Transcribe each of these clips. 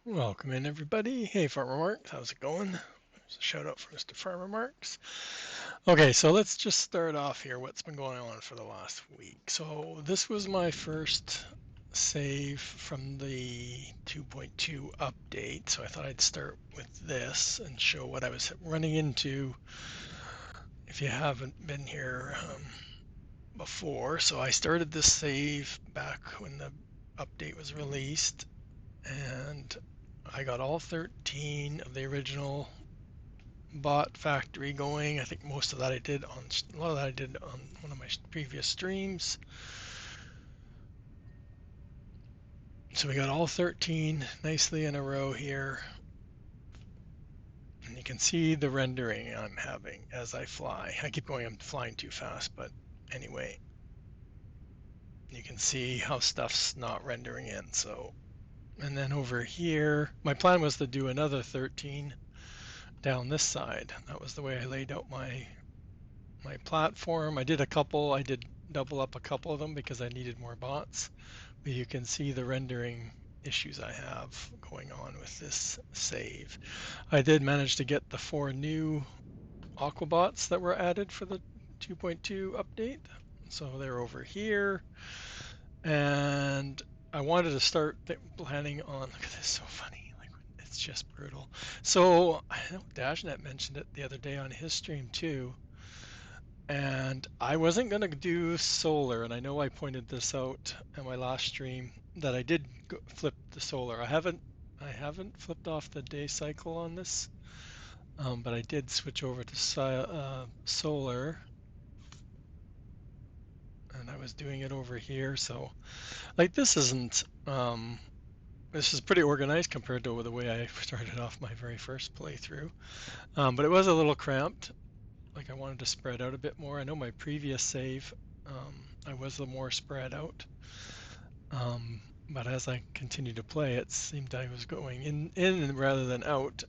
Welcome in, everybody. Hey, Farmer Marks, how's it going? There's a shout out for Mr. Farmer Marks. Okay, so let's just start off here. What's been going on for the last week? So this was my first save from the 2.2 update. So I thought I'd start with this and show what I was running into if you haven't been here before. So I started this save back when the update was released, and I got all 13 of the original bot factory going. I think most of that I did on a lot of that I did on one of my previous streams. So we got all 13 nicely in a row here. And you can see the rendering I'm having as I fly. I keep going, I'm flying too fast, but anyway, you can see how stuff's not rendering in. So, and then over here, my plan was to do another 13 down this side. That was the way I laid out my platform. I did double up a couple of them because I needed more bots. But you can see the rendering issues I have going on with this save. I did manage to get the 4 new Aquabots that were added for the 2.2 update. So they're over here. And I wanted to start planning on, look at this, so funny. Like, it's just brutal. So I know Dashnet mentioned it the other day on his stream too. And I wasn't going to do solar, and I know I pointed this out in my last stream that I did flip the solar. I haven't flipped off the day cycle on this, but I did switch over to solar, and I was doing it over here. So, like, this is pretty organized compared to the way I started off my very first playthrough. But it was a little cramped. Like, I wanted to spread out a bit more. I know my previous save, I was a little more spread out. But as I continued to play, it seemed I was going in rather than out.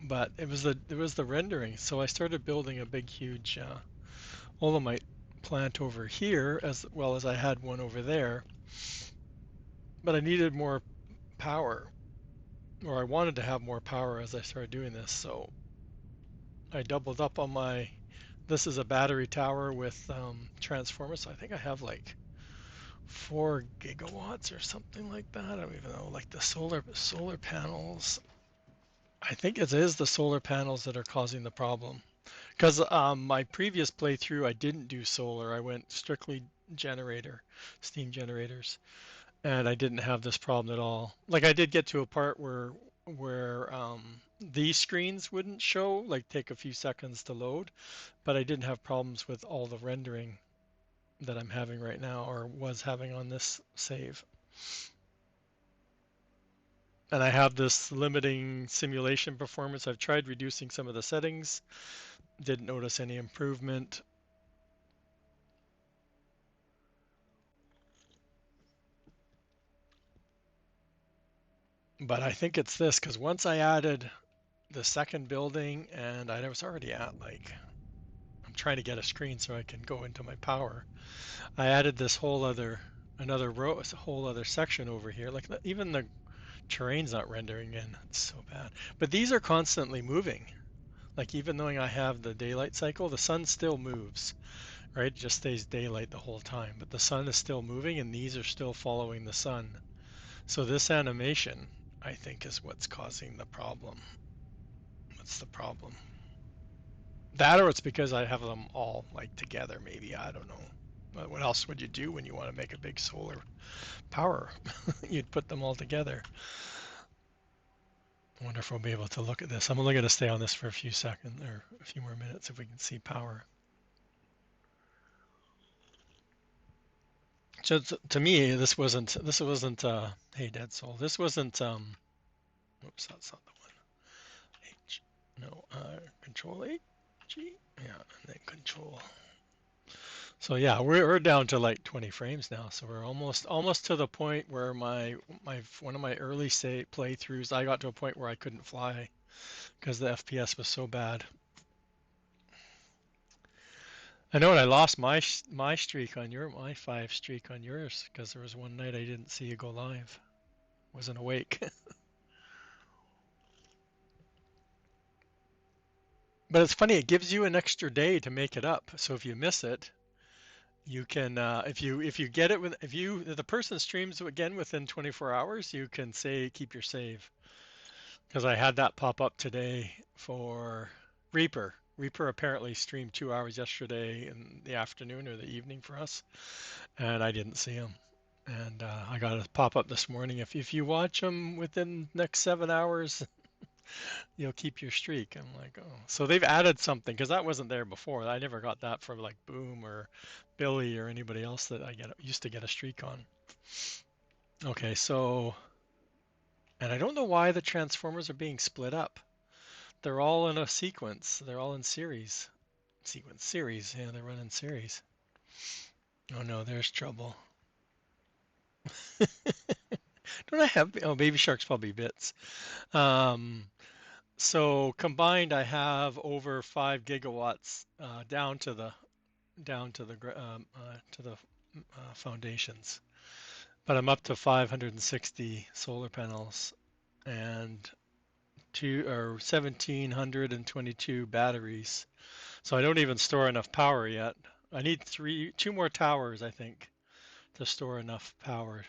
But it was the rendering. So I started building a big, huge Olamite plant over here, as well as I had one over there. But I needed more power, or I wanted to have more power as I started doing this. So I doubled up on my. This is a battery tower with transformers. So I think I have like 4 gigawatts or something like that. I don't even know. Like the solar panels. I think it is the solar panels that are causing the problem. Because my previous playthrough, I didn't do solar. I went strictly steam generators, and I didn't have this problem at all. Like I did get to a part where these screens wouldn't show, like take a few seconds to load, but I didn't have problems with all the rendering that I'm having right now or was having on this save. And I have this limiting simulation performance. I've tried reducing some of the settings, didn't notice any improvement. But I think it's this because once I added the second building, and I was already at like, I'm trying to get a screen so I can go into my power. I added this another row, a whole other section over here. Like even the terrain's not rendering in. It's so bad. But these are constantly moving. Like even though I have the daylight cycle, the sun still moves, right? It just stays daylight the whole time, but the sun is still moving and these are still following the sun. So this animation, I think, is what's causing the problem. What's the problem? That or it's because I have them all like together, maybe. I don't know. But what else would you do when you want to make a big solar power? You'd put them all together. I wonder if we'll be able to look at this. I'm only going to stay on this for a few seconds or a few more minutes if we can see power. So to me, this wasn't hey Dead Soul. This wasn't oops, that's not the one. H no control H G, yeah, and then control. So yeah, we're down to like 20 frames now. So we're almost to the point where my one of my early playthroughs, I got to a point where I couldn't fly because the FPS was so bad. I know, and I lost my streak on my 5 streak on yours because there was one night I didn't see you go live. Wasn't awake. But it's funny, it gives you an extra day to make it up. So if you miss it, you can if you get it with if the person streams again within 24 hours, you can say keep your save. Because I had that pop up today for Reaper. Reaper apparently streamed 2 hours yesterday in the afternoon or the evening for us, and I didn't see him. And I got a pop up this morning. If you watch them within next 7 hours, you'll keep your streak. I'm like, oh, so they've added something because that wasn't there before. I never got that from like Boom or Billy or anybody else that I used to get a streak on. Okay, so and I don't know why the transformers are being split up. They're all in a sequence. They're all in series. Series. Yeah, they're running series. Oh no, there's trouble. Don't I have? Oh, Baby Shark's probably bits. Um, so combined, I have over 5 gigawatts to the foundations. But I'm up to 560 solar panels and 1722 batteries. So I don't even store enough power yet. I need two more towers, I think, to store enough power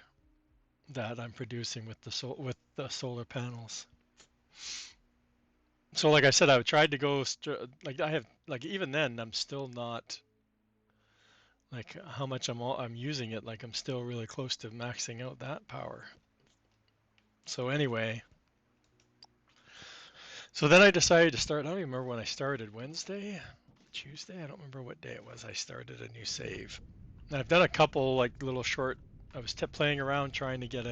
that I'm producing with the solar panels. So like I said, I tried to go like I have like even then I'm still not like how much I'm using it. Like I'm still really close to maxing out that power. So anyway, so then I decided to start. I don't even remember when I started. Wednesday, Tuesday. I don't remember what day it was. I started a new save. And I've done a couple like little short. I was playing around trying to get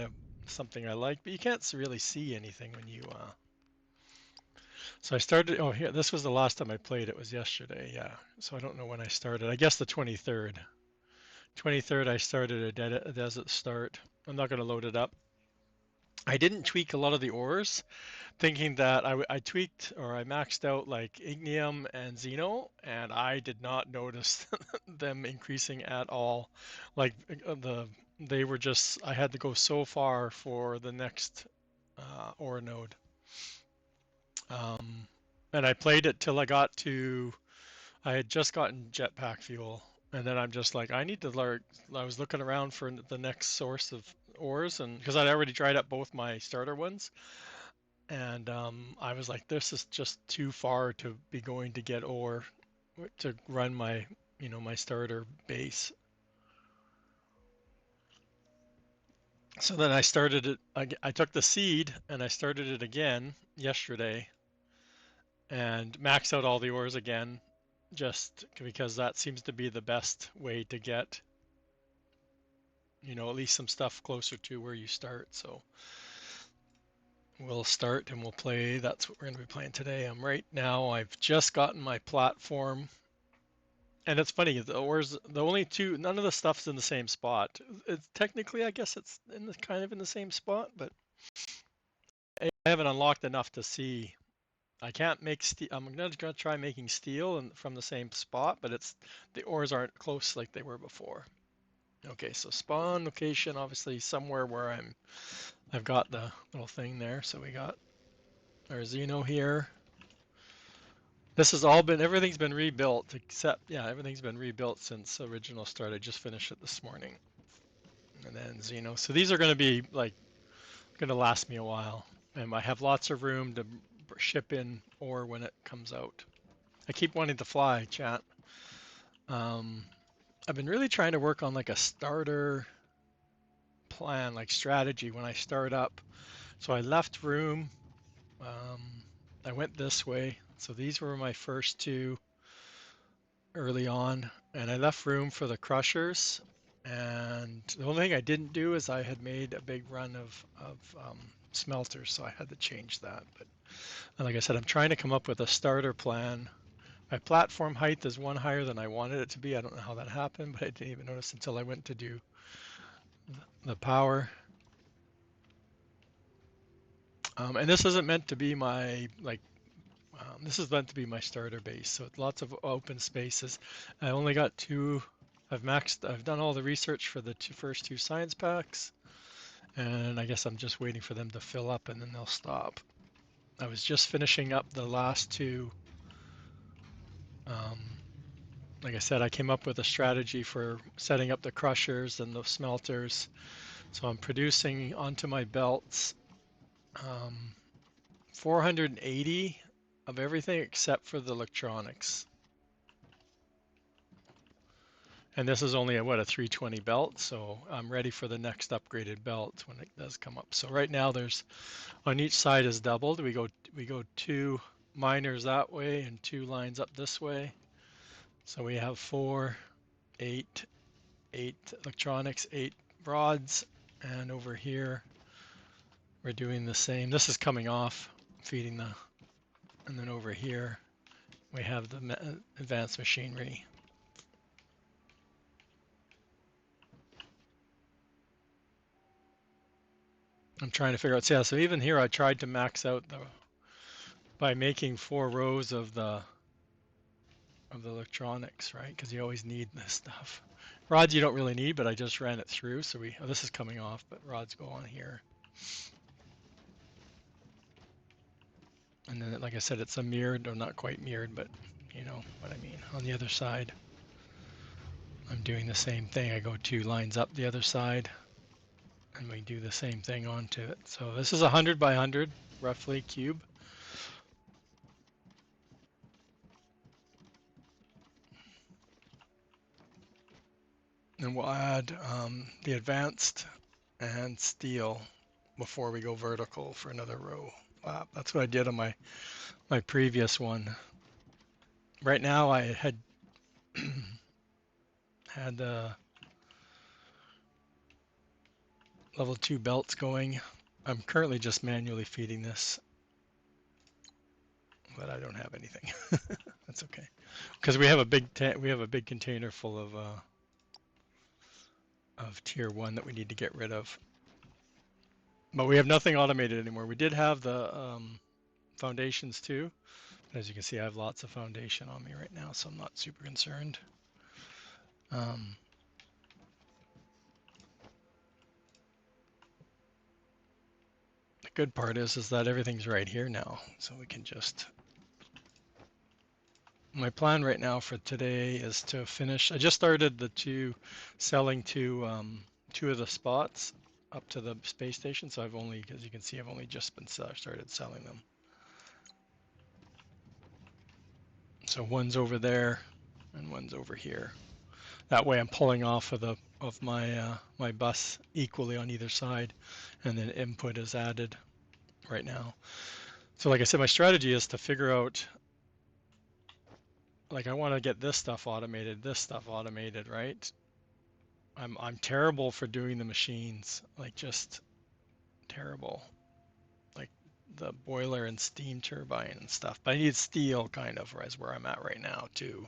something I like, but you can't really see anything when you. So I started. Oh, here. This was the last time I played. It was yesterday. Yeah. So I don't know when I started. I guess the 23rd. 23rd. I started a desert start. I'm not going to load it up. I didn't tweak a lot of the ores, thinking that I tweaked or I maxed out like ignium and xeno, and I did not notice them increasing at all. Like they were just I had to go so far for the next ore node, and I played it till I had just gotten jetpack fuel, and then I'm just like I need to learn. I was looking around for the next source of ores, and because I'd already dried up both my starter ones. And I was like, this is just too far to be going to get ore to run my starter base. So then I started it. I took the seed and I started it again yesterday and maxed out all the ores again, just because that seems to be the best way to get, at least some stuff closer to where you start. So we'll start and we'll play. That's what we're going to be playing today. Right now, I've just gotten my platform. And it's funny, the only two, none of the stuff's in the same spot. It's technically, I guess it's kind of in the same spot, but I haven't unlocked enough to see. I can't make steel. I'm gonna try making steel and from the same spot, but the ores aren't close like they were before. Okay, so spawn location, obviously somewhere where I've got the little thing there. So we got our Xeno here. Everything's been rebuilt except, yeah, everything's been rebuilt since original start. I just finished it this morning. And then Xeno. So these are going to be like going to last me a while, and I have lots of room to ship in ore when it comes out. I keep wanting to fly, chat. I've been really trying to work on like a starter plan, like strategy when I start up. So I left room. Um, I went this way. So these were my first two early on, and I left room for the crushers. And the only thing I didn't do is I had made a big run of smelters, so I had to change that. But like I said, I'm trying to come up with a starter plan. My platform height is one higher than I wanted it to be. I don't know how that happened, but I didn't even notice until I went to do the power. And this isn't meant to be my this is meant to be my starter base. So it's lots of open spaces. I only got two. I've done all the research for the first two science packs, and I guess I'm just waiting for them to fill up and then they'll stop. I was just finishing up the last two Like I said, I came up with a strategy for setting up the crushers and the smelters. So I'm producing onto my belts 480 of everything except for the electronics. And this is only a 320 belt, so I'm ready for the next upgraded belt when it does come up. So right now there's on each side is doubled. We go 2 miners that way and 2 lines up this way. So we have 4, 8, 8 electronics, 8 rods, and over here we're doing the same. This is coming off, feeding the, and then over here we have the advanced machinery. I'm trying to figure out, yeah, so even here I tried to max out by making 4 rows of the electronics, right? Because you always need this stuff. Rods you don't really need, but I just ran it through, so this is coming off, but rods go on here. And then, like I said, it's a mirrored, or not quite mirrored, but you know what I mean. On the other side, I'm doing the same thing. I go 2 lines up the other side, and we do the same thing onto it. So this is 100 by 100, roughly, cube. And we'll add the advanced and steel before we go vertical for another row lap. That's what I did on my previous one. Right now I had had level 2 belts going. I'm currently just manually feeding this, but I don't have anything. That's okay, because we have a big container full of tier 1 that we need to get rid of. But we have nothing automated anymore. We did have the foundations too. As you can see, I have lots of foundation on me right now, so I'm not super concerned. The good part is that everything's right here now, so we can just. My plan right now for today is to finish. I just started selling 2 of the spots up to the space station, so I've only, as you can see, I've only just been started selling them. So one's over there, and one's over here. That way, I'm pulling off of my bus equally on either side, and then input is added right now. So, like I said, my strategy is to figure out. Like I want to get this stuff automated, right? I'm terrible for doing the machines, like just terrible, like the boiler and steam turbine and stuff. But I need steel kind of, is where I'm at right now too.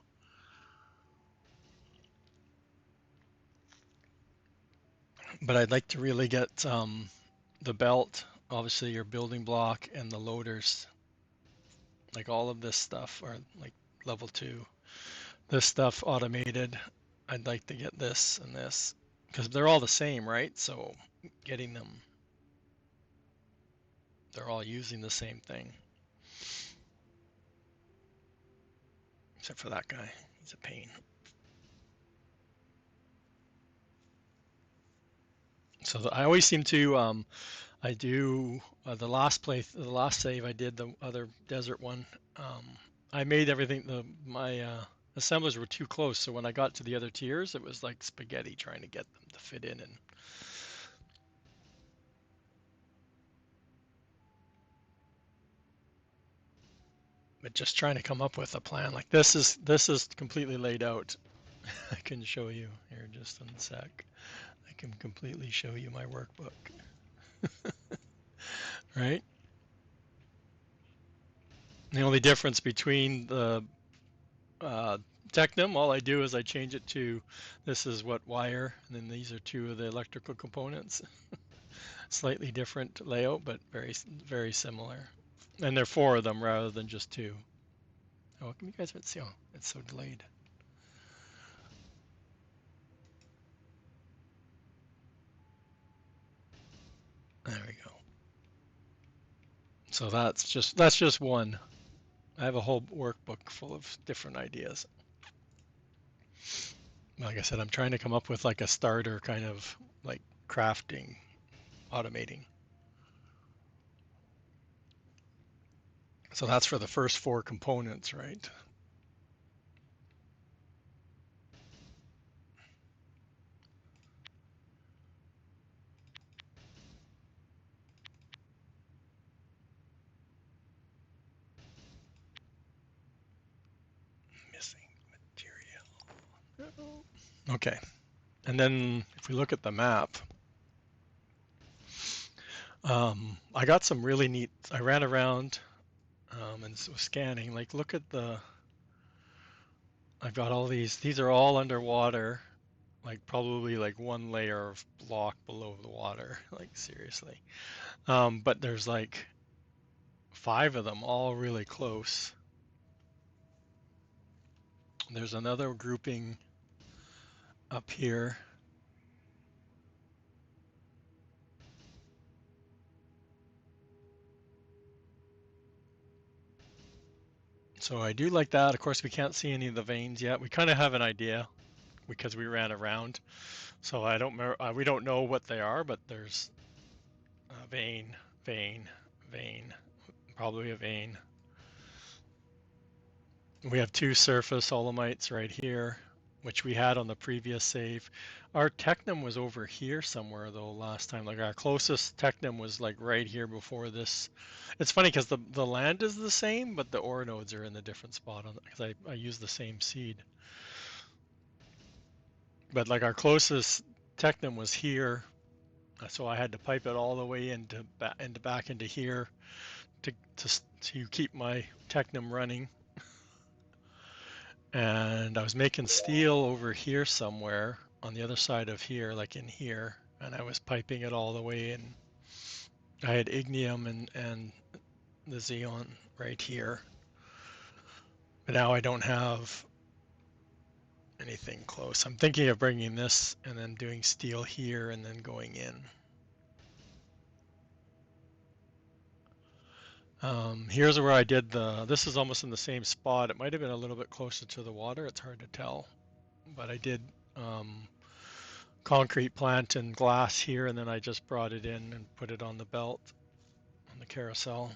But I'd like to really get the belt, obviously your building block, and the loaders, like all of this stuff, are like level 2. This stuff automated. I'd like to get this and this because they're all the same, right? So getting them, they're all using the same thing. Except for that guy. He's a pain. So I always seem to, I do the last save I did, the other desert one. I made everything, my assemblers were too close. So when I got to the other tiers, it was like spaghetti trying to get them to fit in. But just trying to come up with a plan. Like this is completely laid out. I can show you here just in a sec. I can completely show you my workbook. Right? The only difference between the Technum, all I do is I change it to this is what wire, and then these are 2 of the electrical components. Slightly different layout, but very, very similar. And there are 4 of them rather than just 2. Oh, can you guys see? Oh, it's so delayed. There we go. So that's just one. I have a whole workbook full of different ideas. Like I said, I'm trying to come up with like a starter kind of like crafting, automating. So that's for the first 4 components, right? Missing material. Okay. And then if we look at the map, I got some really neat, I ran around and was scanning, like look at I've got all these are all underwater, like probably like 1 layer of block below the water, like seriously. But there's like 5 of them all really close. There's another grouping up here. So I do like that. Of course, we can't see any of the veins yet. We kind of have an idea because we ran around. So I don't we don't know what they are, but there's a vein, vein, vein, probably a vein. We have 2 surface Olomites right here, which we had on the previous save. Our Technum was over here somewhere though last time. Like our closest Technum was like right here before this. It's funny because the land is the same, but the ore nodes are in a different spot on because I use the same seed. But like our closest Technum was here, so I had to pipe it all the way into back into here to keep my Technum running. And I was making steel over here somewhere on the other side of here, like in here, and I was piping it all the way, and I had ignium and the xeon right here. But now I don't have anything close. I'm thinking of bringing this and then doing steel here and then going in. Here's where I did this is almost in the same spot. It might have been a little bit closer to the water. It's hard to tell, but I did concrete plant and glass here, and then I just brought it in and put it on the belt, on the carousel.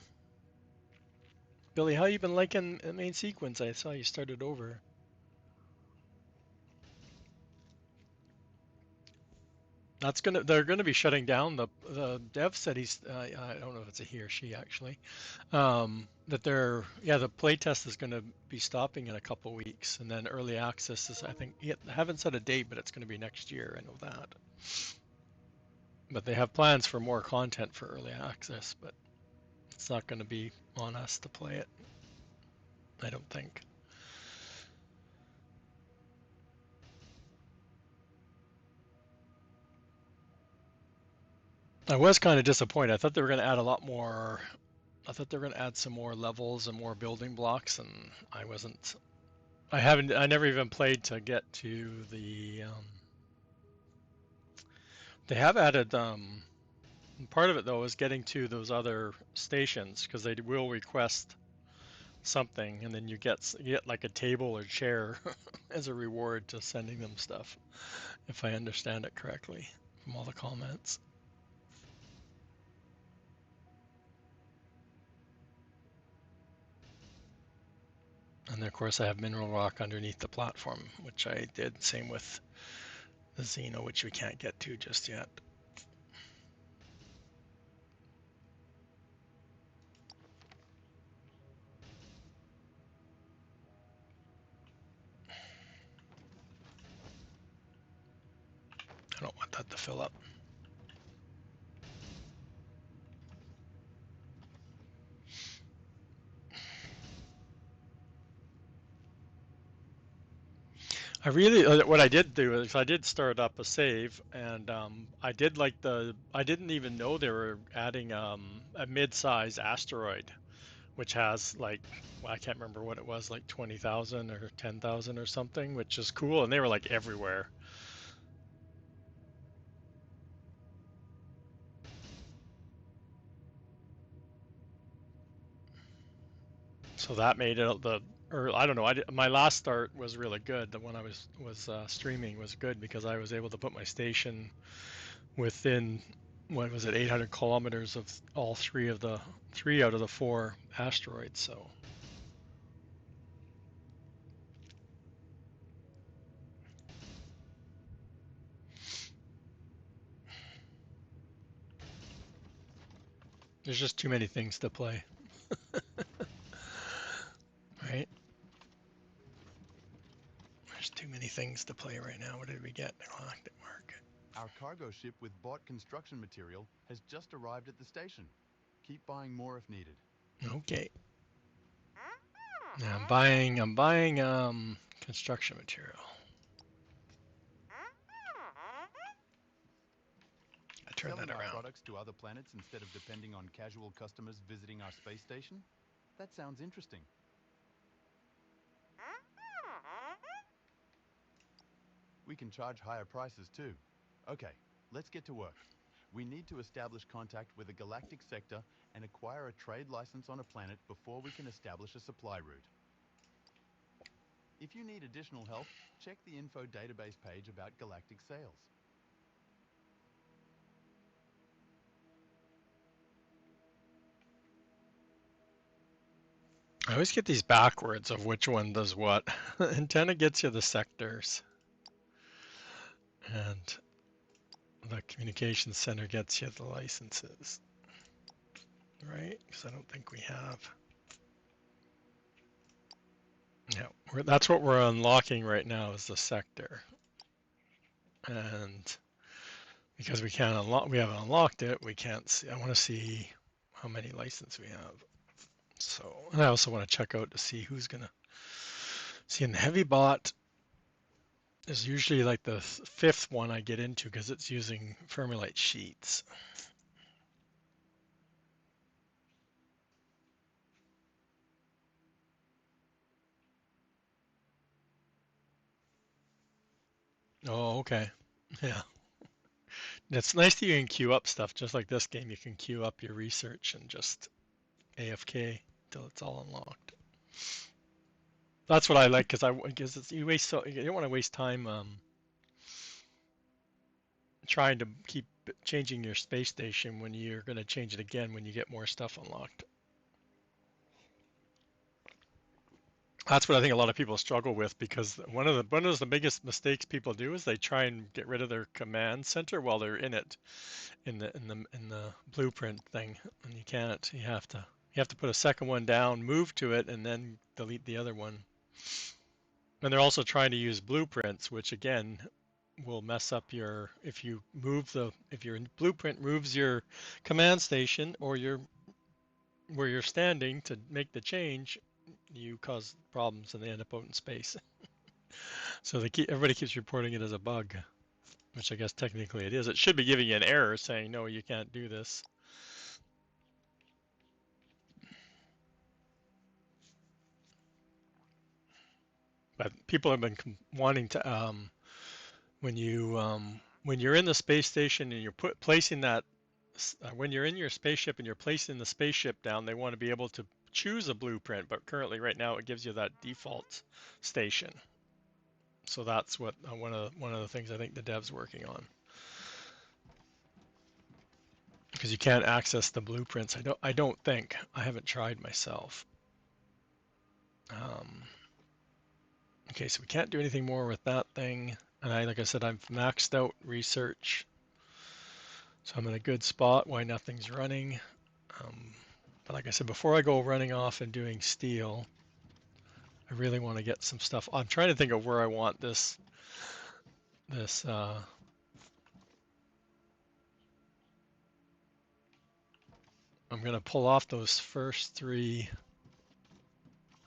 Billy, how you been liking the main sequence? I saw you started over. They're gonna be shutting down. The dev said I don't know if it's a he or she actually, that the playtest is gonna be stopping in a couple weeks, and then early access is, I think, I haven't set a date, but it's gonna be next year. I know that. But they have plans for more content for early access, but it's not gonna be on us to play it, I don't think. I was kind of disappointed. I thought they were going to add a lot more. I thought they were going to add some more levels and more building blocks, and I wasn't. I haven't. I never even played to get to the. They have added. Part of it though is getting to those other stations because they will request something, and then you get like a table or chair as a reward to sending them stuff, if I understand it correctly from all the comments. And of course, I have mineral rock underneath the platform, which I did. Same with the Xeno, which we can't get to just yet. I don't want that to fill up. I really, what I did do is I did start up a save, and I didn't even know they were adding a mid-size asteroid, which has like, well, I can't remember what it was, like 20,000 or 10,000 or something, which is cool, and they were like everywhere. So that made it or I don't know. My last start was really good. The one I was streaming was good because I was able to put my station within, what was it, 800 kilometers of all three out of the four asteroids. So there's just too many things to play, right? There's too many things to play right now. What did we get? Galactic market. Our cargo ship with bought construction material has just arrived at the station. Keep buying more if needed. Okay. Now I'm buying construction material. I turn Selling that our around. products to other planets instead of depending on casual customers visiting our space station? That sounds interesting. We can charge higher prices too. Okay, let's get to work. We need to establish contact with a galactic sector and acquire a trade license on a planet before we can establish a supply route. If you need additional help, check the info database page about galactic sales. I always get these backwards of which one does what. Antenna gets you the sectors, and the communications center gets you the licenses, right? Because I don't think we have. Yeah, that's what we're unlocking right now is the sector, and because we can't unlock, we haven't unlocked it. We can't see. I want to see how many licenses we have. So, and I also want to check out to see who's gonna see in the heavy bot. Is usually like the fifth one I get into because it's using Fermilite sheets. Oh, okay. Yeah. It's nice that you can queue up stuff, just like this game. You can queue up your research and just AFK till it's all unlocked. That's what I like because you waste you don't want to waste time trying to keep changing your space station when you're going to change it again when you get more stuff unlocked. That's what I think a lot of people struggle with because one of the biggest mistakes people do is they try and get rid of their command center while they're in it in the blueprint thing, and you can't. You have to put a second one down, move to it, and then delete the other one. And they're also trying to use blueprints, which again will mess up your if your blueprint moves your command station or your where you're standing to make the change, you cause problems and they end up out in space. So everybody keeps reporting it as a bug, which I guess technically it is. It should be giving you an error saying no, you can't do this. But people have been wanting to when you're in the space station and you're placing that when you're in your spaceship and you're placing the spaceship down, they want to be able to choose a blueprint, but currently right now it gives you that default station. So that's what one of the things I think the dev's working on. Because you can't access the blueprints. I don't think. I haven't tried myself. Okay, so we can't do anything more with that thing. And like I said, I've maxed out research. So I'm in a good spot why nothing's running. But like I said, before I go running off and doing steel, I really want to get some stuff. I'm trying to think of where I want this I'm gonna pull off those first three.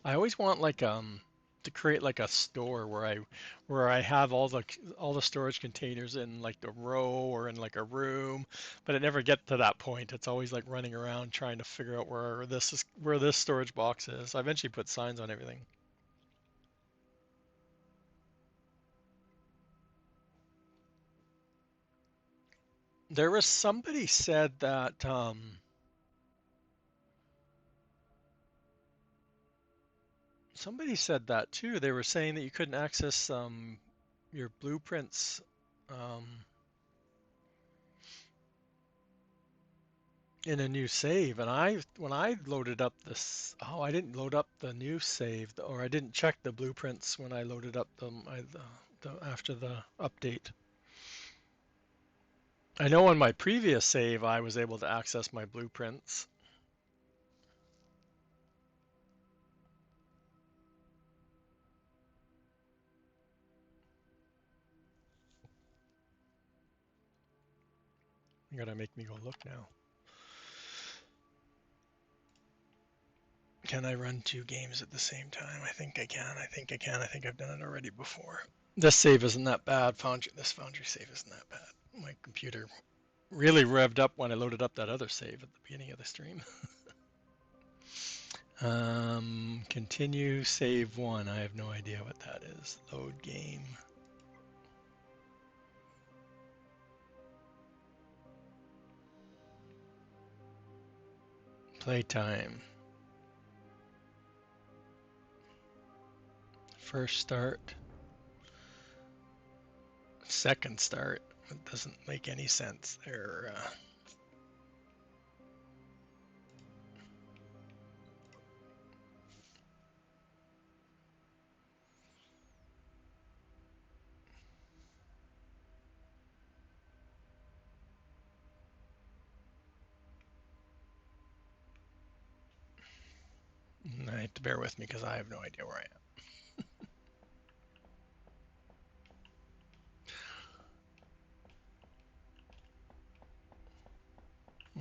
I always want like to create like a store where I have all the storage containers in like the row or in like a room, but it never get to that point. It's always like running around trying to figure out where this storage box is. I eventually put signs on everything. There was somebody said that Somebody said that too. They were saying that you couldn't access your blueprints in a new save. And when I loaded up this, oh, I didn't load up the new save, or I didn't check the blueprints when I loaded up after the update. I know on my previous save I was able to access my blueprints. You gotta make me go look now. Can I run 2 games at the same time? I think I can. I think I can. I think I've done it already before. This save isn't that bad. This Foundry save isn't that bad. My computer really revved up when I loaded up that other save at the beginning of the stream. Continue save 1. I have no idea what that is. Load game. Playtime. First start. Second start. It doesn't make any sense there. I have to bear with me because I have no idea where I am.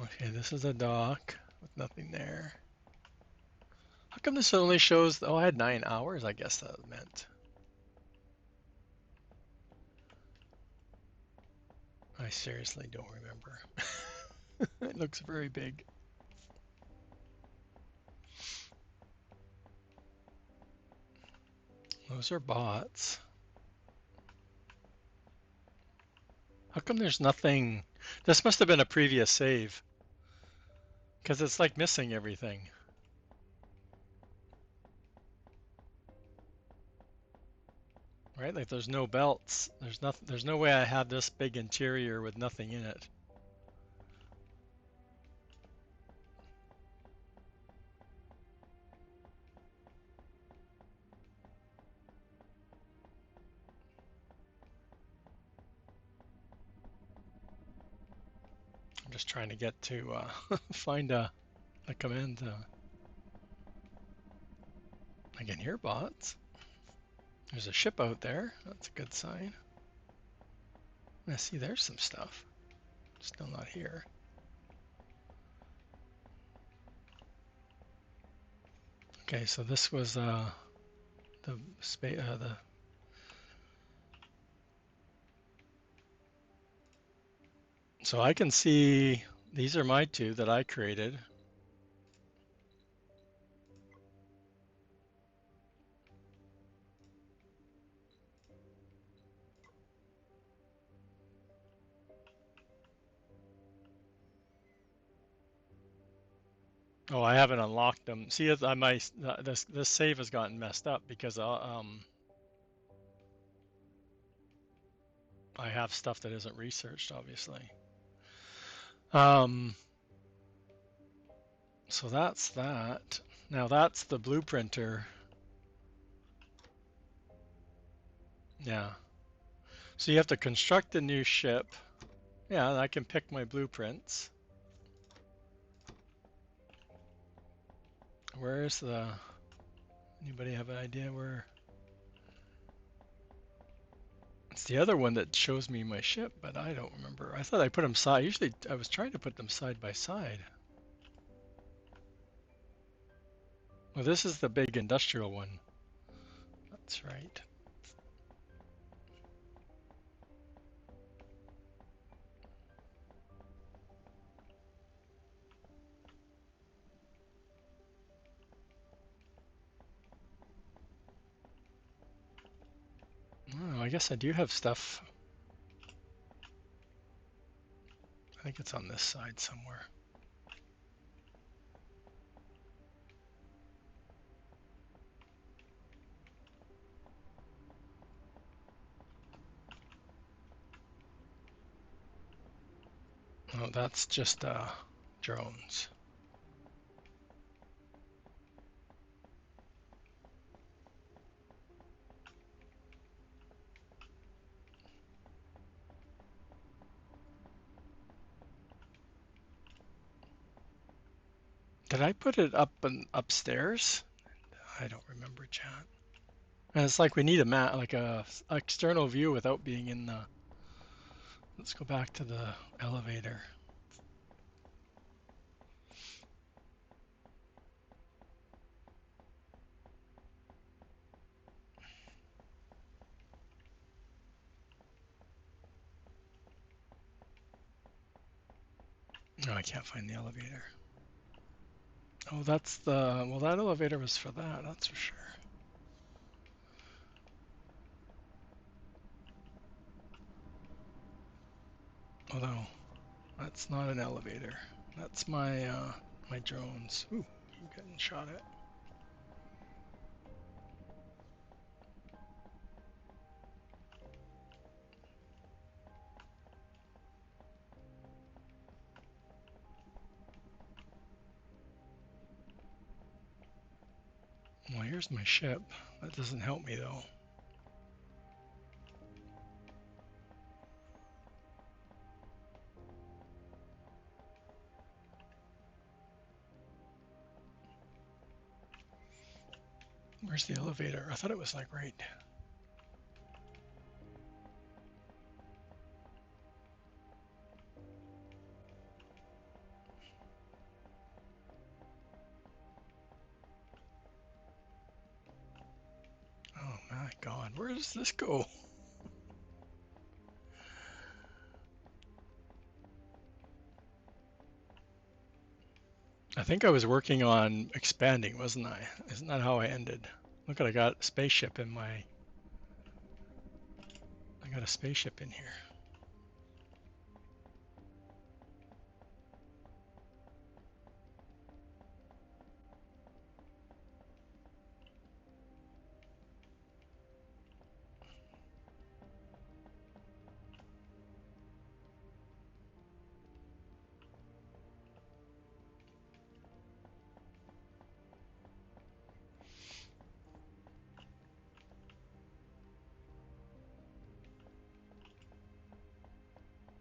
Okay, this is a dock with nothing there. How come this only shows, oh, I had 9 hours, I guess that meant. I seriously don't remember. It looks very big. Those are bots. How come there's nothing? This must have been a previous save, because it's like missing everything. Right? Like there's no belts. There's nothing. There's no way I have this big interior with nothing in it. I'm just trying to get to find a command. I can hear bots. There's a ship out there. That's a good sign. I see there's some stuff. Still not here. Okay, so this was the so I can see these are my 2 that I created. Oh, I haven't unlocked them. See, this save has gotten messed up because I have stuff that isn't researched, obviously. So that's that. Now that's the blueprinter. Yeah. So you have to construct a new ship. Yeah, I can pick my blueprints. Where's the... Anybody have an idea where... It's the other one that shows me my ship, but I don't remember. I thought I put them side. Usually I was trying to put them side by side. Well, this is the big industrial one. That's right. Oh, I guess I do have stuff. I think it's on this side somewhere. Oh, that's just drones. Did I put it up and upstairs? I don't remember, chat. And it's like we need a map, like a external view without being in the. Let's go back to the elevator. No, I can't find the elevator. Oh, that's the. Well, that elevator was for that, that's for sure. Although, that's not an elevator. That's my drones. Ooh, I'm getting shot at. Well, here's my ship. That doesn't help me though. Where's the elevator? I thought it was like right. Oh my God, where does this go? I think I was working on expanding, wasn't I? Isn't that how I ended? Look at I got a spaceship in my. I got a spaceship in here.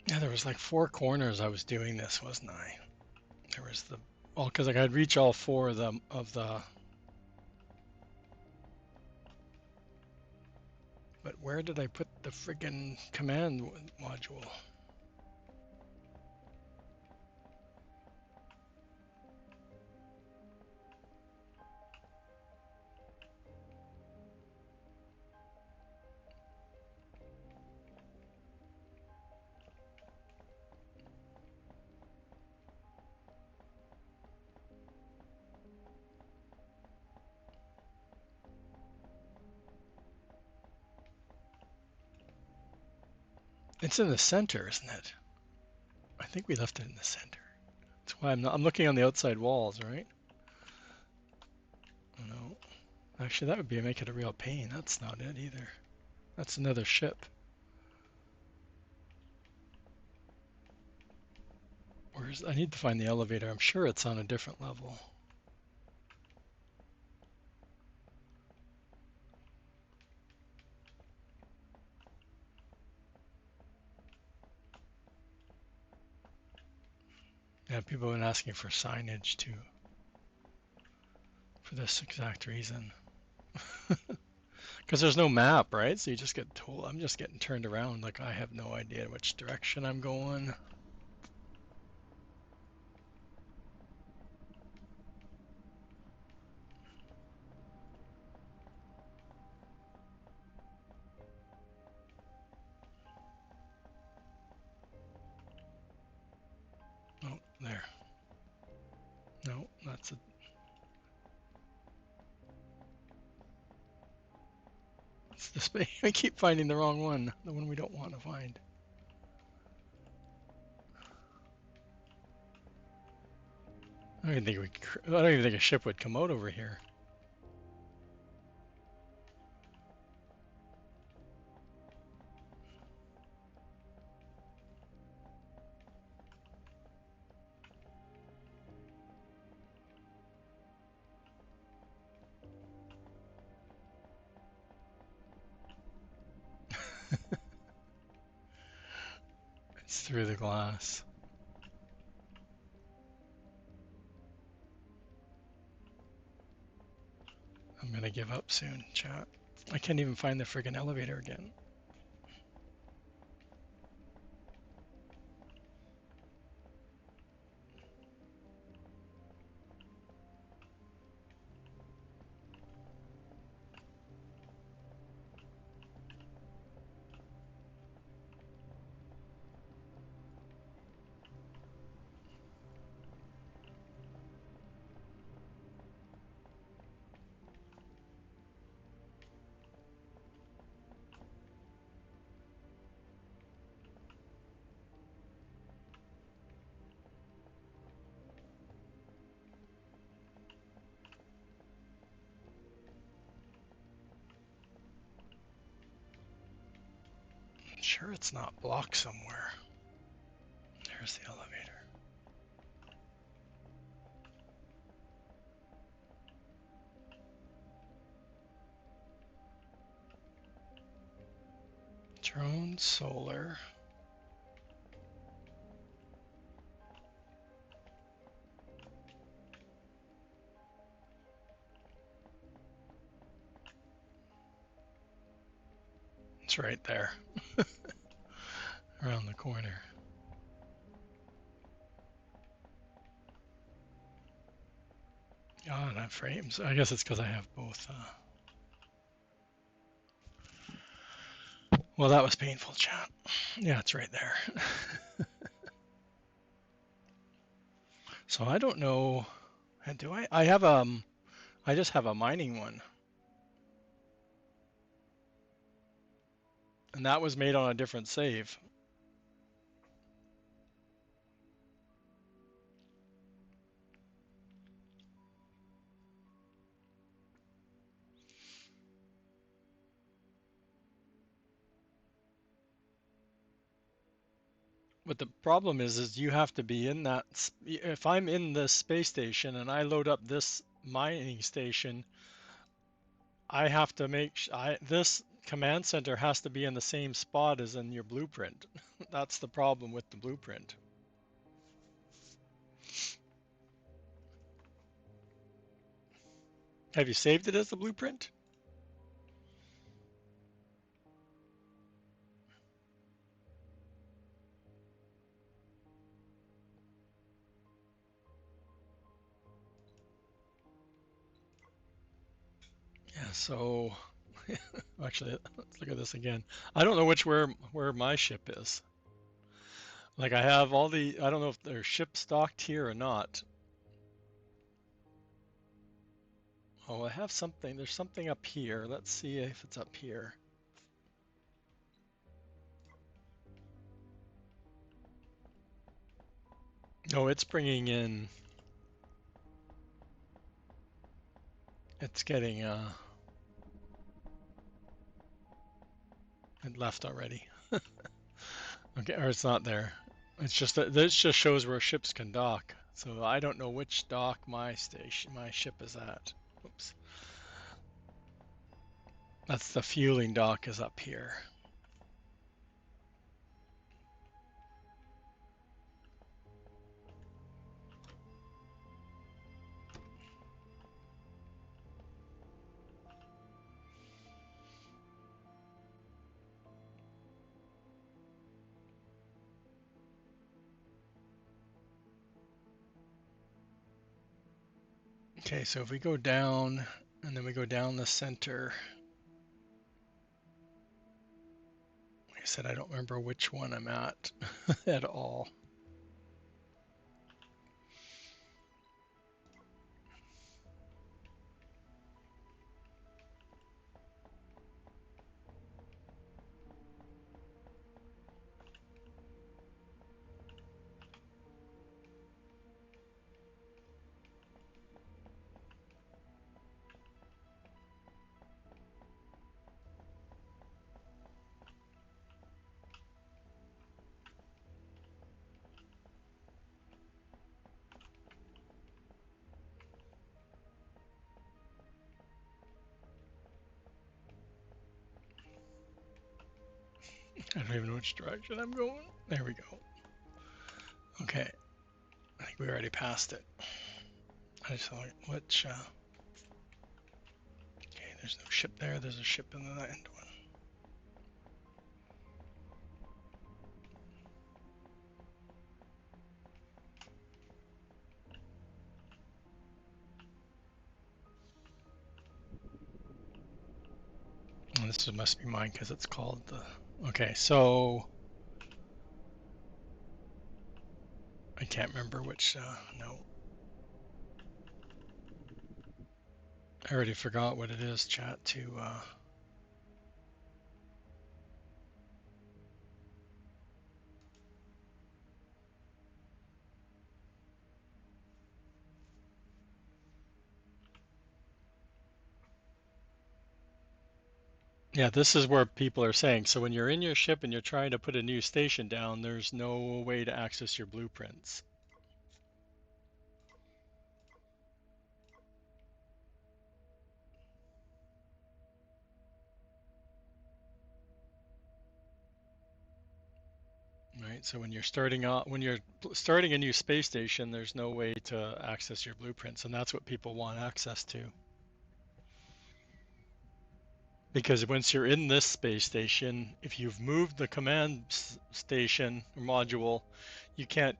Yeah, there was like four corners I was doing this, wasn't I? There was the. Well, because I could reach all four of them of the. But where did I put the friggin' command module? It's in the center, isn't it? I think we left it in the center. That's why I'm not. I'm looking on the outside walls, right? No, actually, that would be make it a real pain. That's not it either. That's another ship. Where's? I need to find the elevator. I'm sure it's on a different level. Yeah, people have been asking for signage too, for this exact reason. Because there's no map, right? So you just get told. I'm just getting turned around like I have no idea which direction I'm going. Oh, there. No, that's a. It's the space. I keep finding the wrong one. The one we don't want to find. I don't even think I don't even think a ship would come out over here. through the glass. I'm gonna give up soon, chat. I can't even find the friggin' elevator again. I'm sure it's not blocked somewhere. There's the elevator. Drone, solar. It's right there. Around the corner. God, that frames. I guess it's because I have both. Well, that was painful, chat. Yeah, it's right there. So I don't know. Do I? I have I just have a mining one, and that was made on a different save. But the problem is you have to be in that. If I'm in the space station and I load up this mining station, I have to make this command center has to be in the same spot as in your blueprint. That's the problem with the blueprint. Have you saved it as the blueprint? Yeah, so actually let's look at this again. I don't know where my ship is. Like I have all the I don't know if they're ship stocked here or not. Oh, I have something. There's something up here. Let's see if it's up here. No, it's bringing in. It's getting it left already. Okay, or it's not there. It's just that this just shows where ships can dock. So I don't know which dock my ship is at. Oops. That's the fueling dock is up here. Okay, so if we go down and then we go down the center, like I said, I don't remember which one I'm at at all. I don't even know which direction I'm going. There we go. Okay, I think we already passed it. I just thought, which, okay, there's no ship there. There's a ship in the end one. And this must be mine because it's called the. Okay, so I can't remember which. No, I already forgot what it is. Chat to. Yeah, this is where people are saying. So when you're in your ship and you're trying to put a new station down, there's no way to access your blueprints. Right. So when you're starting out, when you're starting a new space station, there's no way to access your blueprints, and that's what people want access to. Because once you're in this space station, if you've moved the command station or module, you can't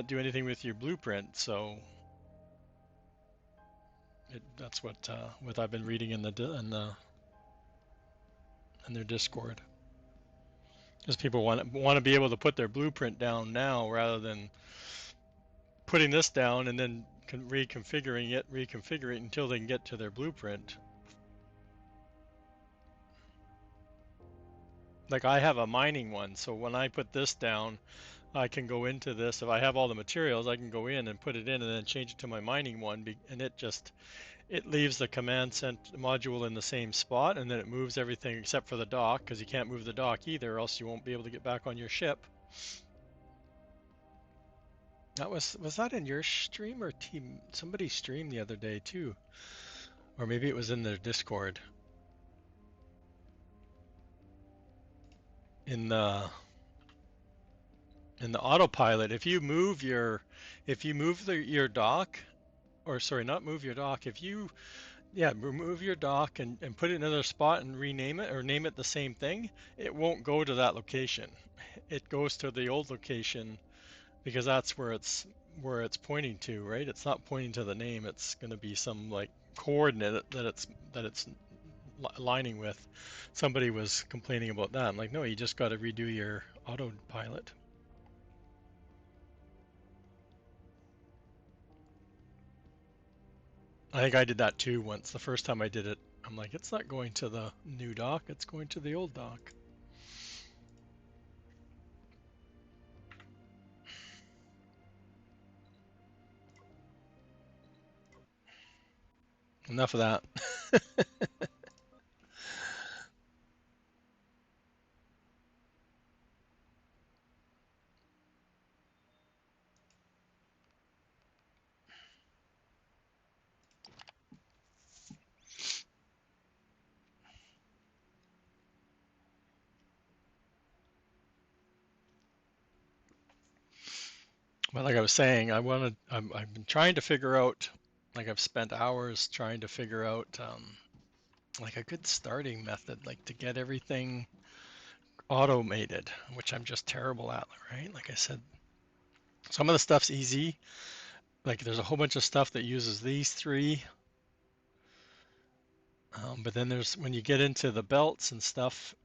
do anything with your blueprint. So that's what I've been reading in their Discord. Because people want to be able to put their blueprint down now rather than putting this down and then reconfiguring it until they can get to their blueprint. Like I have a mining one, so when I put this down, I can go into this. If I have all the materials, I can go in and put it in and then change it to my mining one, and it leaves the command cent module in the same spot, and then it moves everything except for the dock, because you can't move the dock either, or else you won't be able to get back on your ship. That was that in your stream or team? Somebody streamed the other day too, or maybe it was in their Discord. In the autopilot, if you move your dock, or sorry, not move your dock, if you remove your dock and put it in another spot and rename it or name it the same thing, it won't go to that location. It goes to the old location because that's where it's pointing to, right? It's not pointing to the name. It's going to be some like coordinate that it's aligning with. Somebody was complaining about that. I'm like, no, you just got to redo your autopilot. I think I did that too once. The first time I did it, I'm like, it's not going to the new dock, it's going to the old dock. Enough of that. But like I was saying, I've been trying to figure out, like I've spent hours trying to figure out like a good starting method, like to get everything automated, which I'm just terrible at, right? Like I said, some of the stuff's easy. Like there's a whole bunch of stuff that uses these three. But then there's when you get into the belts and stuff,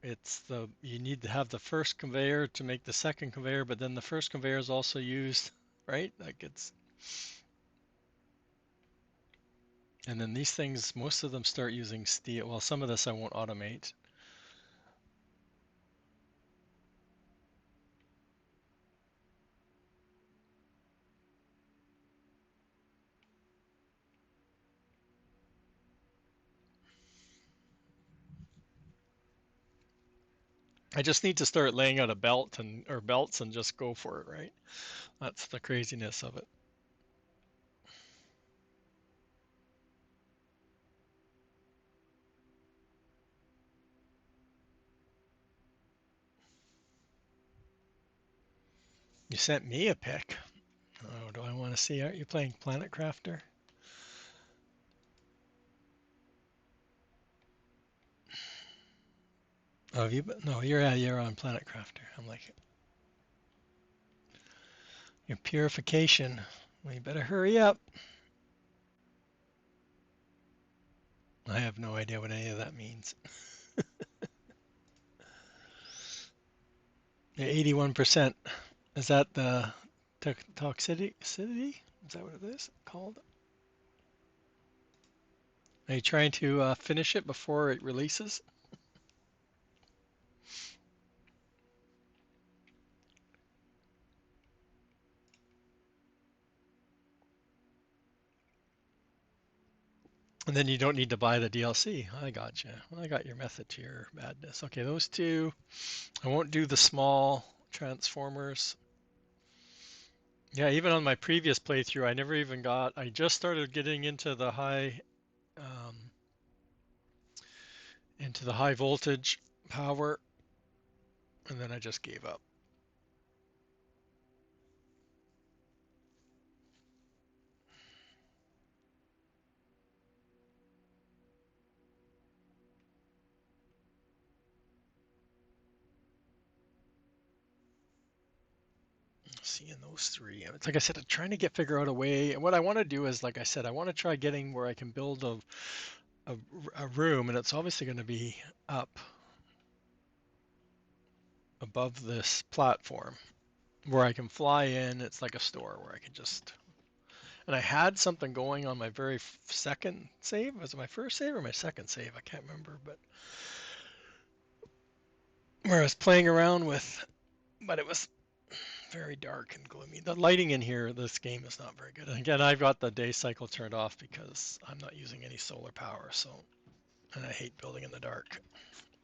you need to have the first conveyor to make the second conveyor, but then the first conveyor is also used, right? Like and then these things, most of them start using steel. Well, some of this I won't automate. I just need to start laying out a belt or belts and just go for it, right? That's the craziness of it. You sent me a pic. Oh, do I want to see? Aren't you playing Planet Crafter? Oh, have you? No, you're on Planet Crafter. I'm like, your purification. Well, you better hurry up. I have no idea what any of that means. Yeah, 81%. Is that the toxicity? Is that what it is called? Are you trying to finish it before it releases? And then you don't need to buy the DLC. I gotcha. Well, I got your method to your madness. Okay, those two. I won't do the small transformers. Yeah, even on my previous playthrough, I never even got. I just started getting um, into the high voltage power, and then I just gave up. Seeing those three, it's like I said, I'm trying to figure out a way. And what I want to do is, like I said, I want to try getting where I can build a, a room, and it's obviously going to be up above this platform where I can fly in. It's like a store where I can just. And I had something going on my very second save. Was it my first save or my second save? I can't remember, but where I was playing around with, but it was very dark and gloomy. The lighting in here, this game is not very good. And again, I've got the day cycle turned off because I'm not using any solar power. So, and I hate building in the dark.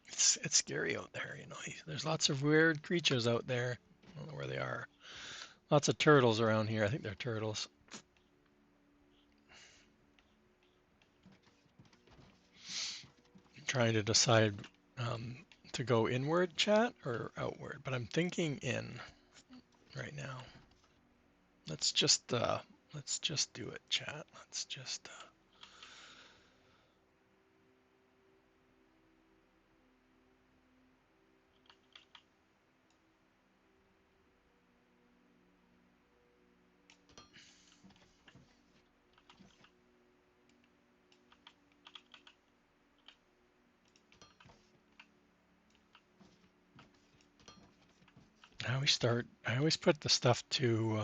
It's scary out there, you know. There's lots of weird creatures out there. I don't know where they are. Lots of turtles around here. I think they're turtles. I'm trying to decide to go inward chat or outward, but I'm thinking in right now. Let's just do it, chat. Let's just I always put the stuff to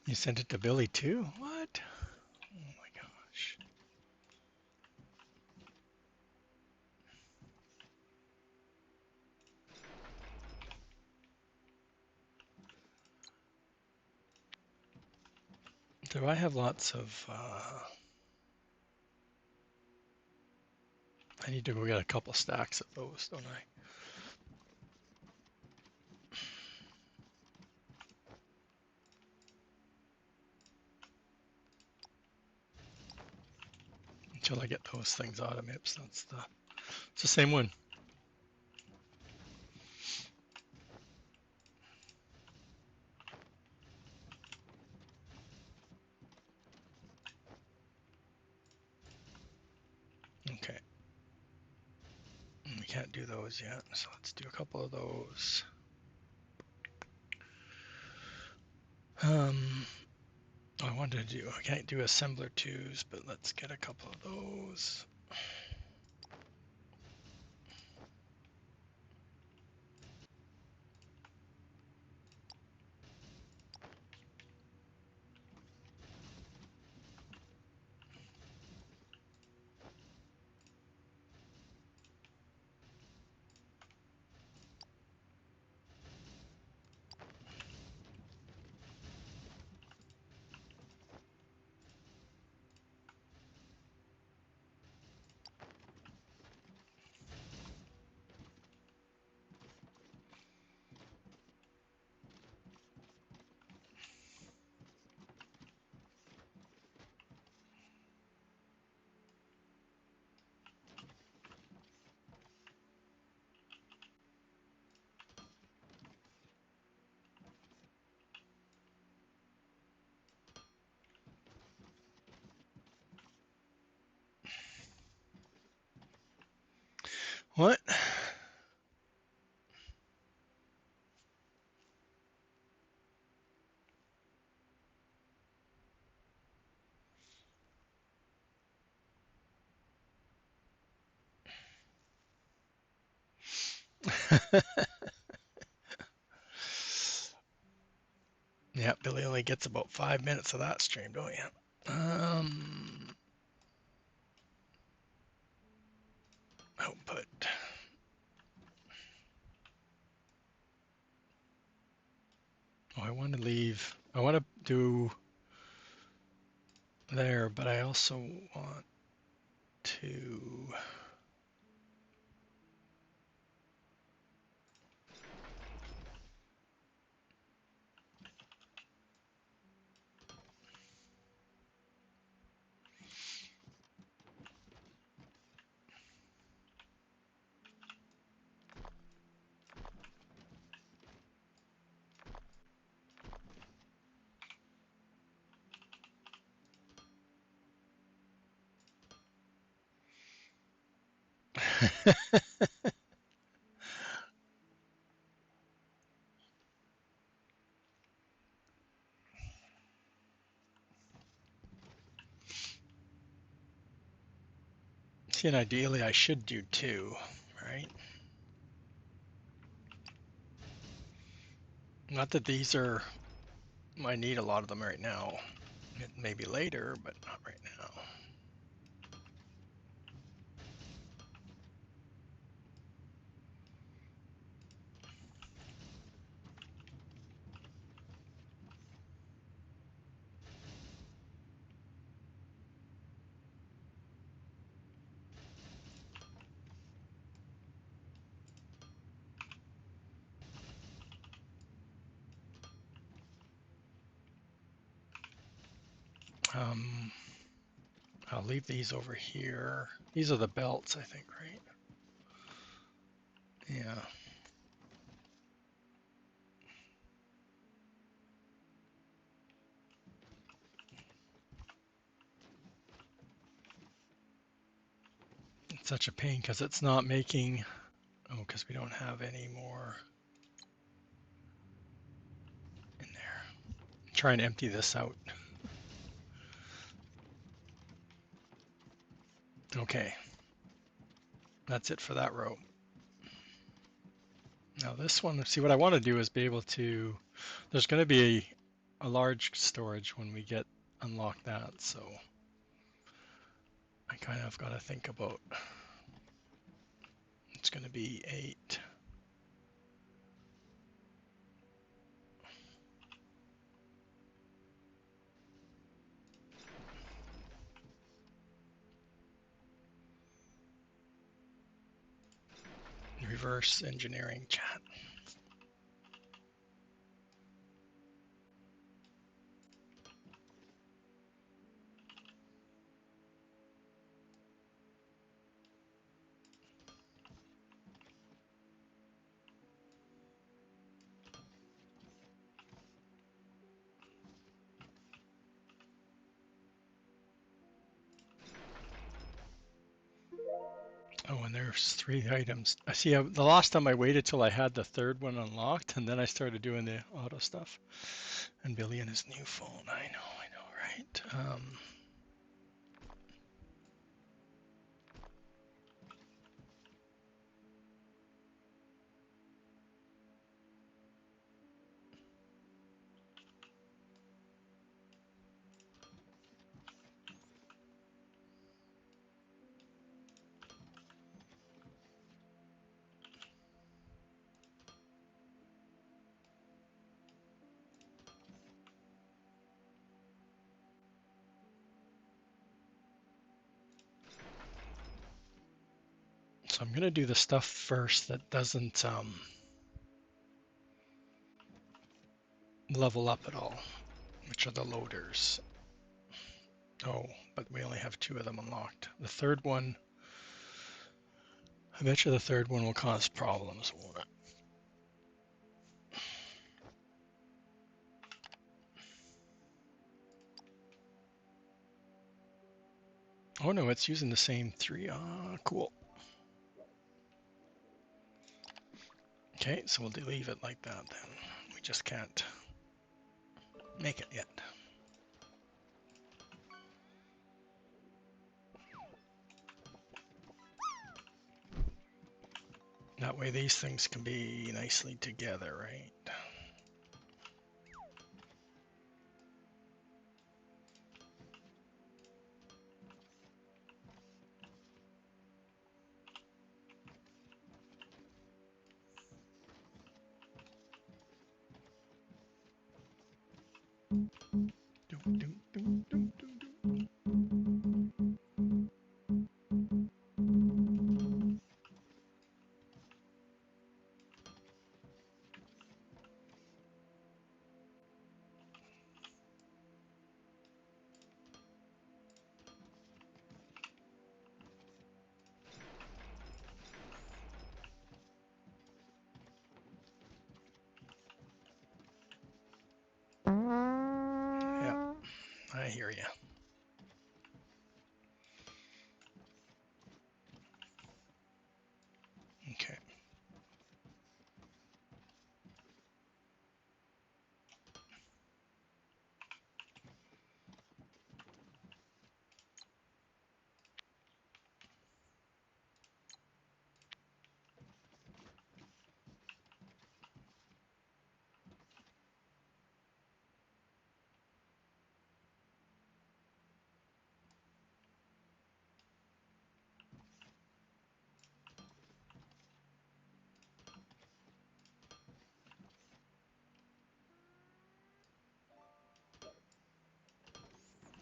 you sent it to Billy too? What? Oh my gosh. Do I have lots of I need to go get a couple stacks of those, don't I? Until I get those things out of MIPS. It's the same one. Okay. We can't do those yet, so let's do a couple of those. I wanted to do, I can't do assembler twos, but let's get a couple of those. What? Yeah, Billy only gets about 5 minutes of that streamed. Oh yeah. Output. Oh, I want to leave. I want to do there, but I also want to. See, and ideally I should do two, right? Not that these are, I need a lot of them right now. Maybe later, but not right now. Um, I'll leave these over here. These are the belts, I think, right? Yeah. It's such a pain because it's not making, oh, because we don't have any more in there. Try and empty this out. Okay, that's it for that row. Now this one, see what I want to do is be able to, there's going to be a large storage when we get unlock that, so I kind of got to think about, it's going to be 8. Reverse engineering chat. Oh, and there's 3 items. I see. The last time I waited till I had the third one unlocked, and then I started doing the auto stuff. And Billy and his new phone. I know, right? So I'm gonna do the stuff first that doesn't level up at all, which are the loaders. Oh, but we only have 2 of them unlocked. The third one, I bet you the third one will cause problems, won't it? Oh no, it's using the same 3. Ah, cool. Okay, so we'll leave it like that then. We just can't make it yet. That way these things can be nicely together, right? Doom, doom, doom, doom, doom, doom. Yeah, I hear you. Okay.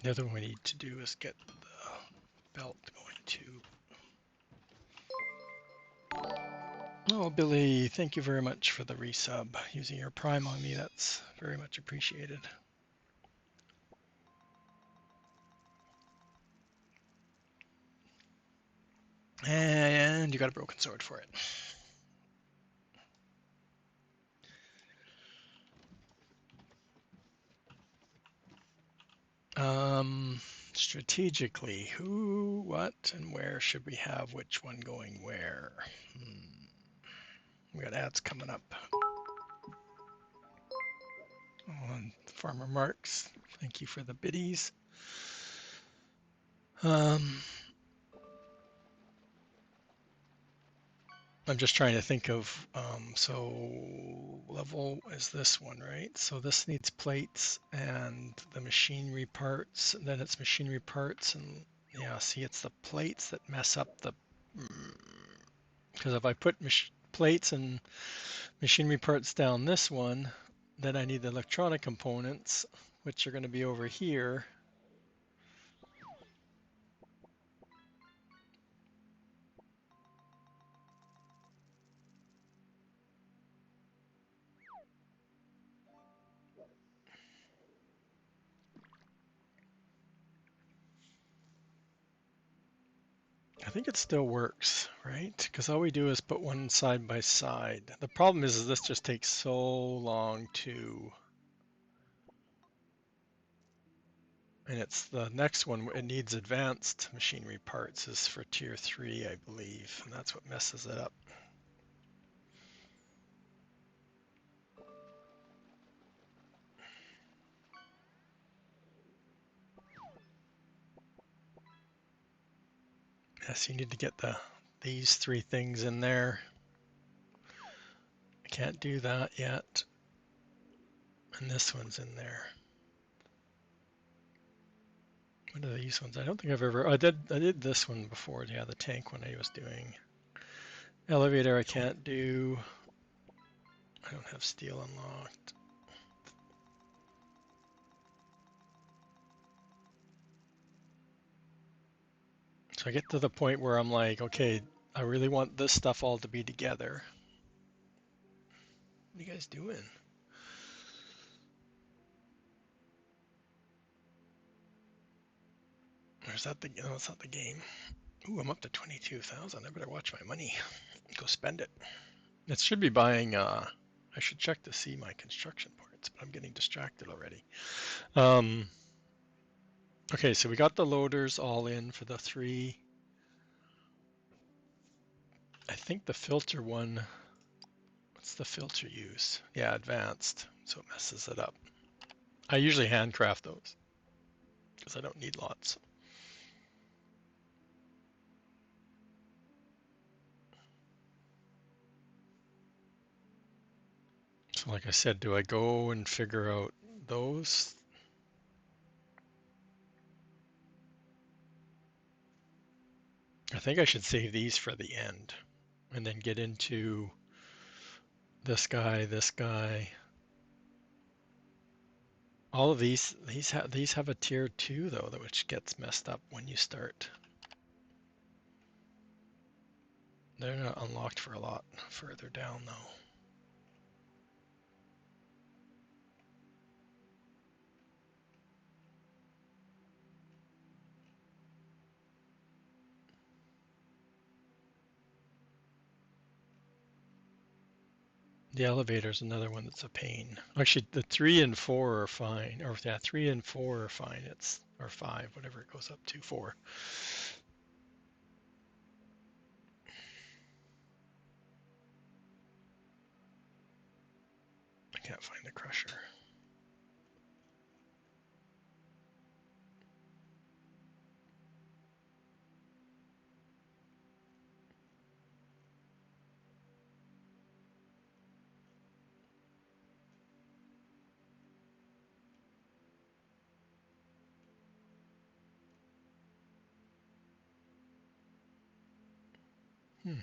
The other one we need to do is get the belt going too. Oh, Billy, thank you very much for the resub. Using your Prime on me, that's very much appreciated. And you got a broken sword for it. Strategically, who, what, and where should we have which one going where? We got ads coming up. On Farmer Marks, thank you for the biddies. I'm just trying to think of, so level is this one, right? So this needs plates and the machinery parts, and then it's machinery parts, and yeah, see, it's the plates that mess up the, because if I put plates and machinery parts down this one, then I need the electronic components, which are going to be over here. I think it still works, right? Because all we do is put one side by side. The problem is this just takes so long to, and it's the next one, it needs advanced machinery parts, is for tier 3, I believe, and that's what messes it up. Yes, you need to get these 3 things in there. I can't do that yet. And this one's in there. What are these ones? I don't think I've ever, I did this one before. Yeah, the tank one I was doing. Elevator I can't do. I don't have steel unlocked. So I get to the point where I'm like, okay, I really want this stuff all to be together. What are you guys doing? Or is that the, no, it's not the game. Ooh, I'm up to 22,000. I better watch my money. Go spend it. It should be buying, I should check to see my construction parts, but I'm getting distracted already. Okay, so we got the loaders all in for the 3. I think the filter one, What's the filter use? Yeah, advanced, so it messes it up. I usually handcraft those because I don't need lots. So like I said, do I go and figure out those? I think I should save these for the end and then get into this guy, this guy. All of these have a tier 2 though, which gets messed up when you start. They're not unlocked for a lot further down though. The elevator's another one that's a pain. Actually, the 3 and 4 are fine. Or yeah, 3 and 4 are fine. Or 5, whatever it goes up to, 4. I can't find the crusher. Hmm.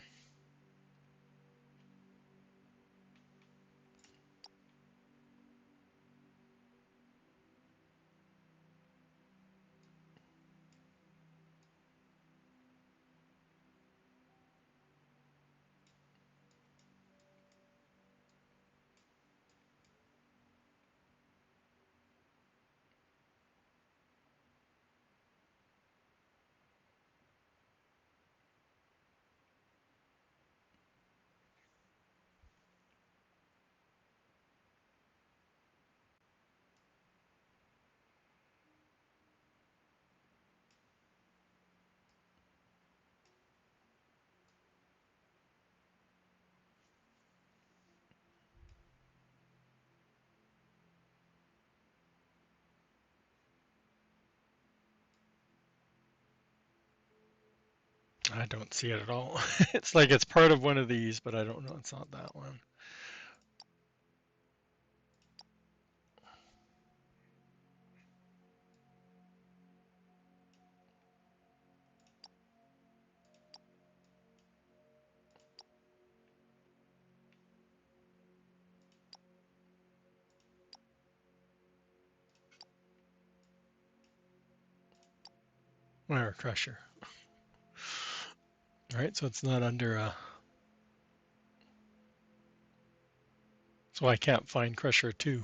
I don't see it at all. It's like it's part of one of these, but I don't know. It's not that one. Wire crusher. All right, so it's not under so I can't find crusher 2.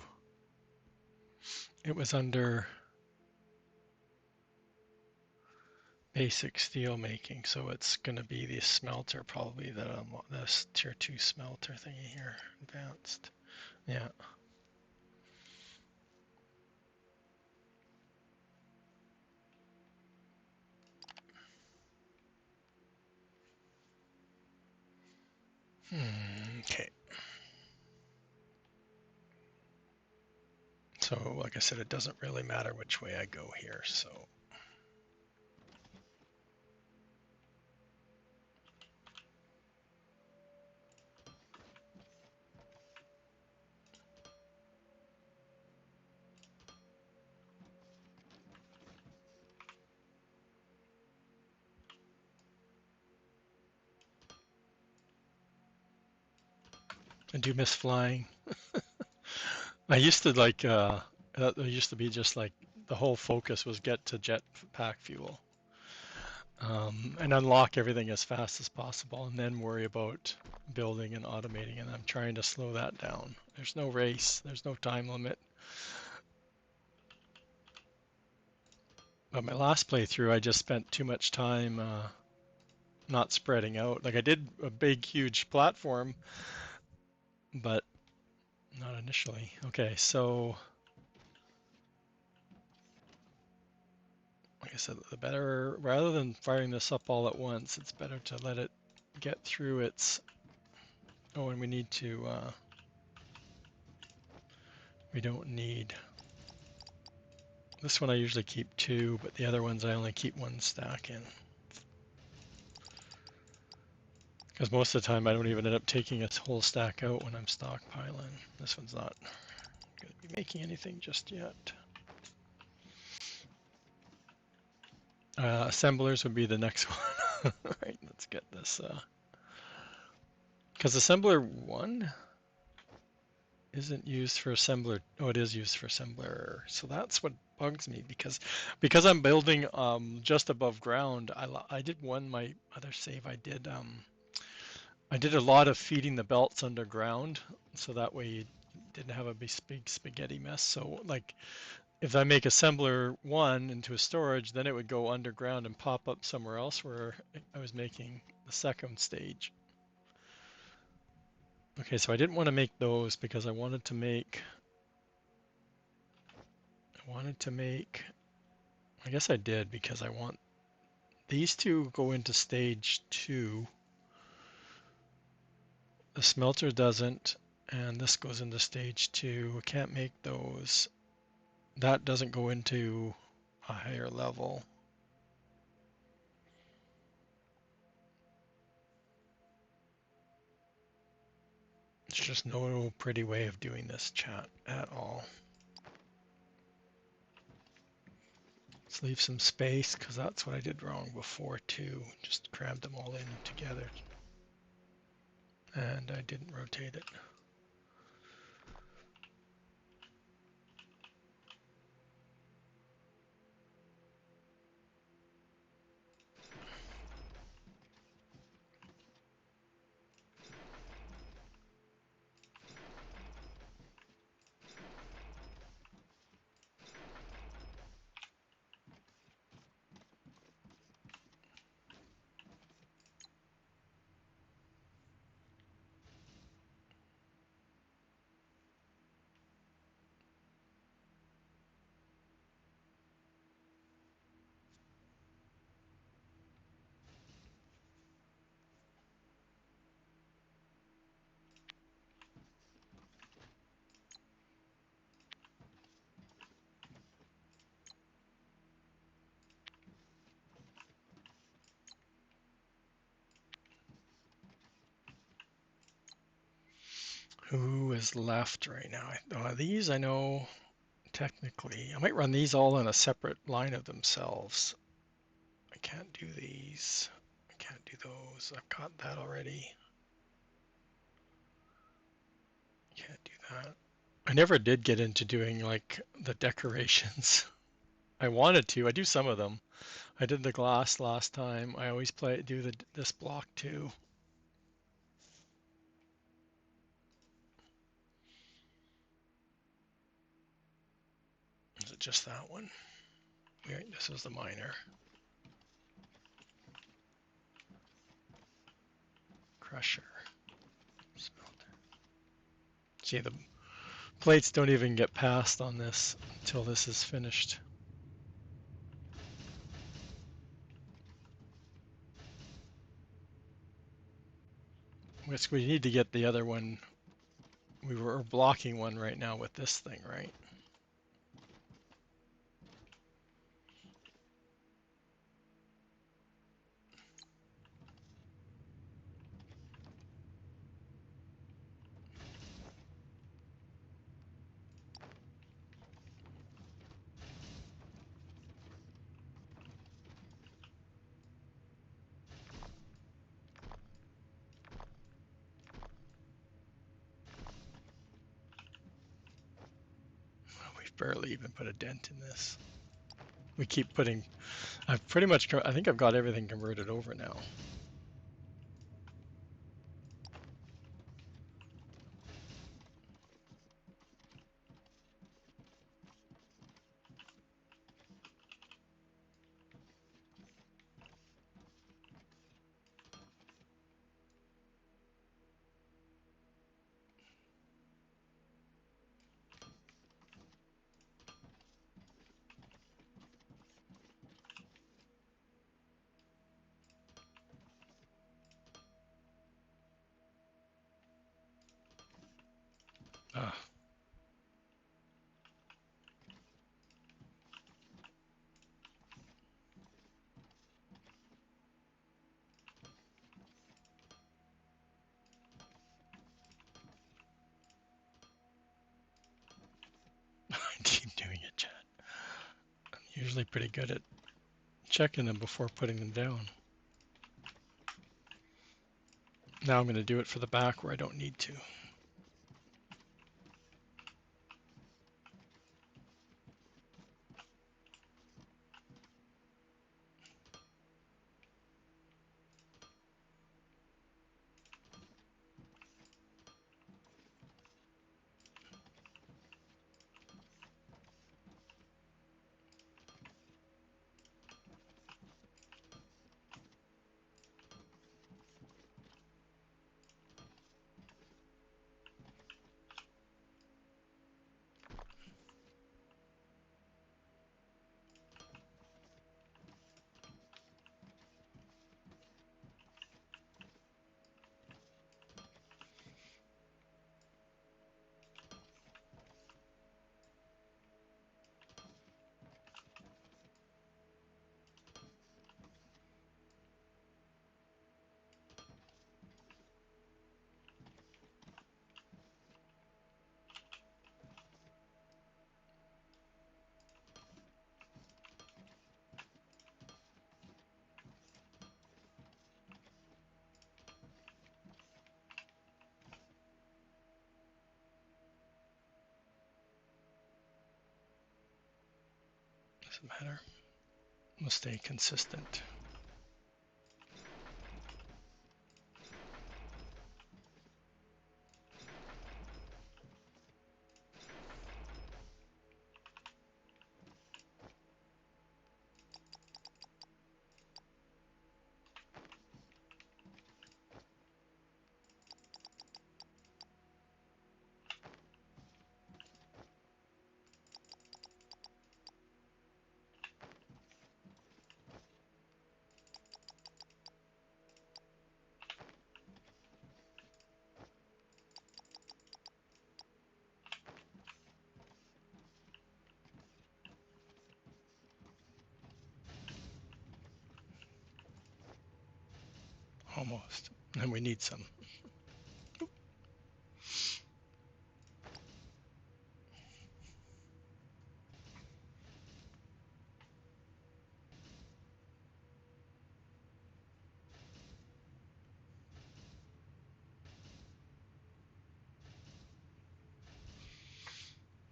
It was under basic steel making, so it's going to be the smelter probably that this tier 2 smelter thingy here, advanced. Yeah. Okay. So like I said, it doesn't really matter which way I go here, so I do miss flying. I used to like it used to be just like the whole focus was get to jet pack fuel, and unlock everything as fast as possible, and then worry about building and automating. And I'm trying to slow that down. There's no race. There's no time limit. But my last playthrough, I just spent too much time not spreading out. Like I did a big, huge platform, but not initially. Okay, so like I said, the better, rather than firing this up all at once, it's better to let it get through its Oh, and we need to, we don't need, this one I usually keep 2, but the other ones I only keep 1 stack in. Because most of the time I don't even end up taking a whole stack out when I'm stockpiling. This one's not going to be making anything just yet. Assemblers would be the next one. Right, let's get this. Because assembler 1 isn't used for assembler. Oh, it is used for assembler. So that's what bugs me because I'm building just above ground. I did my other save. I did a lot of feeding the belts underground, so that way you didn't have a big spaghetti mess. So like if I make assembler 1 into a storage, then it would go underground and pop up somewhere else where I was making the second stage. Okay, so I didn't want to make those because I wanted to make, I guess I did because I want these two go into stage 2. The smelter doesn't, and this goes into stage 2. I can't make those. That doesn't go into a higher level. It's just no pretty way of doing this, chat, at all. Let's leave some space because that's what I did wrong before too. Just crammed them all in together. And I didn't rotate it. Who is left right now? These I know technically. I might run these all in a separate line of themselves. I can't do these. I can't do those. I've got that already. Can't do that. I never did get into doing like the decorations. I wanted to. I do some of them. I did the glass last time. I always do this block too. Is it just that one? Right, this is the minor. Crusher. Smelter. See, the plates don't even get passed on this until this is finished. Which we need to get the other one. We were blocking one right now with this thing, right? We've barely even put a dent in this. We keep putting, I think I've got everything converted over now. Usually pretty good at checking them before putting them down. Now I'm going to do it for the back where I don't need to. Doesn't matter. We'll stay consistent. Almost. And we need some.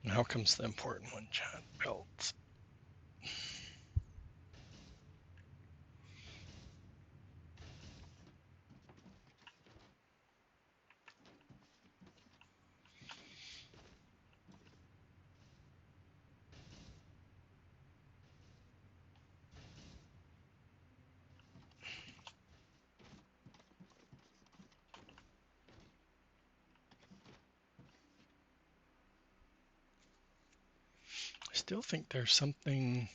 Now comes the important one, Chad. Belts. I still think there's something.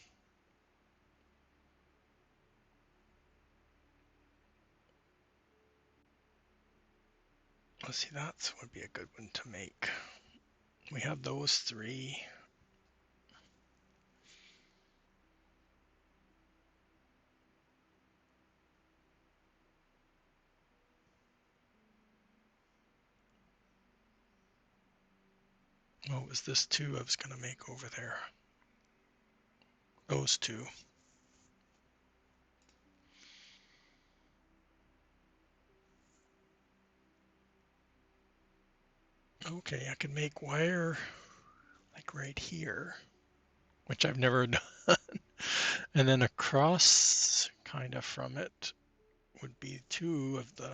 Let's see, that would be a good one to make. We have those three. What was this two I was going to make over there? Those two. Okay, I could make wire like right here, which I've never done. And then across kind of from it would be two of the.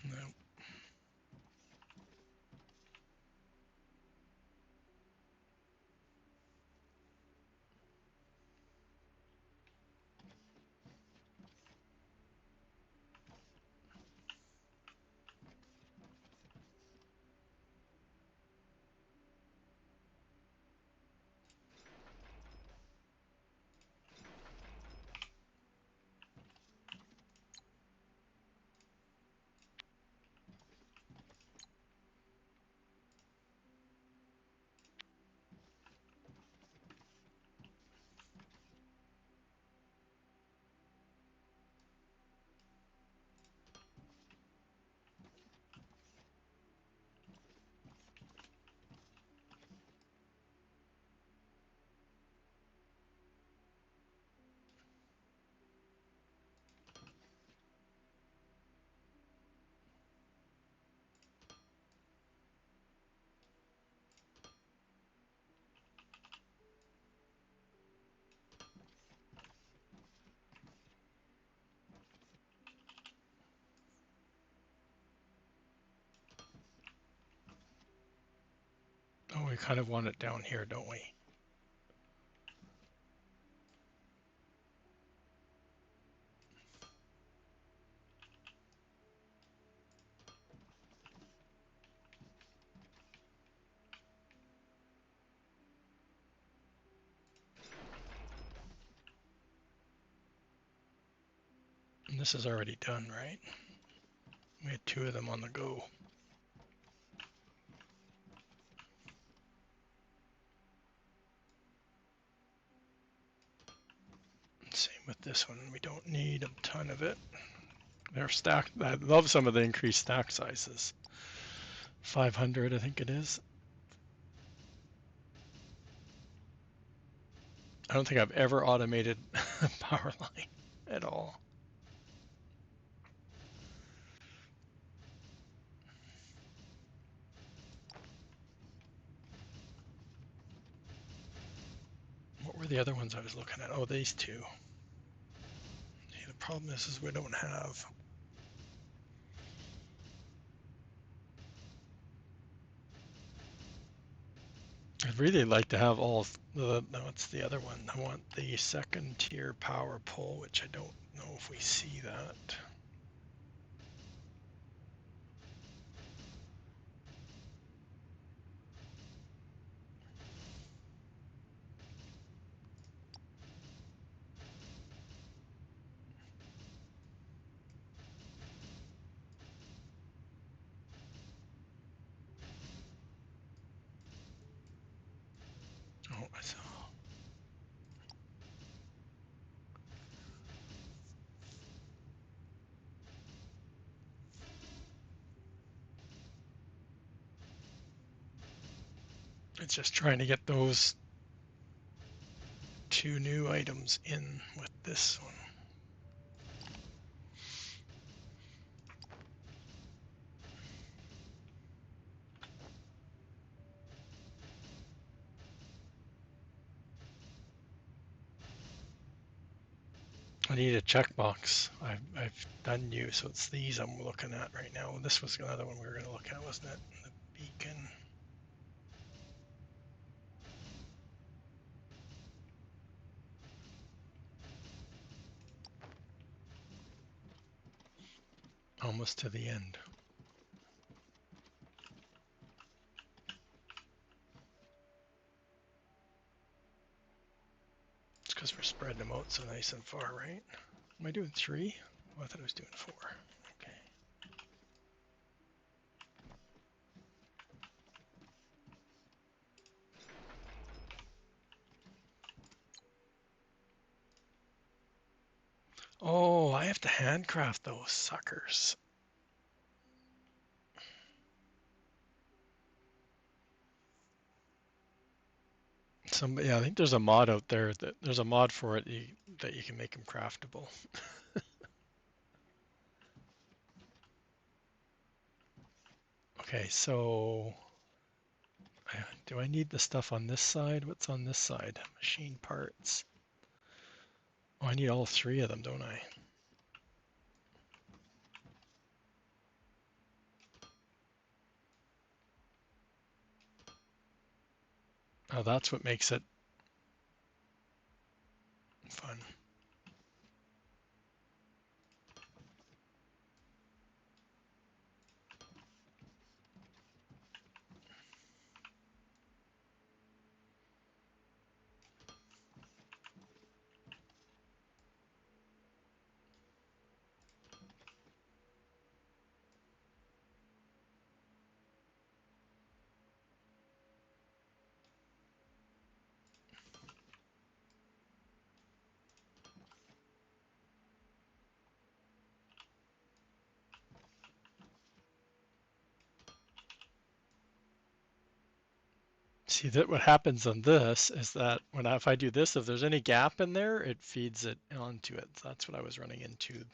No, Oh, we kind of want it down here, don't we? And this is already done, right? We had 2 of them on the go. Same with this one. We don't need a ton of it. They're stacked. I love some of the increased stack sizes. 500, I think it is. I don't think I've ever automated a power line at all. What were the other ones I was looking at? Oh, these 2. See, the problem is we don't have. I'd really like to have all the, no, it's the other one. I want the 2nd tier power pole, which I don't know if we see that. Oh, I saw. It's just trying to get those 2 new items in with this one. I need a checkbox. I've done new, so it's these I'm looking at right now. This was another one we were going to look at, wasn't it? The beacon. Almost to the end. It's because we're spreading them out so nice and far, right? Am I doing 3? Oh, I thought I was doing 4. Okay. Oh, I have to handcraft those suckers. Yeah, I think there's a mod out there that there's a mod for it that you can make them craftable. Okay, so do I need the stuff on this side? What's on this side? Machine parts. Oh, I need all 3 of them, don't I? Oh, that's what makes it fun. See that what happens on this is that if I do this, if there's any gap in there, it feeds it onto it. That's what I was running into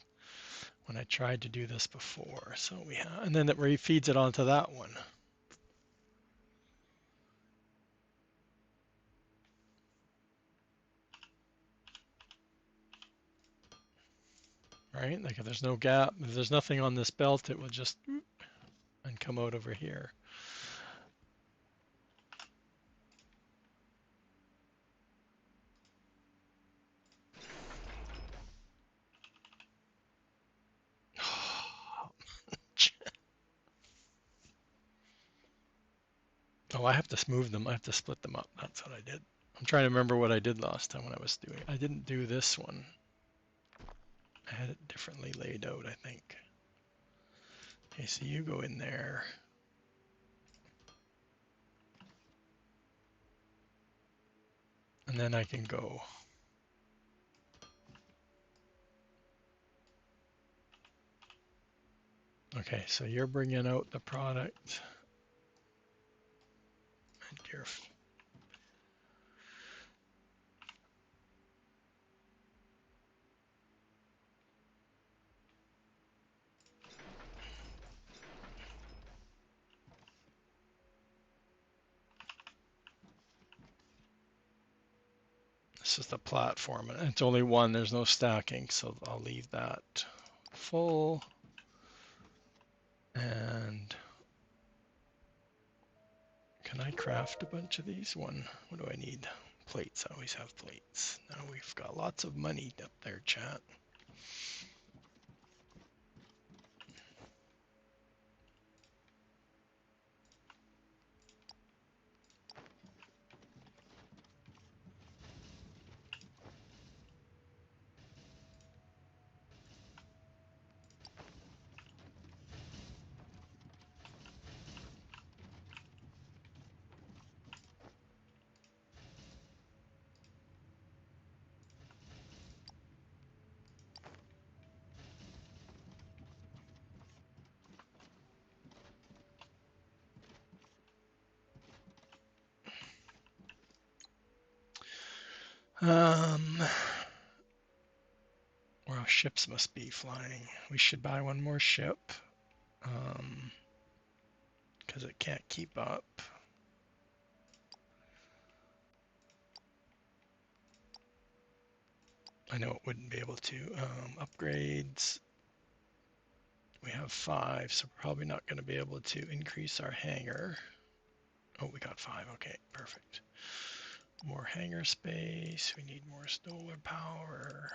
when I tried to do this before. So we have, and then it re-feeds it onto that one. Right? Like if there's no gap, if there's nothing on this belt, it will just and come out over here. Oh, I have to move them. I have to split them up. That's what I did. I'm trying to remember what I did last time when I was doing. I didn't do this one. I had it differently laid out, I think. Okay, so you go in there. And then I can go. Okay, so you're bringing out the product. And you're this is the platform, and it's only one. There's no stacking, so I'll leave that full. And can I craft a bunch of these? One, what do I need? Plates, I always have plates. Now we've got lots of money up there, chat. Well, ships must be flying. We should buy one more ship, because it can't keep up. I know it wouldn't be able to. Upgrades. We have 5, so we're probably not going to be able to increase our hangar. Oh, we got 5. Okay, perfect. More hangar space. We need more solar power.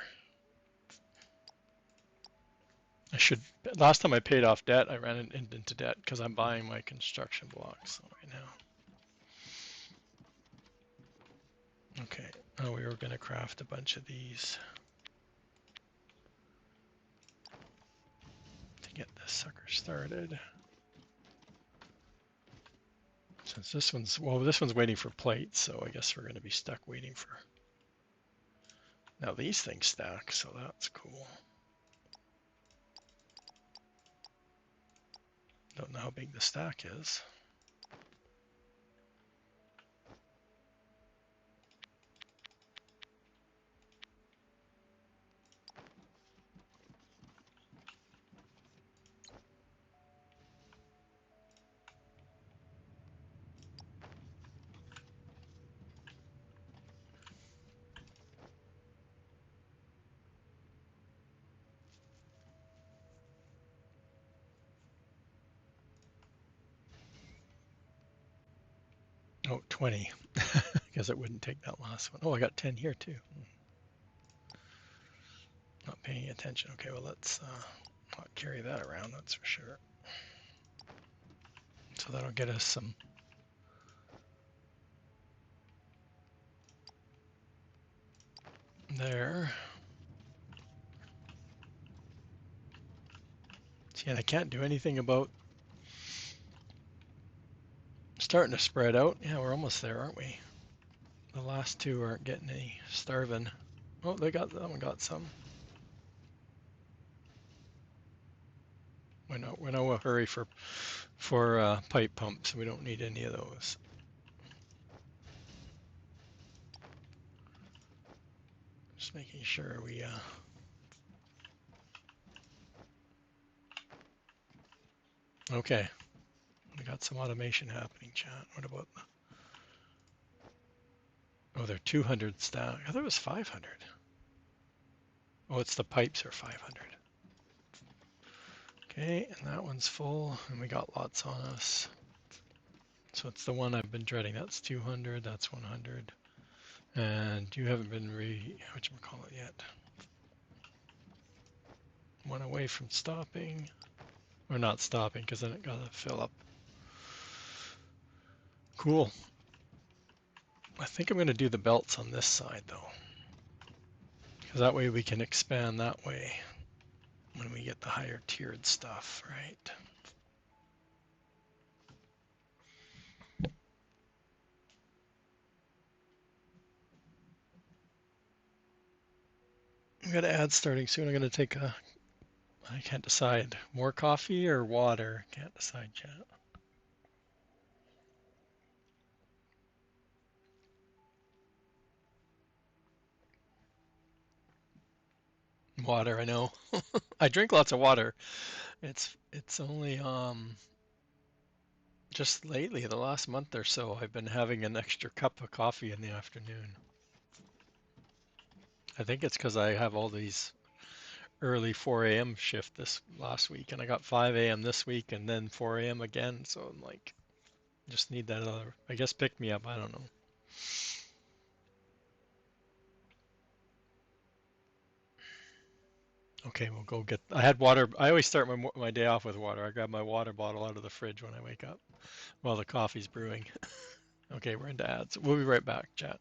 I should. Last time I paid off debt, I ran into debt because I'm buying my construction blocks right now. Okay. Oh, we were going to craft a bunch of these to get this sucker started. Since this one's, well, this one's waiting for plates, so I guess we're going to be stuck waiting for. Now these things stack, so that's cool. Don't know how big the stack is. Oh, 20, because it wouldn't take that last one. Oh, I got 10 here too. Not paying attention. Okay, well, let's not carry that around, that's for sure. So that'll get us some. There. See, and I can't do anything about starting to spread out. Yeah, we're almost there, aren't we? The last two aren't getting any starving. Oh, they got that one. Got some. We're no hurry for pipe pumps. We don't need any of those. Just making sure we. Okay, we got some automation happening, chat. What about? Oh, they're 200 stack. I thought it was 500. Oh, it's the pipes are 500. Okay, and that one's full, and we got lots on us. So it's the one I've been dreading. That's 200, that's 100. And you haven't been whatchamacallit yet. One away from stopping. Or not stopping, because then it got to fill up Cool. I think I'm going to do the belts on this side though, because that way we can expand that way when we get the higher tiered stuff, right? We got ads starting soon. I'm going to take a, I can't decide, more coffee or water. Can't decide yet. Water, I know. I drink lots of water. It's only just lately, the last month or so, I've been having an extra cup of coffee in the afternoon. I think it's because I have all these early 4 a.m. shift this last week, and I got 5 a.m. this week, and then 4 a.m. again. So I'm like, just need that other, I guess, pick me up. I don't know. Okay, we'll go get. I had water. I always start my day off with water. I grab my water bottle out of the fridge when I wake up while the coffee's brewing. Okay, we're into ads. We'll be right back, chat.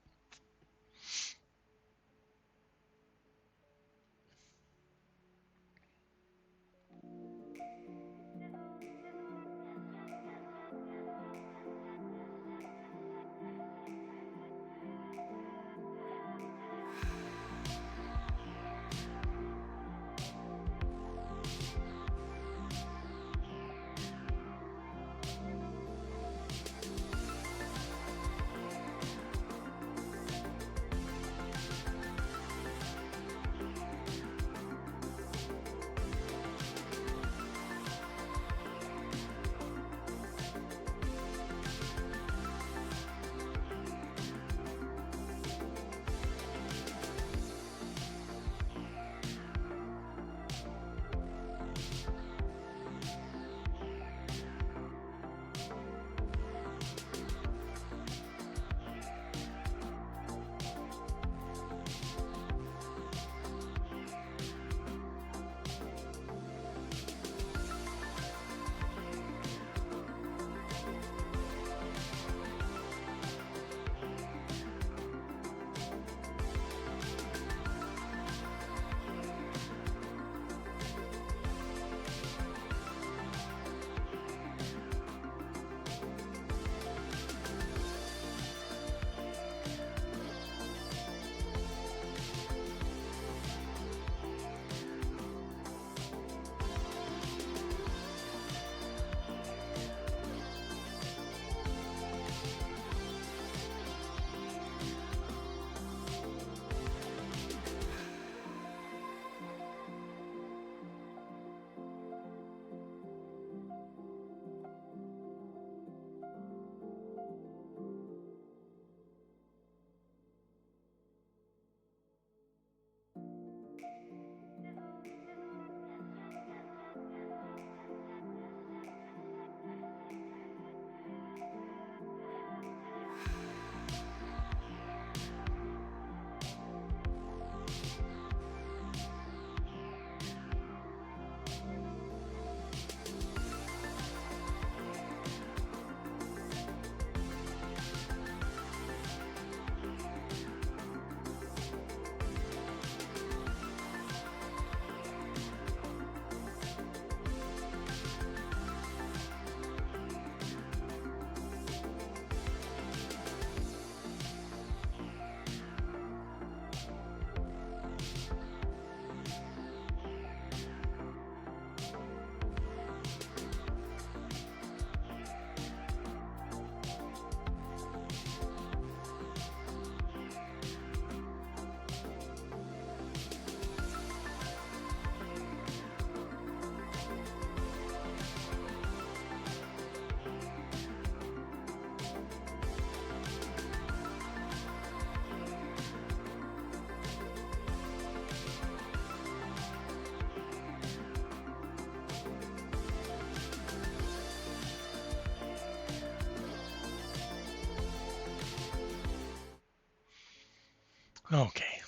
Okay,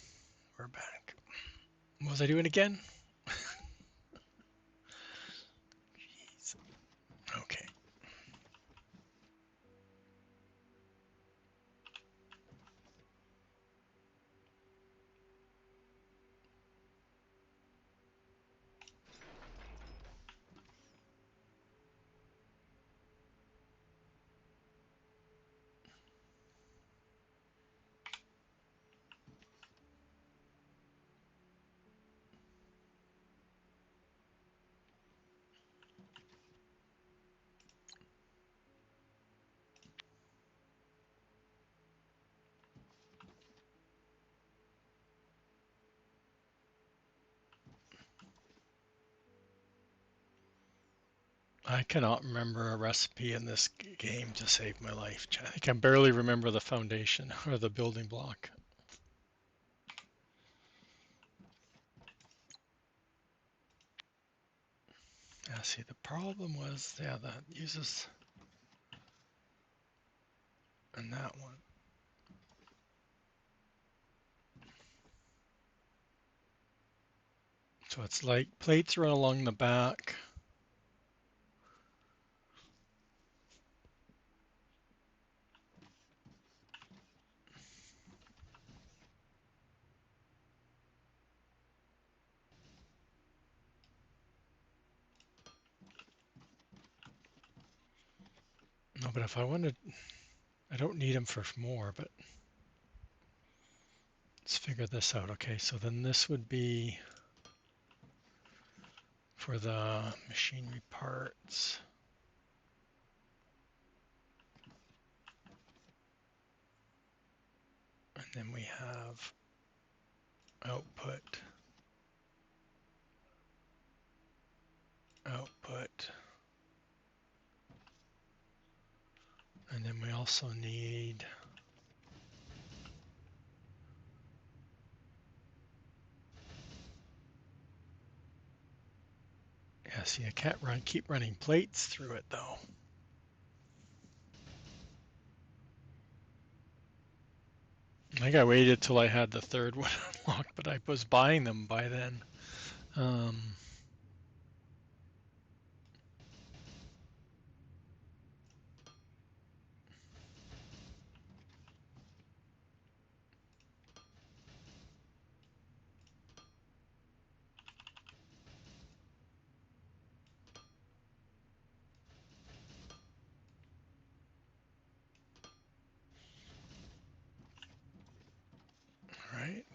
we're back. What was I doing again? Jeez. Okay. I cannot remember a recipe in this game to save my life. I can barely remember the foundation or the building block. Yeah, see, the problem was, yeah, that uses, and that one. So it's like plates run along the back. No, but if I wanted, I don't need them for more, but let's figure this out. Okay, so then this would be for the machinery parts. And then we have output, output. And then we also need yeah, see, I can't keep running plates through it though. I think I waited till I had the third one unlocked, but I was buying them by then. Right.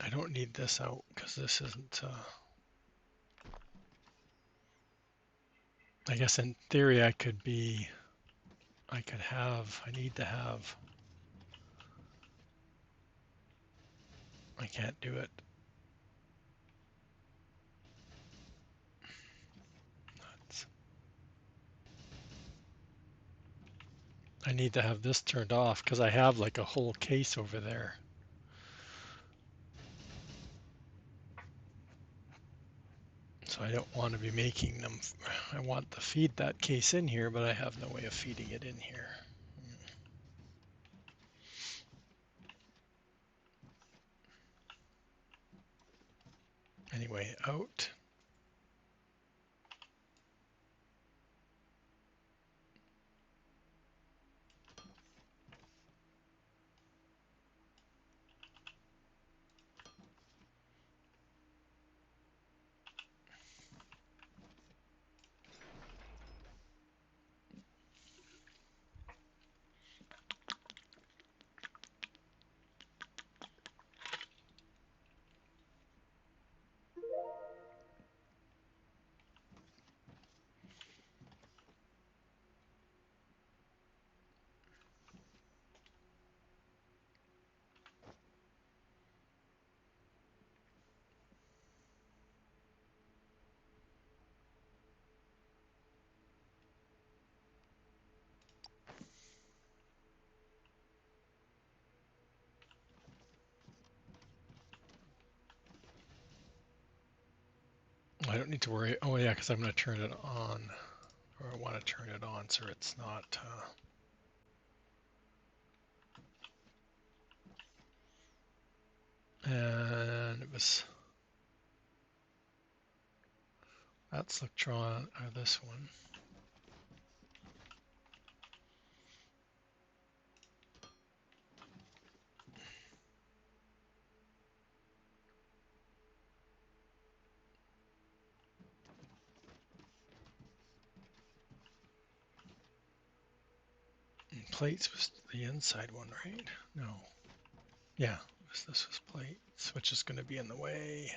I don't need this out because this isn't, I guess in theory I need to have, I can't do it. I need to have this turned off because I have like a whole case over there. So I don't want to be making them. I want to feed that case in here, but I have no way of feeding it in here. Anyway, out. I don't need to worry. Oh yeah, because I'm going to turn it on, or I want to turn it on so it's not. And it was that's Electron or this one. And plates was the inside one, right? No. Yeah, this was plates, which is going to be in the way.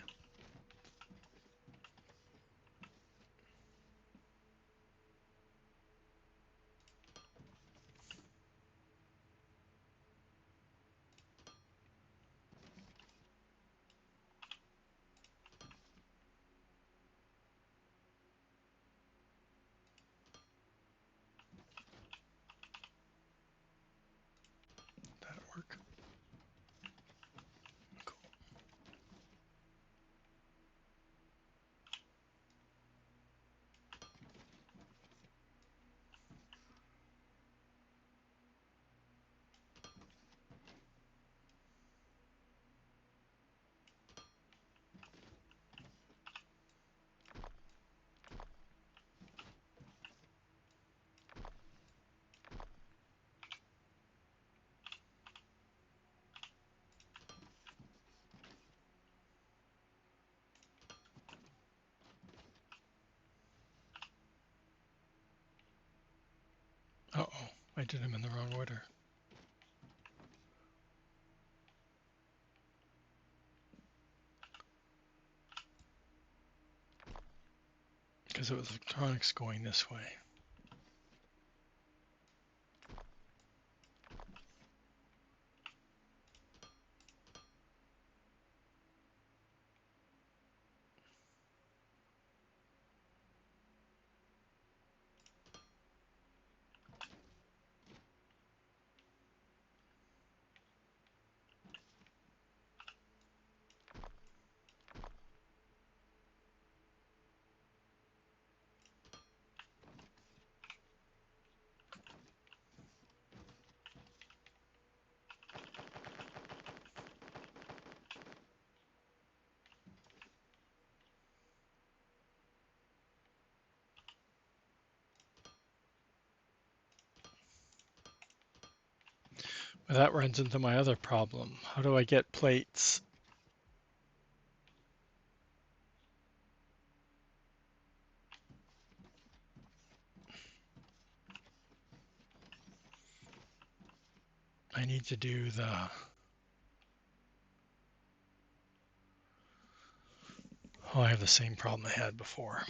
I did them in the wrong order. Because it was electronics going this way. But that runs into my other problem. How do I get plates? I need to do the... Oh, I have the same problem I had before.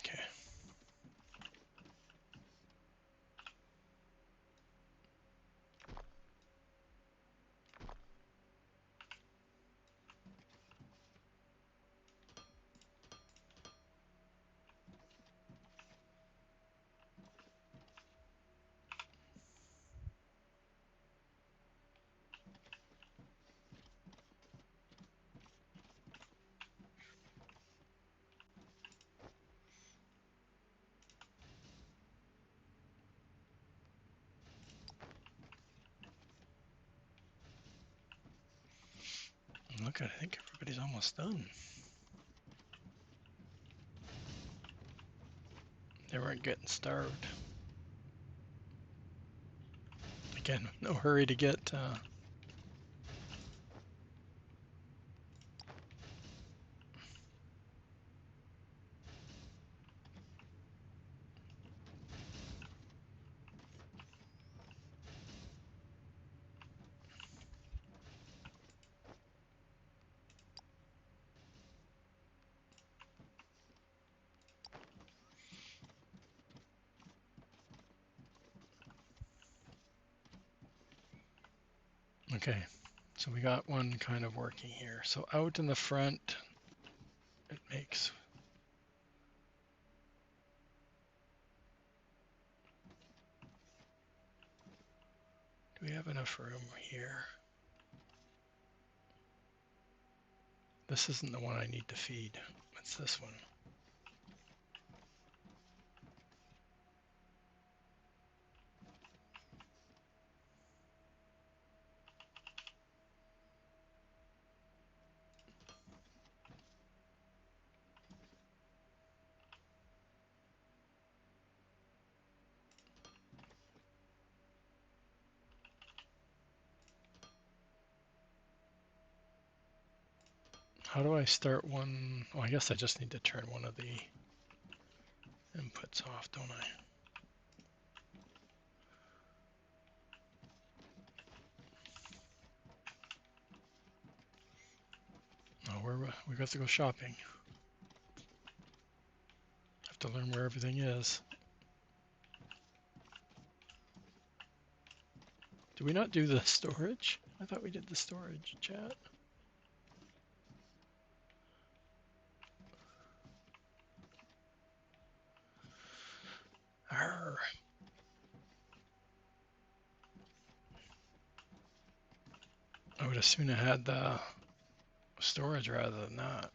Okay. Look, I think everybody's almost done. They weren't getting starved. Again, no hurry to get... Okay, so we got one kind of working here. So out in the front, it makes... Do we have enough room here? This isn't the one I need to feed. It's this one. How do I start one? Oh, I guess I just need to turn one of the inputs off, don't I? Oh, we got to go shopping. Have to learn where everything is. Do we not do the storage? I thought we did the storage, chat. would as soon have had the storage rather than that.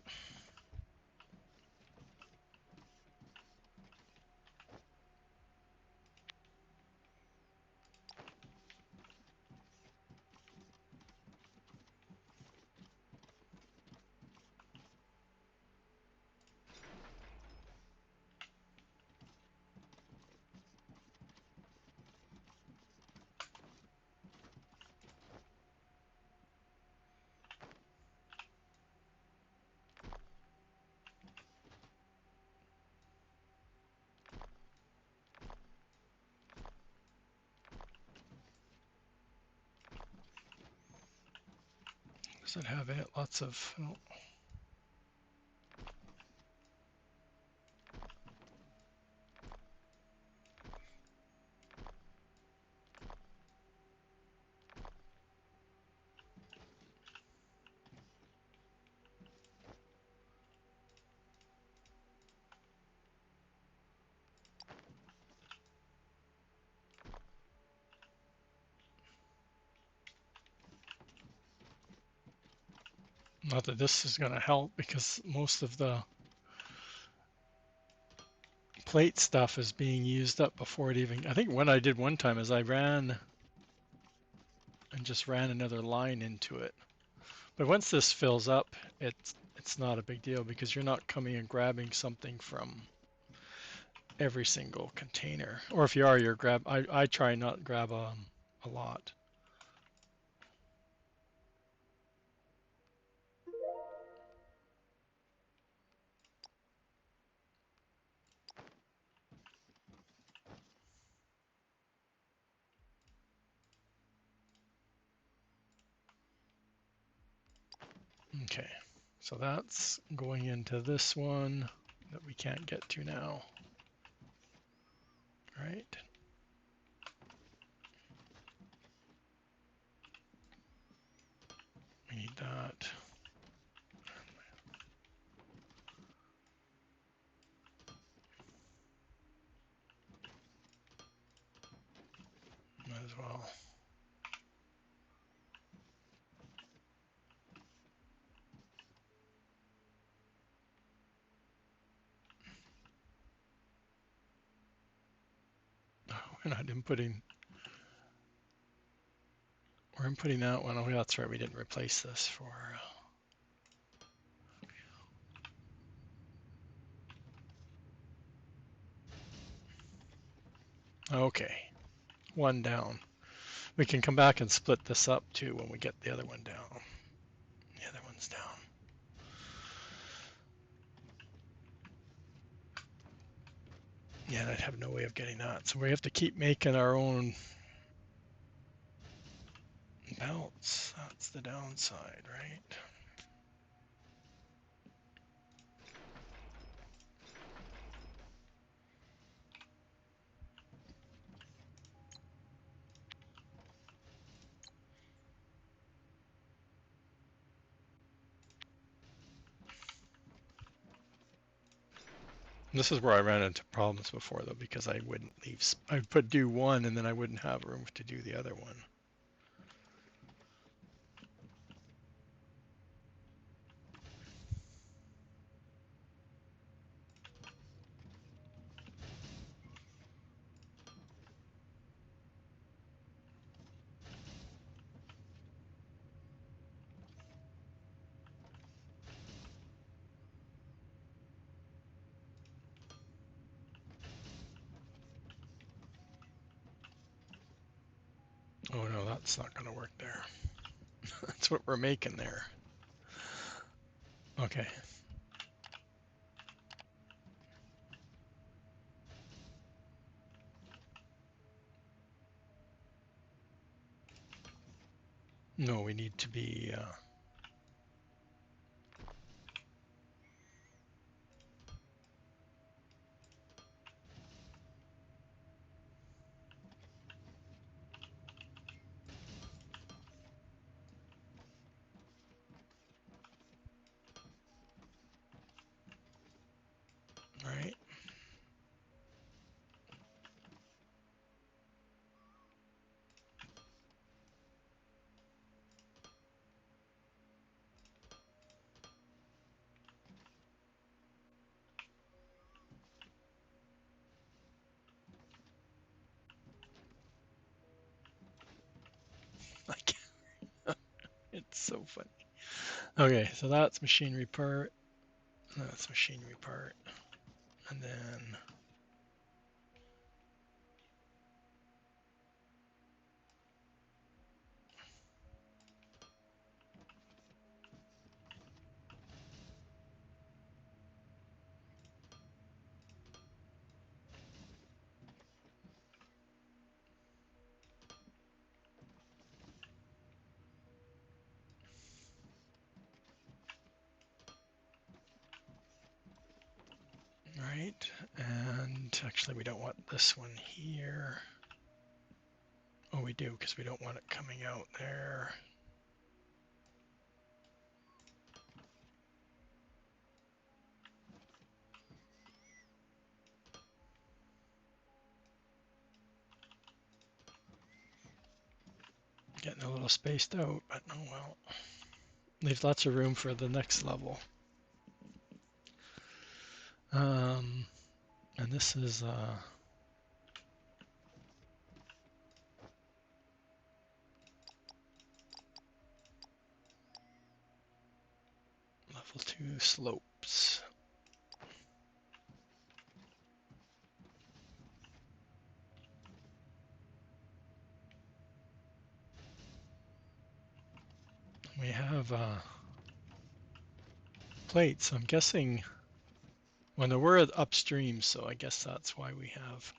Does it have it? Lots of. Oh, not that this is going to help because most of the plate stuff is being used up before it even. I think what I did one time is I ran and just ran another line into it. But once this fills up, it's not a big deal because you're not coming and grabbing something from every single container. Or if you are, you're grab. I try not grab a lot. Okay, so that's going into this one that we can't get to now, right? We need that. Might as well. Oh, we're not inputting. We're inputting that one. Oh, yeah, that's right. We didn't replace this for. Okay, one down. We can come back and split this up too when we get the other one down. The other one's down. Yeah, and I'd have no way of getting that. So we have to keep making our own belts. That's the downside, right? This is where I ran into problems before though, because I wouldn't leave. I would do one and then I wouldn't have room to do the other one. Oh no, that's not going to work there. That's what we're making there. Okay. No, we need to be. Right. so funny. Okay, so that's machinery part. That's machinery part. And then right, and actually we don't want this one here. Oh, we do, because we don't want it coming out there. Getting a little spaced out, but oh well. Leaves lots of room for the next level. And this is level 2 slopes. We have plates. I'm guessing when there were upstream, so I guess that's why we have.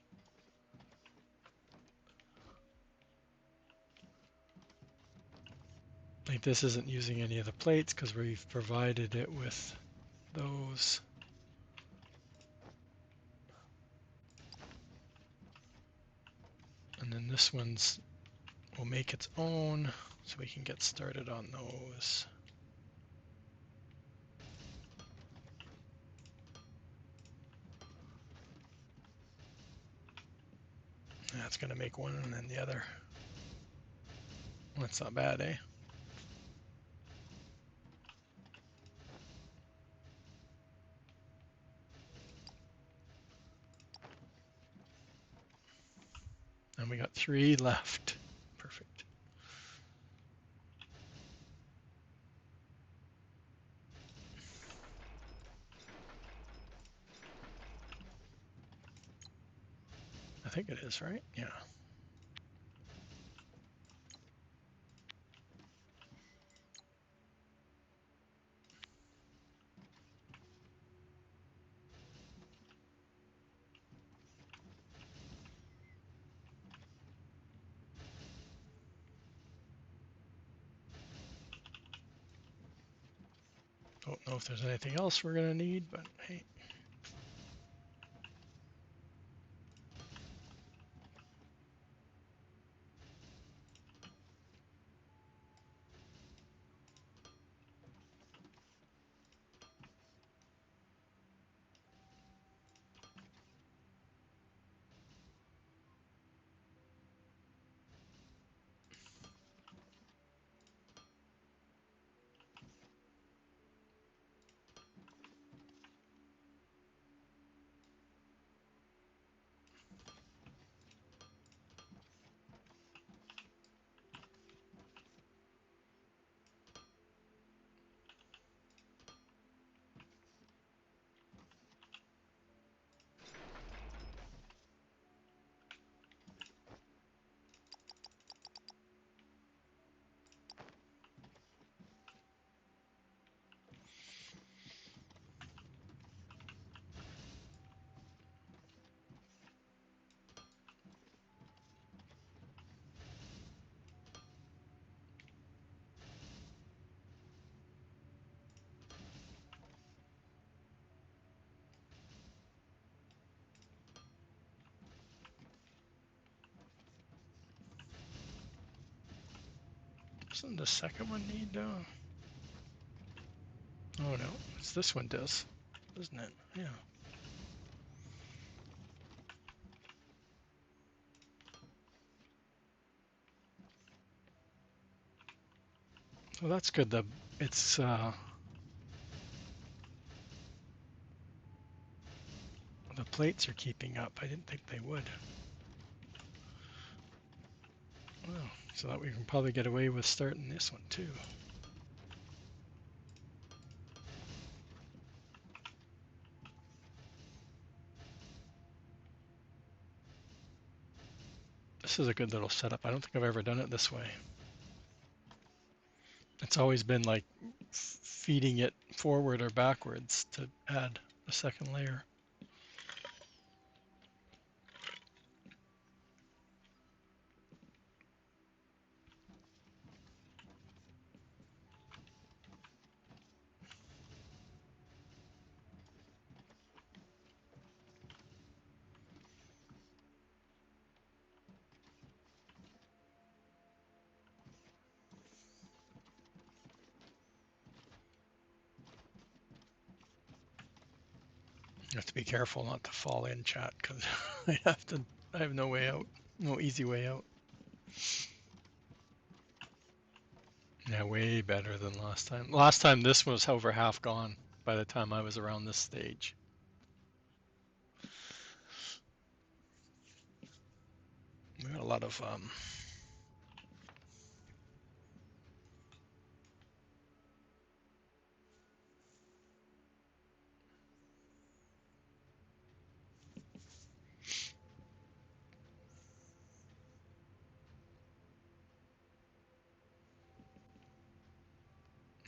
Like this isn't using any of the plates because we've provided it with those. And then this one's will make its own, so we can get started on those. That's going to make one and then the other. Well, that's not bad, eh? And we got 3 left. Perfect. I think it is, right? Yeah. Don't know if there's anything else we're going to need, but hey. Doesn't the second one need oh no, it's this one does, doesn't it? Yeah. Well, that's good. It's the plates are keeping up. I didn't think they would. Well, so that we can probably get away with starting this one too. This is a good little setup. I don't think I've ever done it this way. It's always been like feeding it forward or backwards to add a second layer. You have to be careful not to fall in, chat, because I have no way out, no easy way out. Yeah, way better than last time. Last time this was over half gone by the time I was around this stage. We got a lot of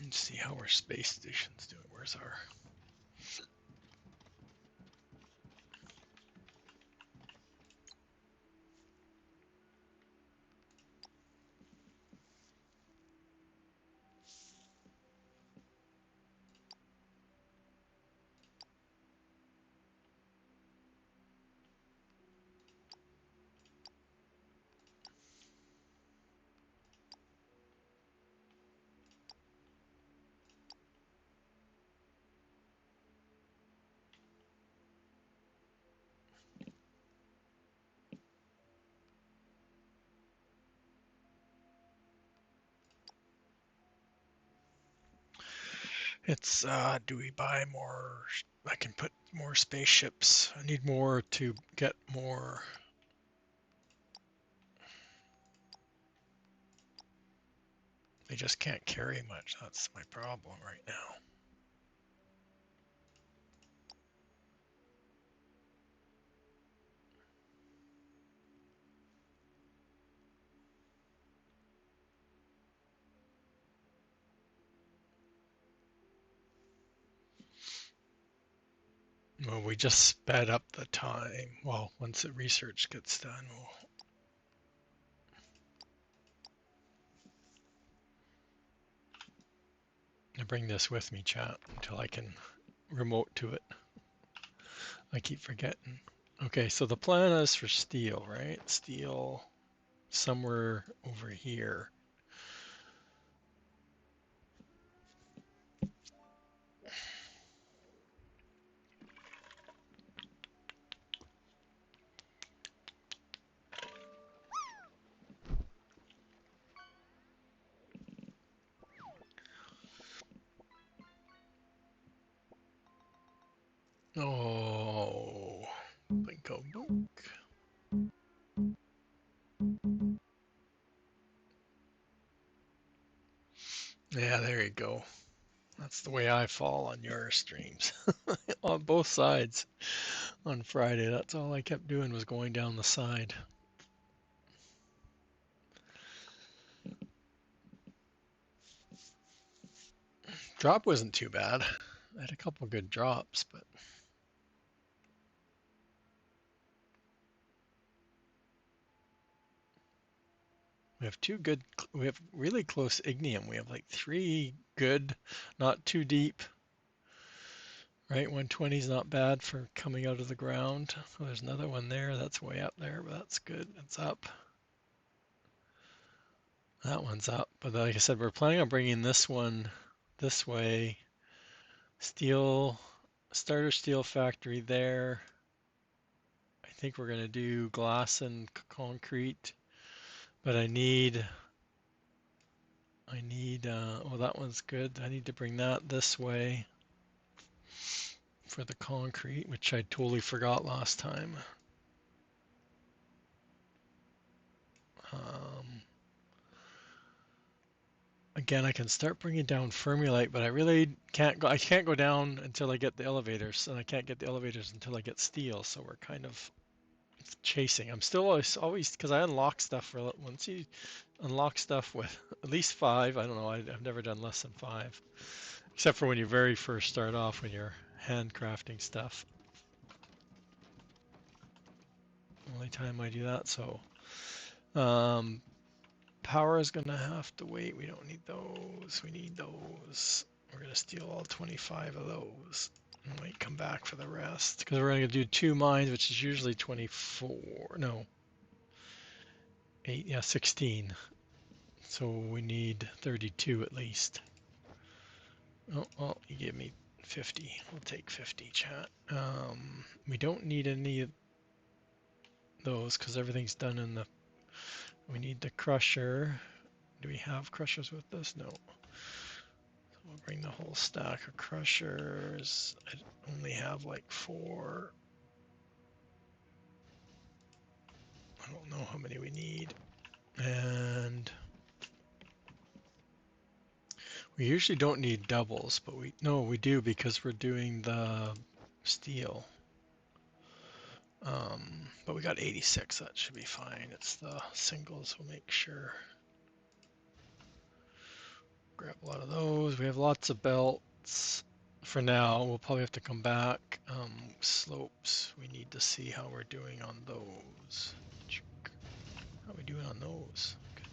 let's see how our space station's doing. Where's our It's do we buy more? I can put more spaceships. I need more to get more. They just can't carry much. That's my problem right now. Well, we just sped up the time. Well, once the research gets done, I'll bring this with me, chat, until I can remote to it. I keep forgetting. Okay, so the plan is for steel, right? Steel somewhere over here. Oh, bingo book. Yeah, there you go. That's the way I fall on your streams. On both sides on Friday. That's all I kept doing was going down the side. Drop wasn't too bad. I had a couple good drops, but we have really close ignium. We have like 3 good, not too deep. Right, 120 is not bad for coming out of the ground. Oh, there's another one there. That's way up there, but that's good. It's up. That one's up. But like I said, we're planning on bringing this one this way. Steel, starter steel factory there. I think we're going to do glass and concrete, but I need, oh, that one's good. I need to bring that this way for the concrete, which I totally forgot last time. Um, Again, I can start bringing down Fermilite, but I really can't go. I can't go down until I get the elevators, and I can't get the elevators until I get steel. So we're kind of chasing. I'm still always because I unlock stuff for once you unlock stuff with at least 5. I don't know. I've never done less than 5, except for when you very first start off when you're handcrafting stuff. Only time I do that. So um, power is gonna have to wait. We don't need those. We need those. We're gonna steal all 25 of those. And wait, come back for the rest because we're gonna do 2 mines, which is usually 24. No, 8. Yeah, 16. So we need 32 at least. Oh, well, you gave me 50. We'll take 50, chat. We don't need any of those because everything's done in the... We need the crusher. Do we have crushers with us? No. So we'll bring the whole stack of crushers. I only have like 4. I don't know how many we need. And we usually don't need doubles, but we do because we're doing the steel. But we got 86, that should be fine. It's the singles, we'll make sure. Grab a lot of those. We have lots of belts. For now, we'll probably have to come back. Slopes, we need to see how we're doing on those. How are we doing on those? Okay.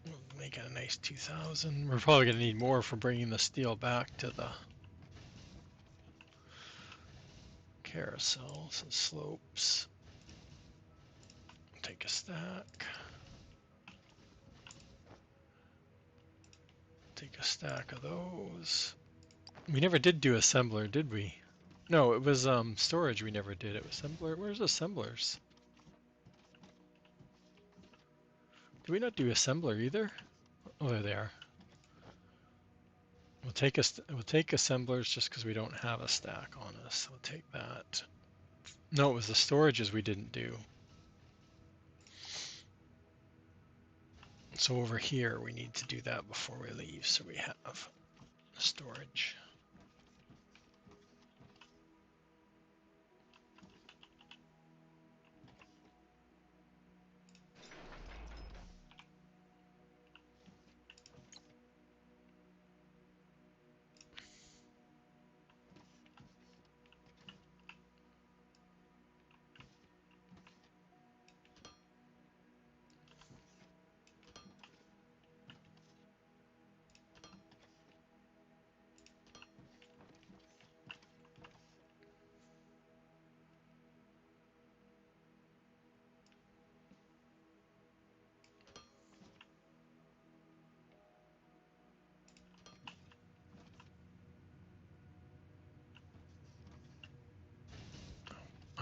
We'll make it a nice 2,000. We're probably going to need more for bringing the steel back to the carousel. So slopes. Take a stack. Take a stack of those. We never did do assembler, did we? No, it was storage we never did. It was assembler. Where's assemblers? Did we not do assembler either? Oh, there they are. We'll take assemblers just because we don't have a stack on us. We'll take that. No, it was the storages we didn't do. So over here we need to do that before we leave, so we have storage.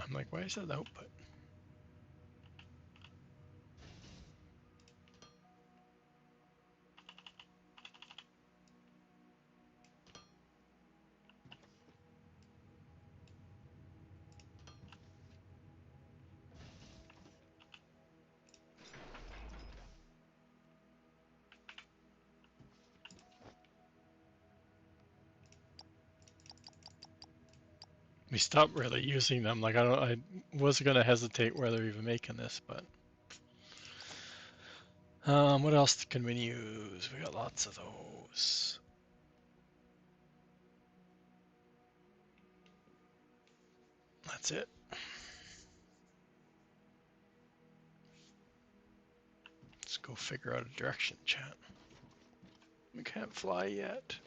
I'm like, why is that output? We stopped really using them. Like I was gonna hesitate whether even making this, but what else can we use? We got lots of those. That's it. Let's go figure out a direction, chat. We can't fly yet.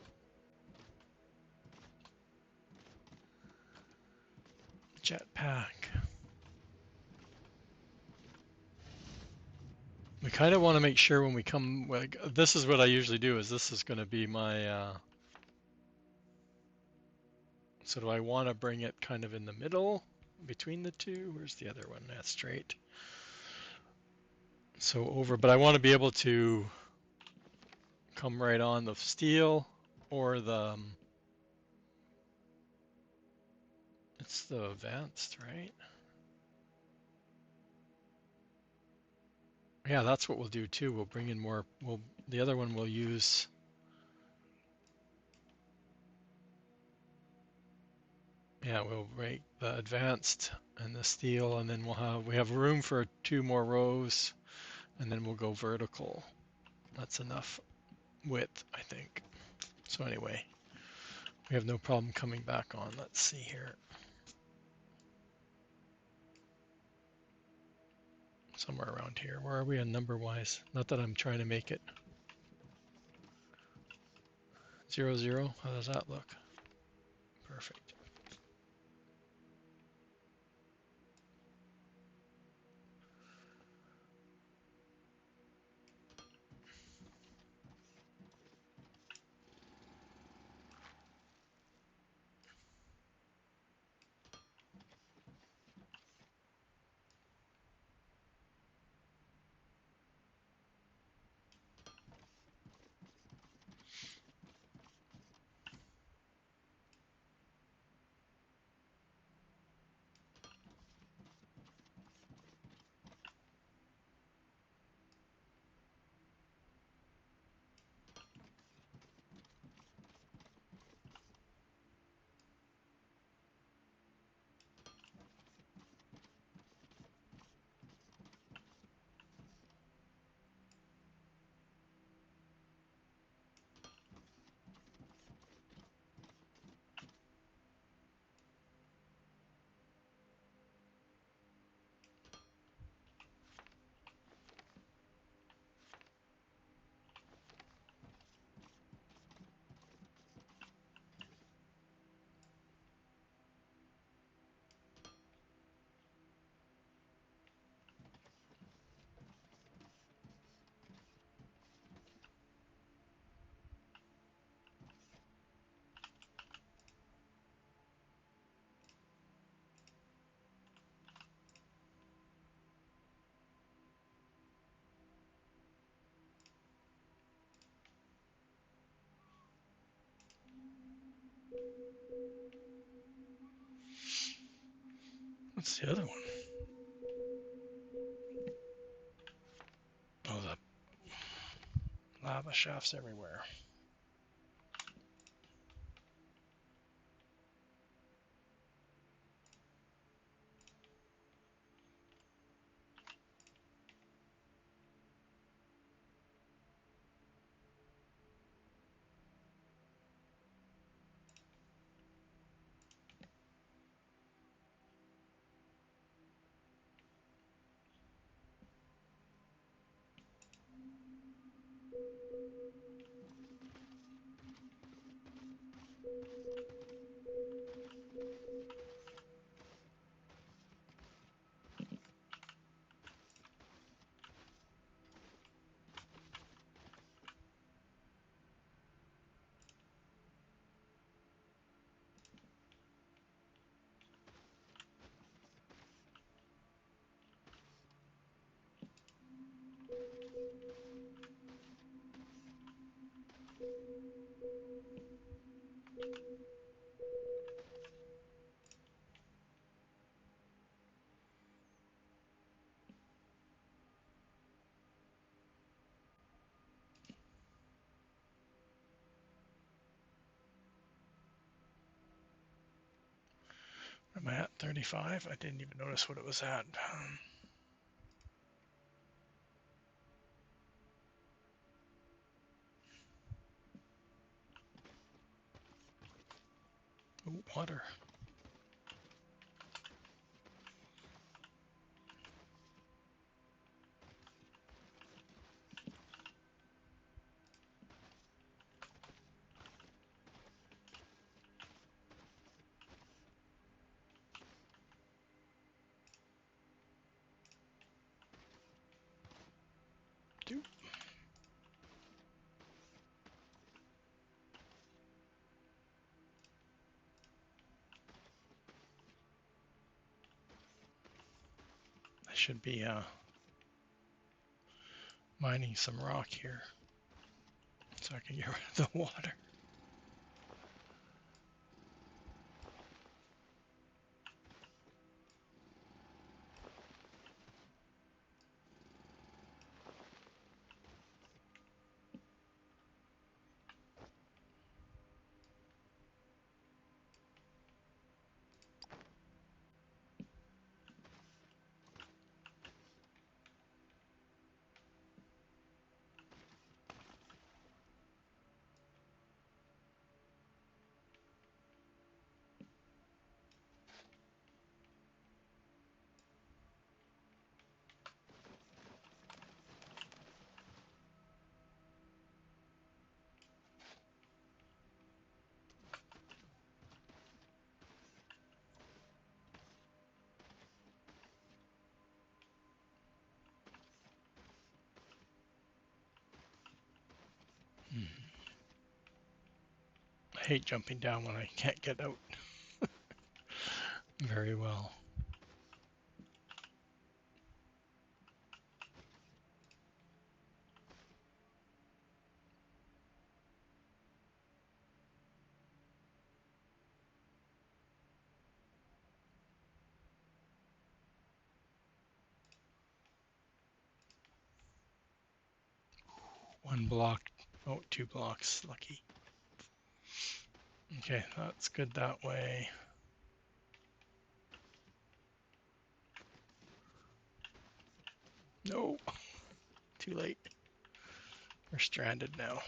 Jetpack. We kind of want to make sure when we come, like, this is what I usually do, is this is going to be my, so do I want to bring it kind of in the middle between the two? Where's the other one? That's straight. So over, but I want to be able to come right on the steel or the, it's the advanced, right? Yeah, that's what we'll do too. We'll bring in more, the other one we'll use. Yeah, we'll make the advanced and the steel, and then we have room for 2 more rows, and then we'll go vertical. That's enough width, I think. So anyway, we have no problem coming back on. Let's see here. Somewhere around here. Where are we on number wise? Not that I'm trying to make it 0, 0. How does that look? Perfect. What's the other one? Oh, the lava shafts everywhere. Am I at 35? I didn't even notice what it was at. Oh, water. Dude. I should be mining some rock here so I can get rid of the water. hate jumping down when I can't get out very well. One block, oh, 2 blocks, lucky. Okay, that's good that way. No, too late. We're stranded now.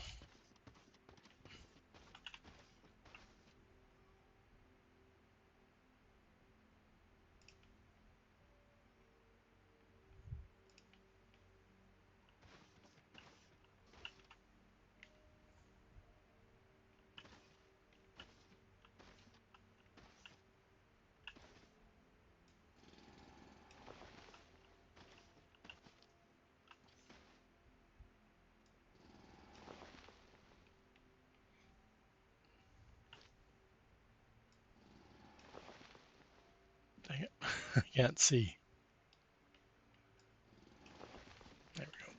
Dang it, I can't see. There we go.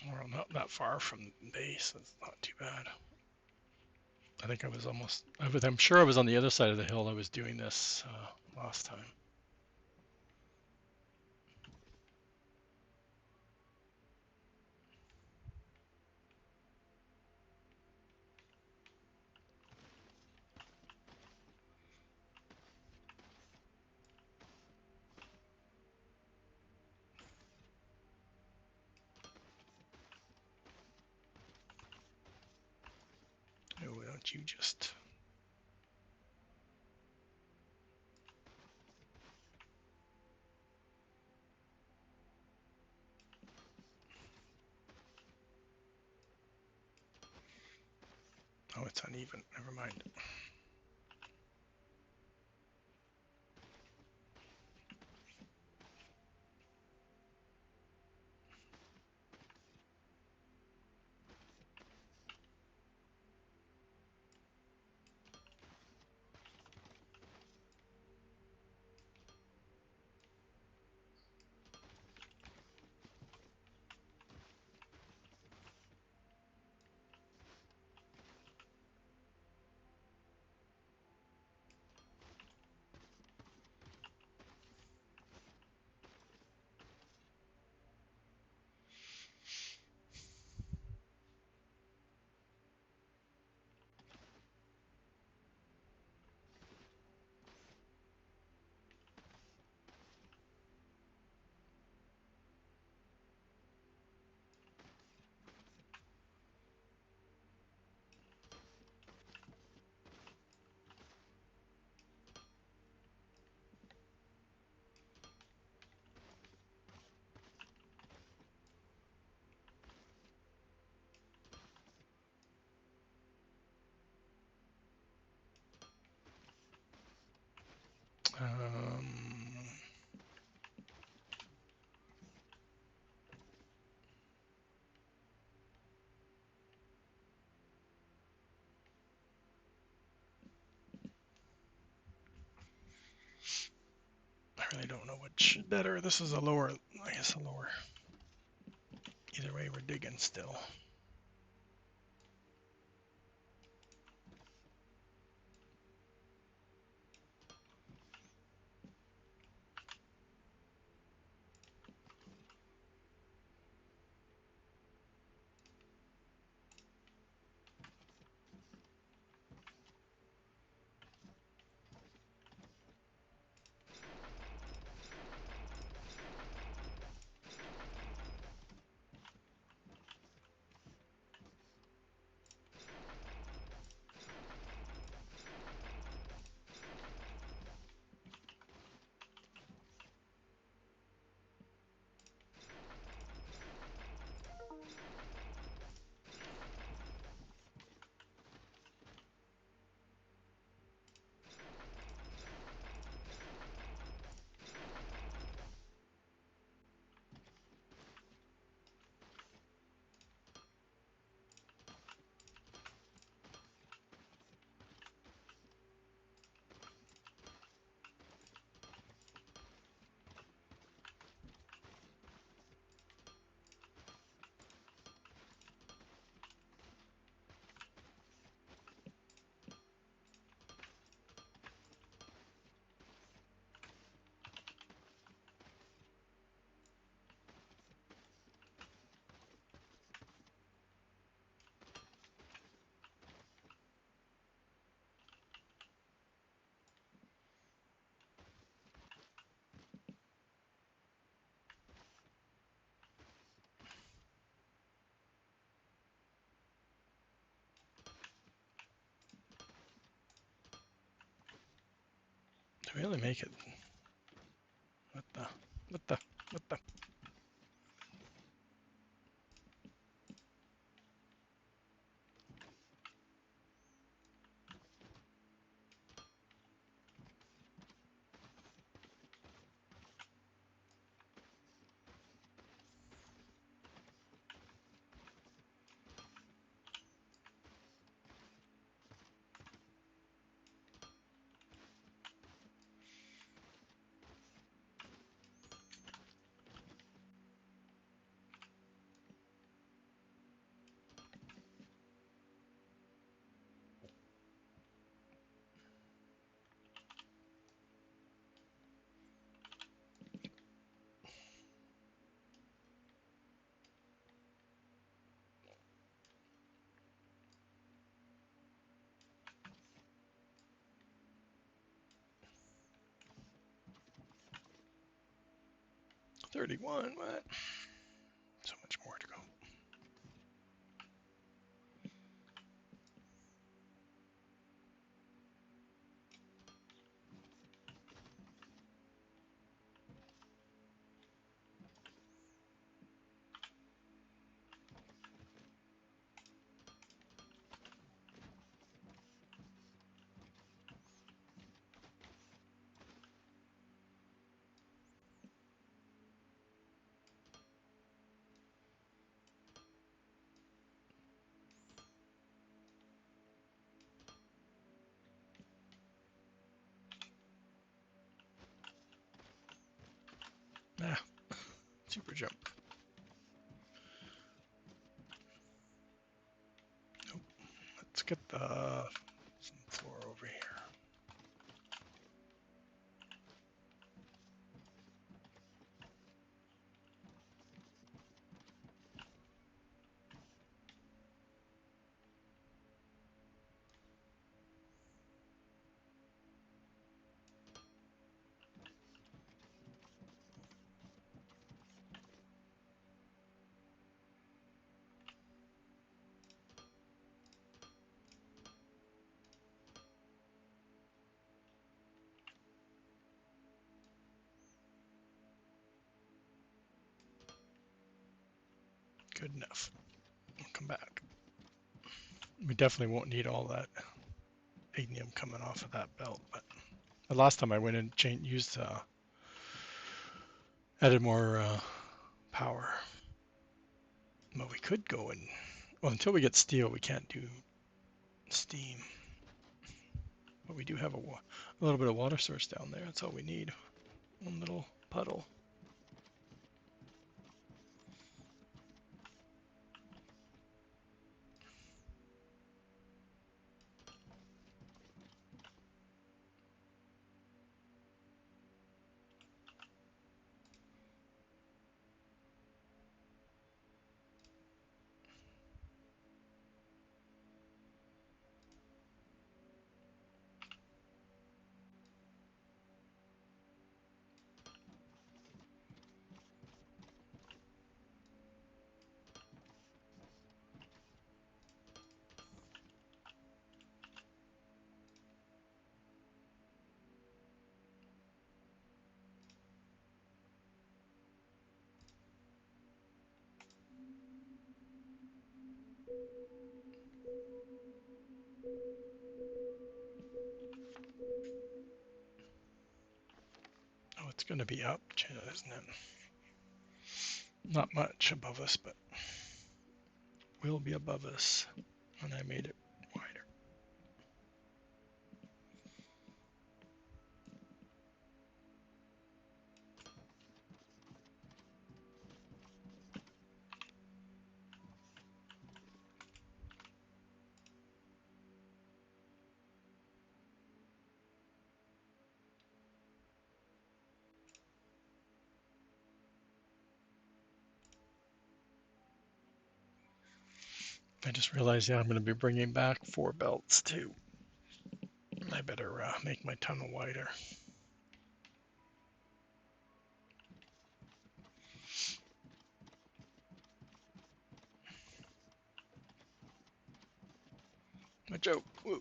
We're not that far from the base. It's not too bad. I think I was almost. I'm sure I was on the other side of the hill. I was doing this last time. Oh, don't you just. Oh, it's uneven. Never mind. Um, I really don't know which is better. This is a lower, I guess a lower. Either way, we're digging still. really make it. What the? What the? What the? $31. What? So much more to go. Ah, super jump. Nope. Let's get the floor over here. Good enough. We'll come back. We definitely won't need all that ignium coming off of that belt, but the last time I went and used added more power. But we could go and, well, until we get steel, we can't do steam. But we do have a little bit of water source down there. That's all we need. One little puddle. Oh, it's going to be up, isn't it? Not much above us, but will be above us when I made it wider. I just realized, yeah, I'm going to be bringing back 4 belts too. I better make my tunnel wider. Watch out. Whoa.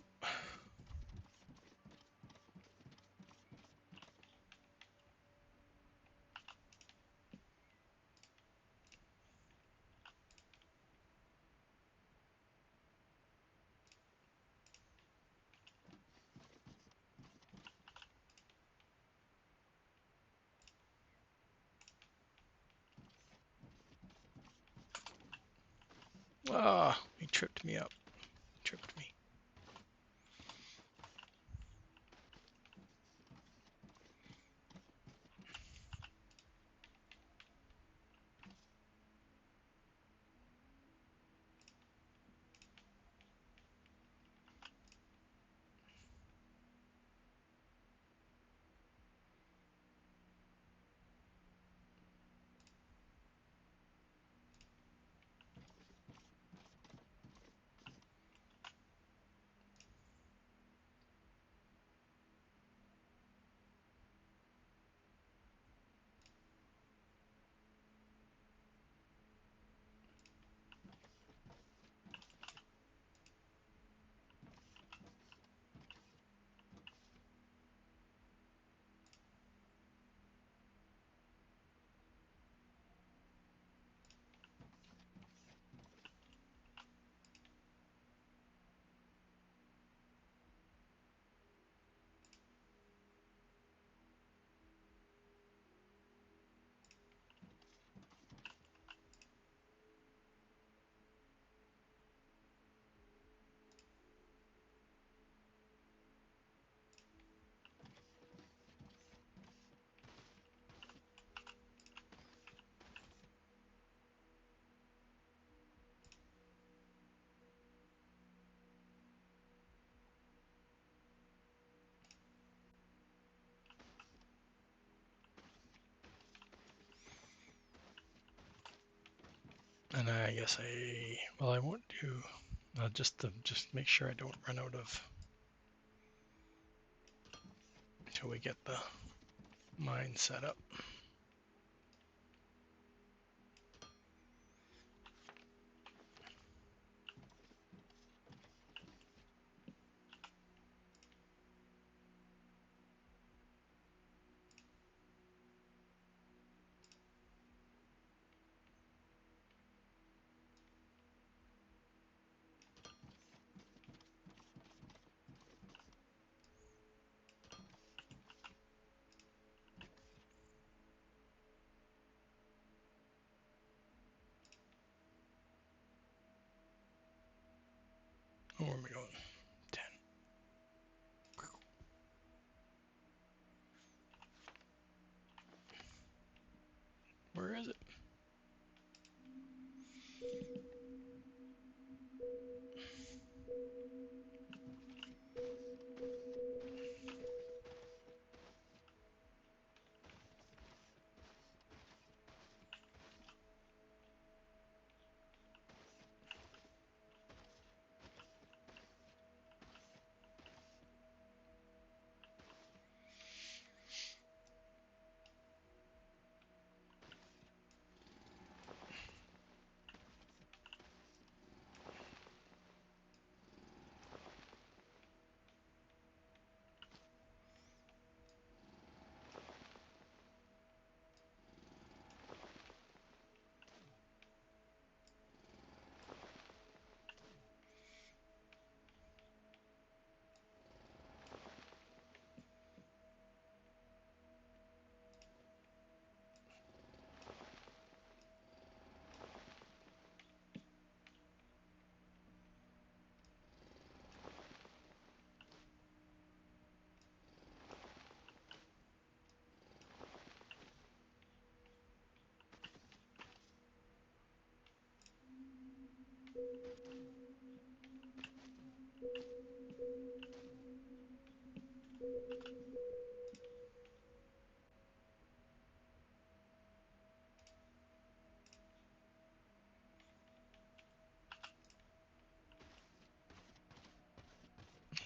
Ah, he tripped me up. Tripped me. And I guess I won't do, just make sure I don't run out of, until we get the mine set up. Oh, where am I going? 10. Where is it?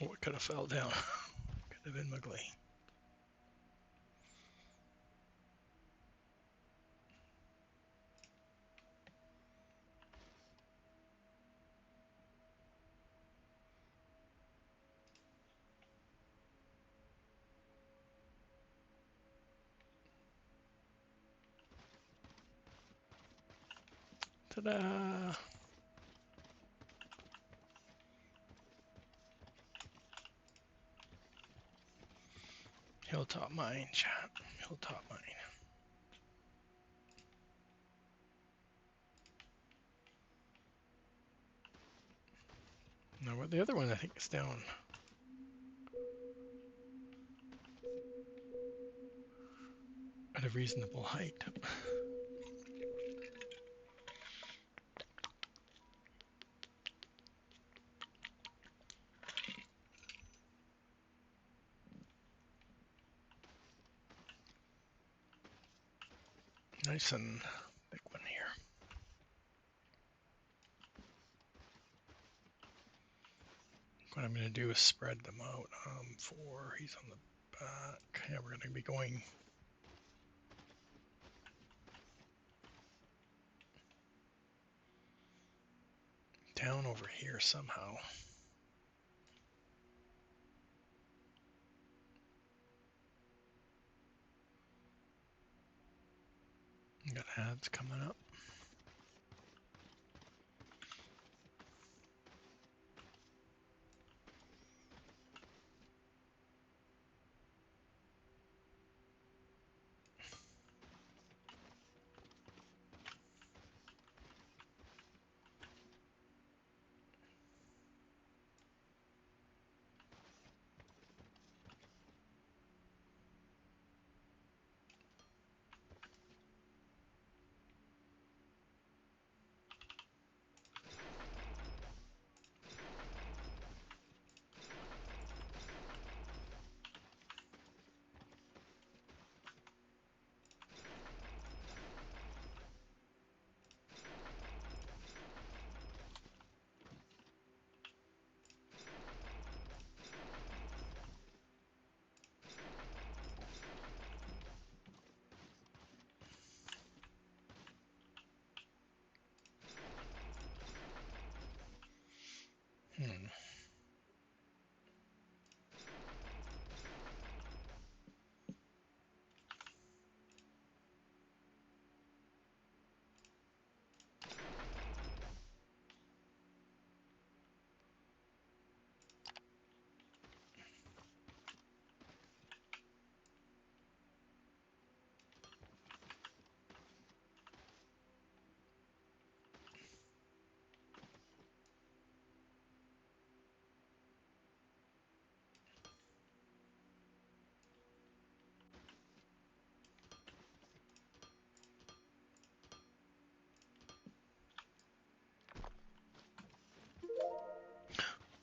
Oh, it could have fell down. Could have been ugly. Ta-da! Hilltop mine, chat. Hilltop mine. No, the other one I think is down at a reasonable height. Nice and big one here. What I'm going to do is spread them out. He's on the back. Yeah, we're going to be going down over here somehow. Got ads coming up. Hmm.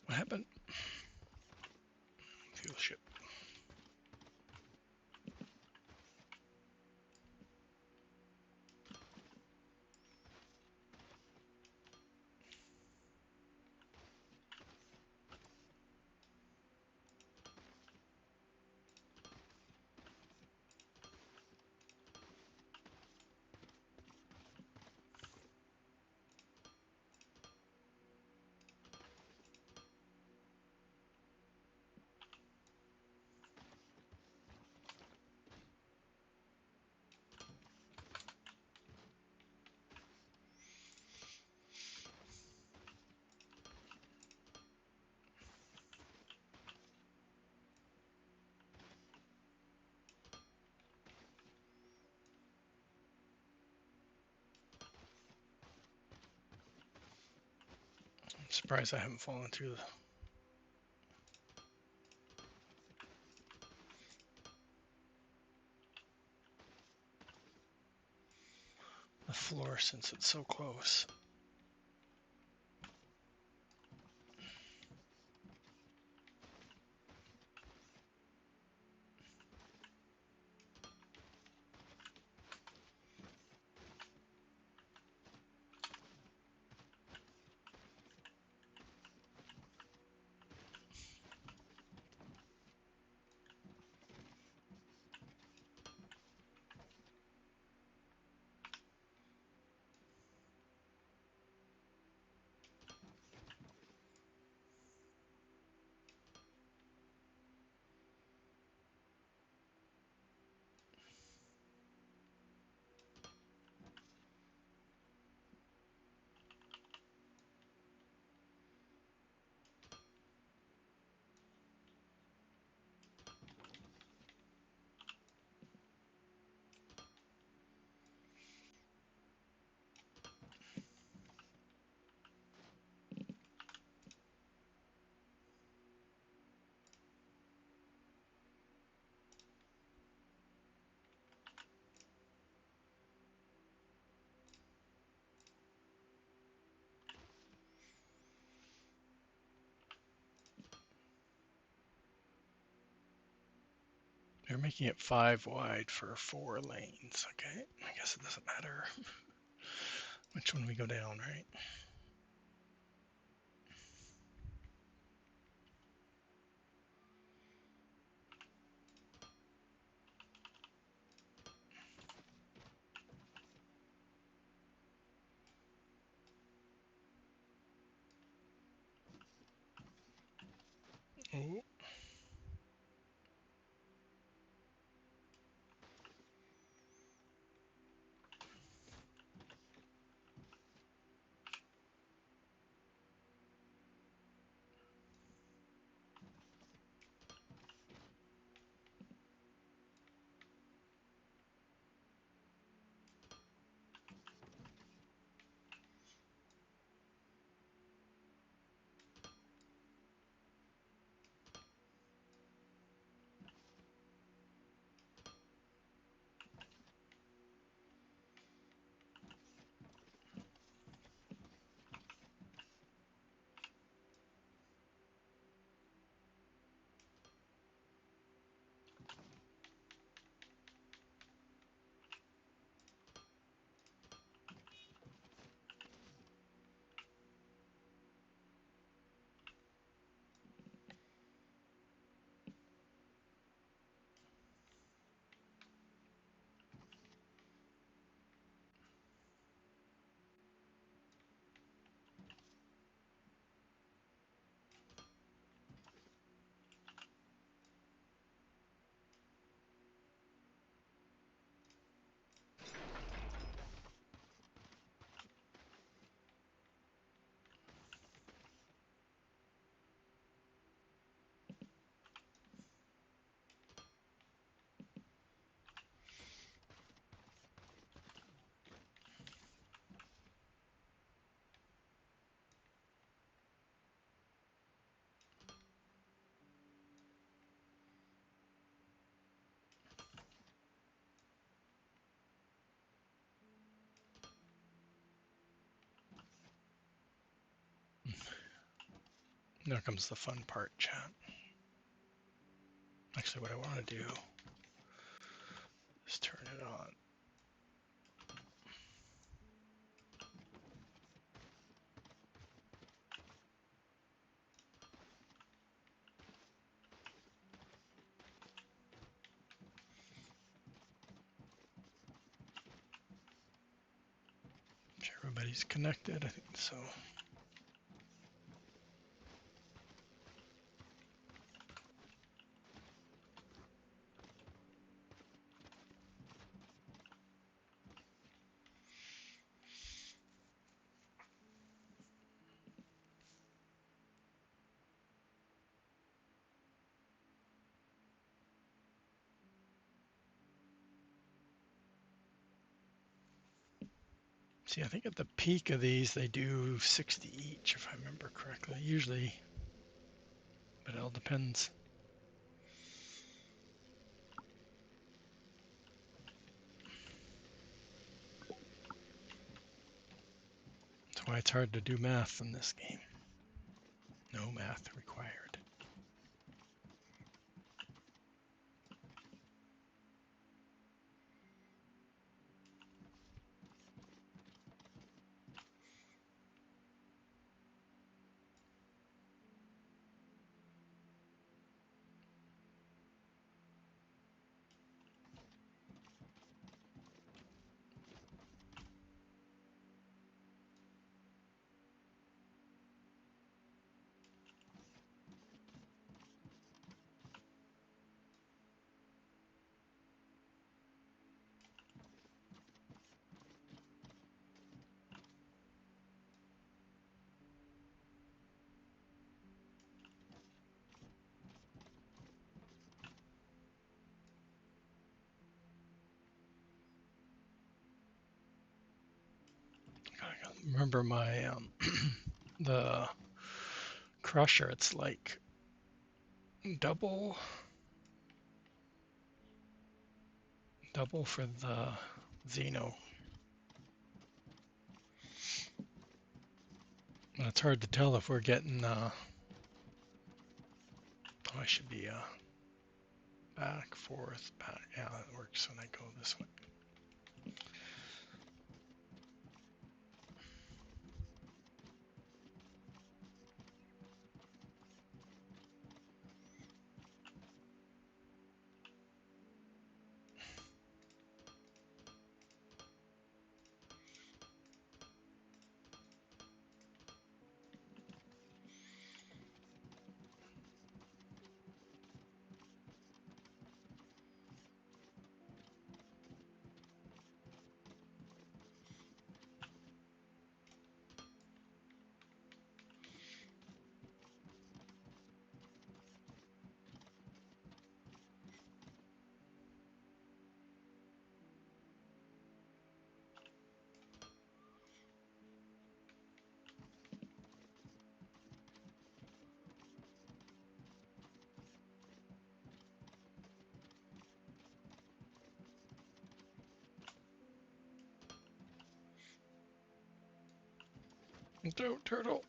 What happened? Fuel ship. I'm surprised I haven't fallen through the floor since it's so close. They're making it 5 wide for 4 lanes. Okay, I guess it doesn't matter which one we go down, right? Oh, now comes the fun part, chat. Actually, what I want to do is turn it on. Make sure everybody's connected. I think so. See, I think at the peak of these, they do 60 each, if I remember correctly. Usually, but it all depends. That's why it's hard to do math in this game. No math required. I remember my the crusher. It's like double for the Xeno. And it's hard to tell if we're getting. Oh, I should be back, forth, back. Yeah, that works when I go this way. Don't turtle.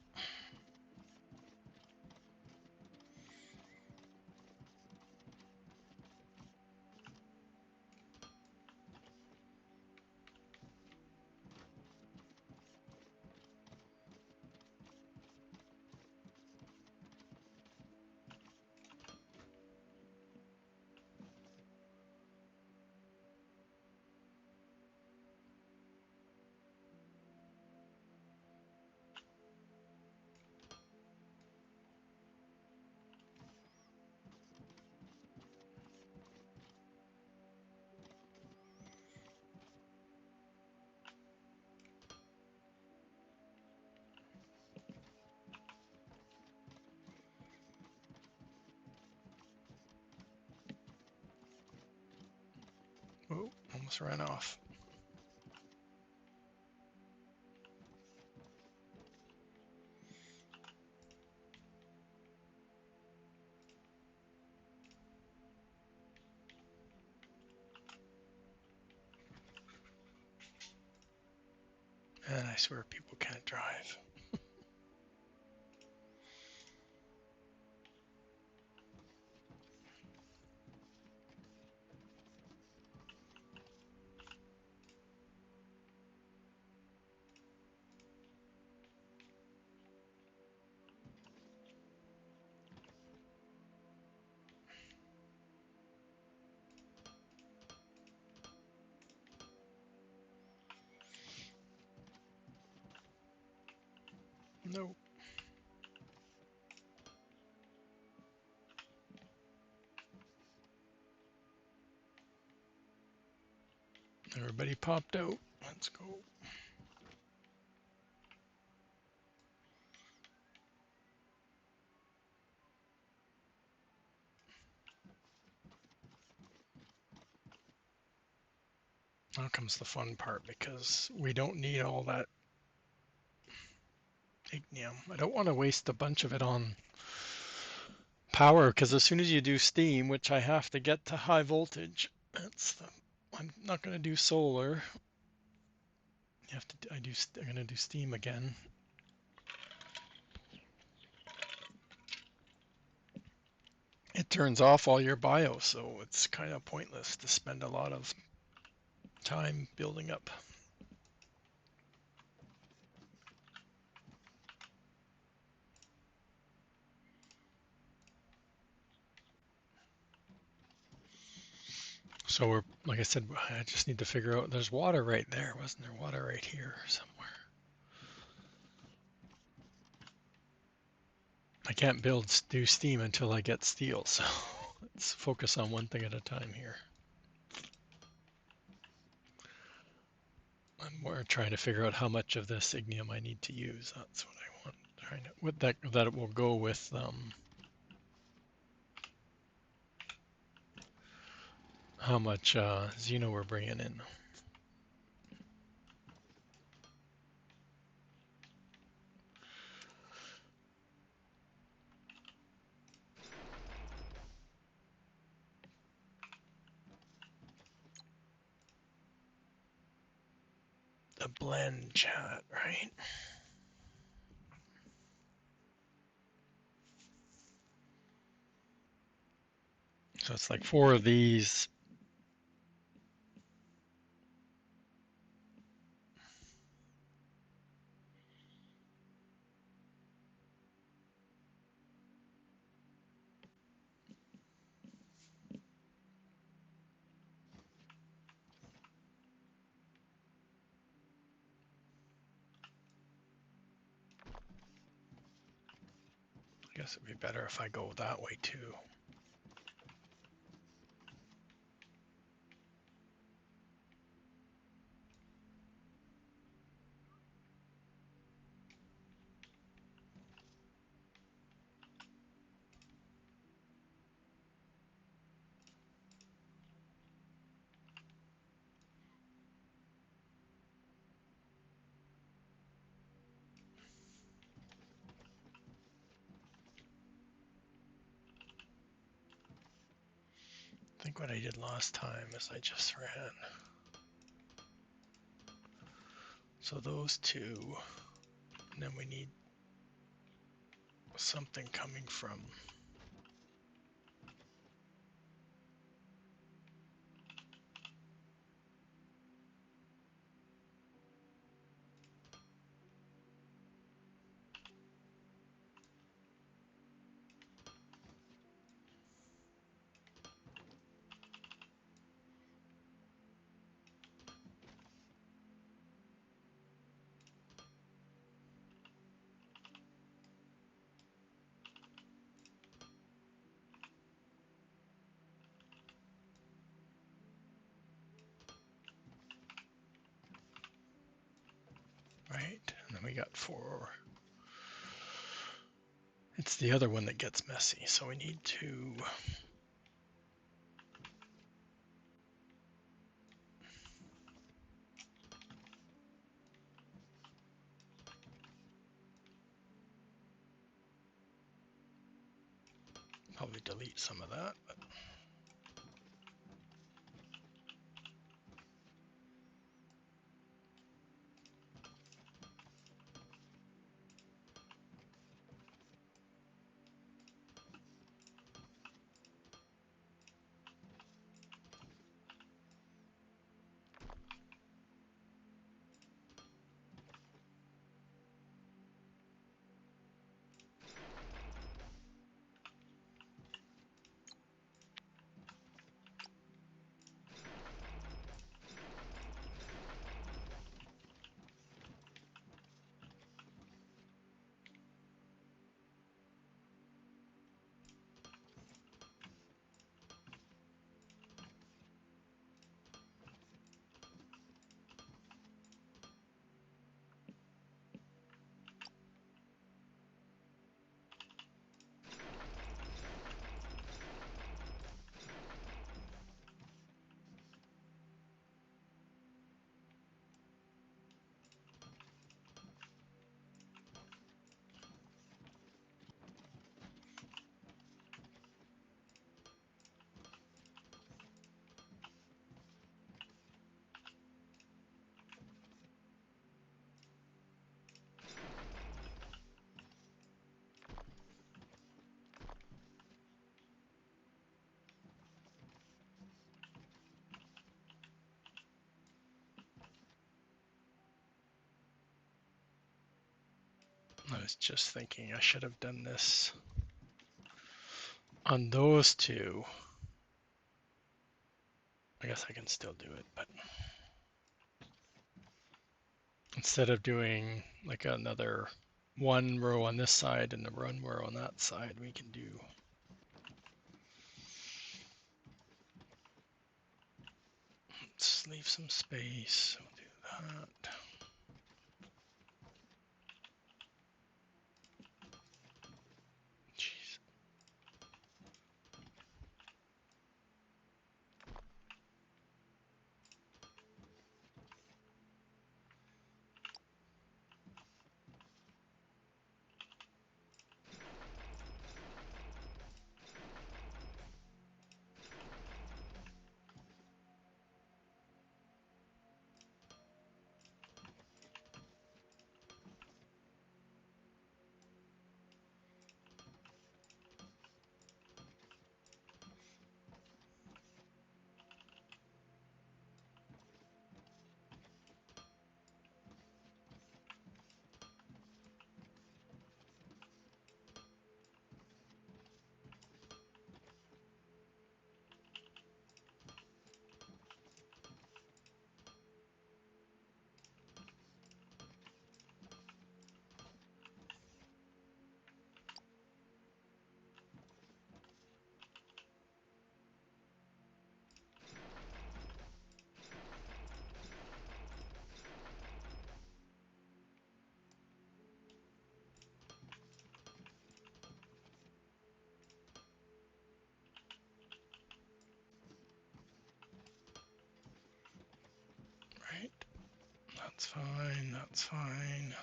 Oh, almost ran off. And I swear people can't drive. Nope. Everybody popped out. Let's go. Now comes the fun part because we don't need all that ignium. I don't want to waste a bunch of it on power because as soon as you do steam, which I have to get to high voltage, I'm not going to do solar. You have to. I'm going to do steam again. It turns off all your bio, so it's kind of pointless to spend a lot of time building up. So we're, like I said, I just need to figure out, there's water right there. Wasn't there water right here somewhere? I can't do steam until I get steel, so let's focus on one thing at a time here. I'm more trying to figure out how much of this ignium I need to use. That's what I want. Trying to, with that it will go with how much Xeno we're bringing in. The blend chat, right? So it's like 4 of these. I guess it'd be better if I go that way too. I think what I did last time is I just ran. So those two, and then we need something coming from. Right, and then we got 4. It's the other one that gets messy, so we need to probably delete some of that. But I was just thinking I should have done this on those two. I guess I can still do it, but instead of doing like another 1 row on this side and the 1 row on that side, we can do let's leave some space. We'll do that. Jeez. That's fine, that's fine.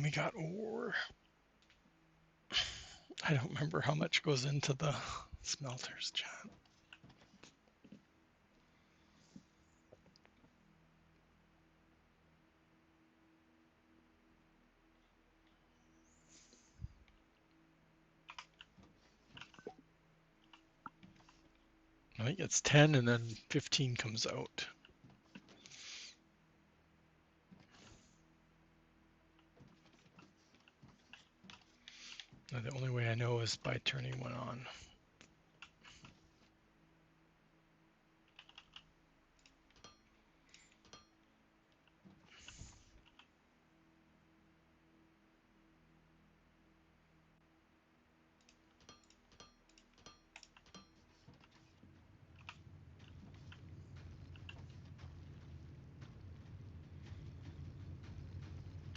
We got ore. I don't remember how much goes into the smelters, chat. I think it's 10 and then 15 comes out. And the only way I know is by turning one on.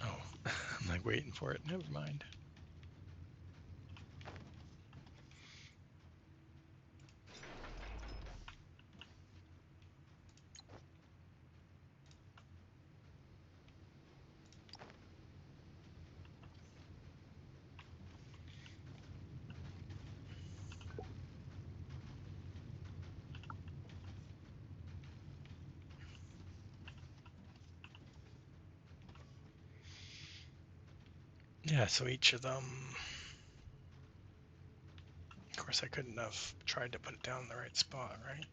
Oh, I'm like waiting for it. Never mind. Yeah, so each of them, of course I couldn't have tried to put it down in the right spot, right?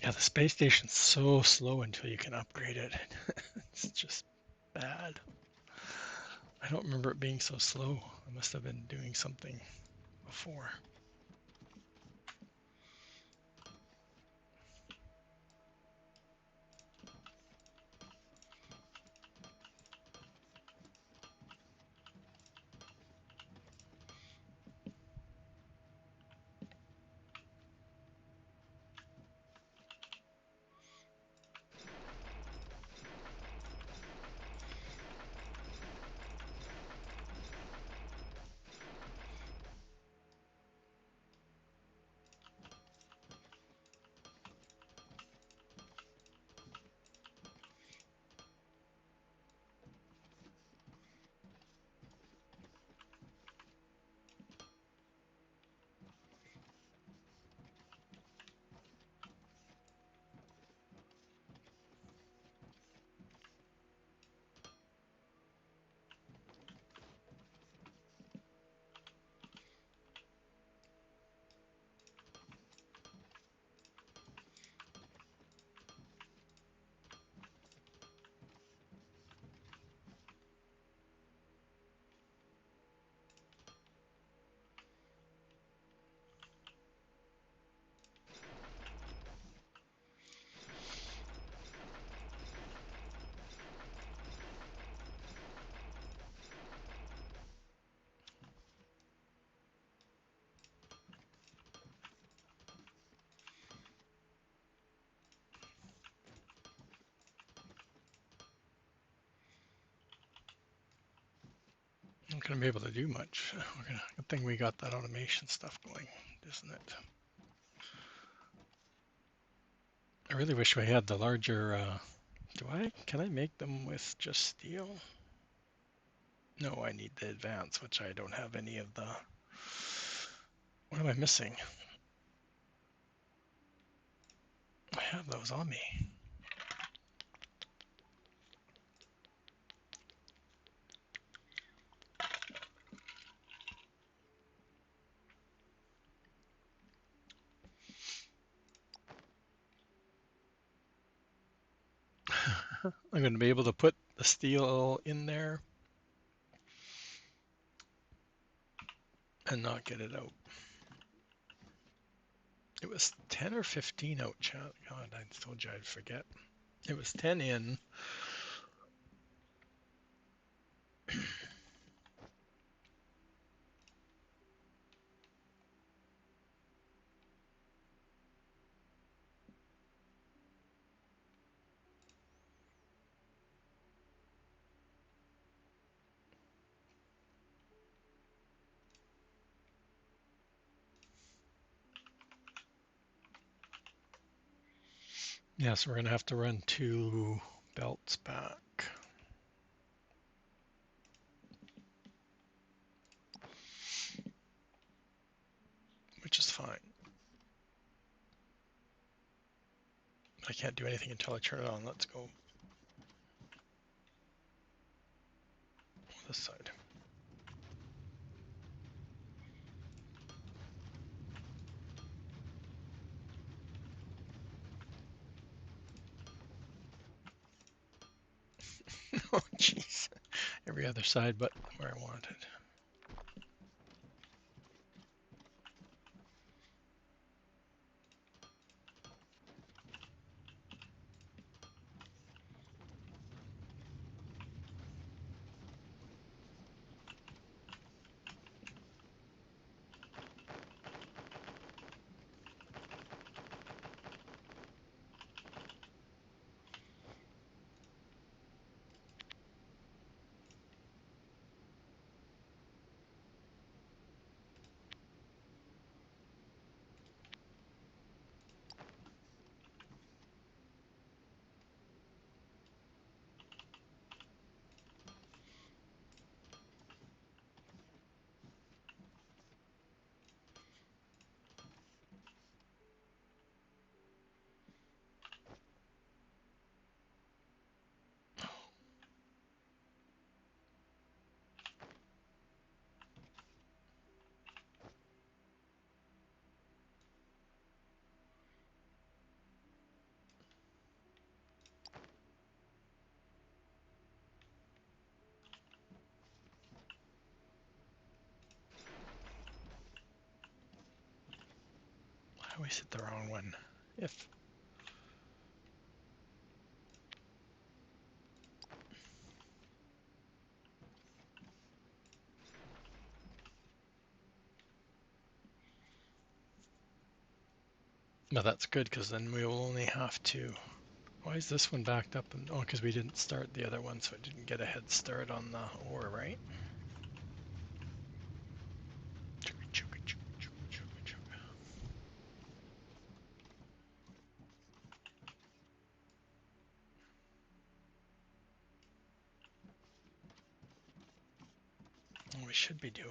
Yeah, the space station's so slow until you can upgrade it. It's just bad. I don't remember it being so slow. I must have been doing something before. Not gonna be able to do much. Good thing we got that automation stuff going, isn't it? I really wish we had the larger. Can I make them with just steel? No, I need the advance, which I don't have any of the. What am I missing? I have those on me. I'm going to be able to put the steel in there and not get it out. It was 10 or 15 out, chat. God, I told you I'd forget. It was 10 in. Yeah, so we're going to have to run 2 belts back, which is fine. I can't do anything until I turn it on. Let's go this side. Oh, jeez. Every other side but where I wanted. I always hit the wrong one. If But that's good because then we will only have to. Why is this one backed up? And oh, because we didn't start the other one, so it didn't get a head start on the ore, right? What we should be doing.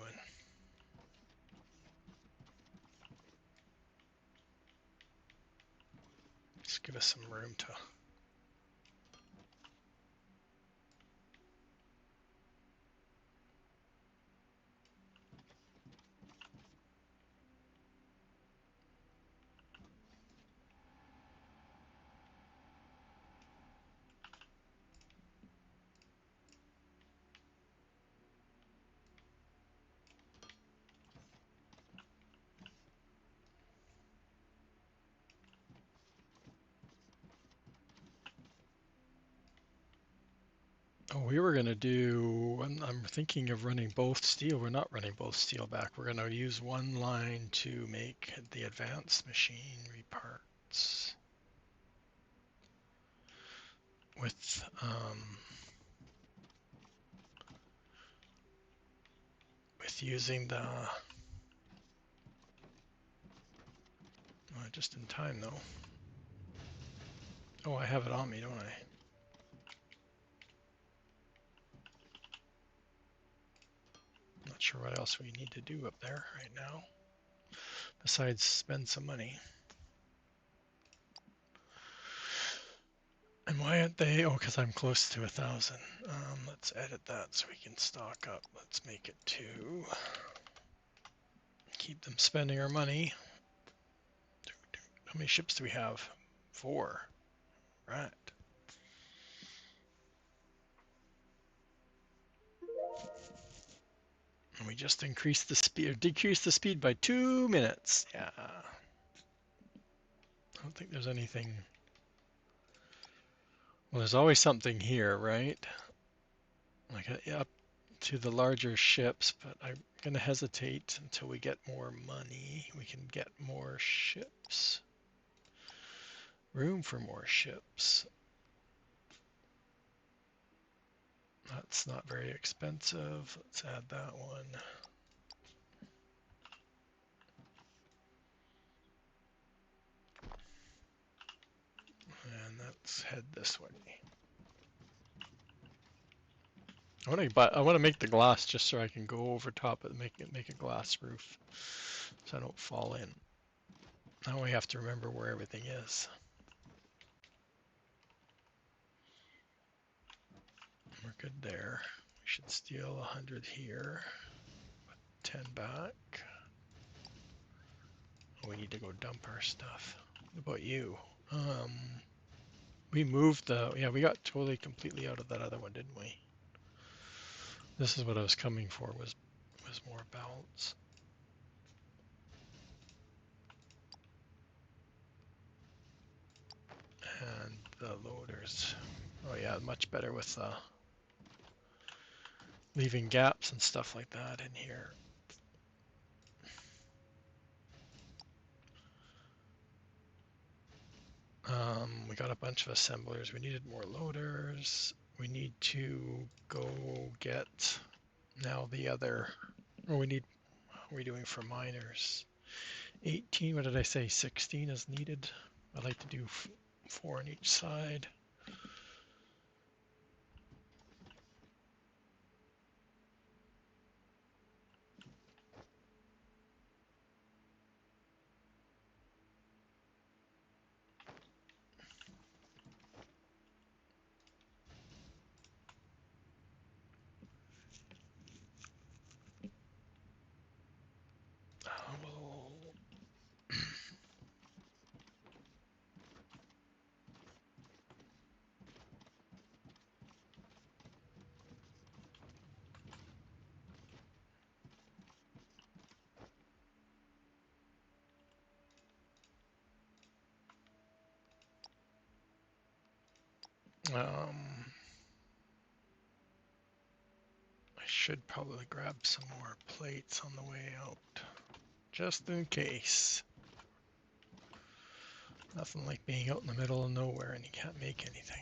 Just give us some room to. Oh, we were gonna do. I'm thinking of running both steel. We're not running both steel back. We're gonna use one line to make the advanced machinery parts with using the. Just in time though. Oh, I have it on me, don't I? Not sure what else we need to do up there right now, besides spend some money. And why aren't they? Oh, because I'm close to 1,000. Let's edit that so we can stock up. Let's make it 2. Keep them spending our money. How many ships do we have? 4. Right. And we just increased the speed, or decreased the speed by 2 minutes. Yeah. I don't think there's anything. Well, there's always something here, right? Like up to the larger ships, but I'm going to hesitate until we get more money. We can get more ships. Room for more ships. That's not very expensive. Let's add that one. And let's head this way. I want to make the glass just so I can go over top and make a glass roof, so I don't fall in. Now we have to remember where everything is. We're good there. We should steal 100 here. 10 back. We need to go dump our stuff. What about you? We moved yeah, we got totally completely out of that other one, didn't we? This is what I was coming for, was more balance. And the loaders. Oh yeah, much better with leaving gaps and stuff like that in here. We got a bunch of assemblers. We needed more loaders. We need to go get now the other. Oh, what are we doing for miners? 18, what did I say? 16 is needed. I'd like to do 4 on each side. We'll I should probably grab some more plates on the way out, just in case. Nothing like being out in the middle of nowhere and you can't make anything.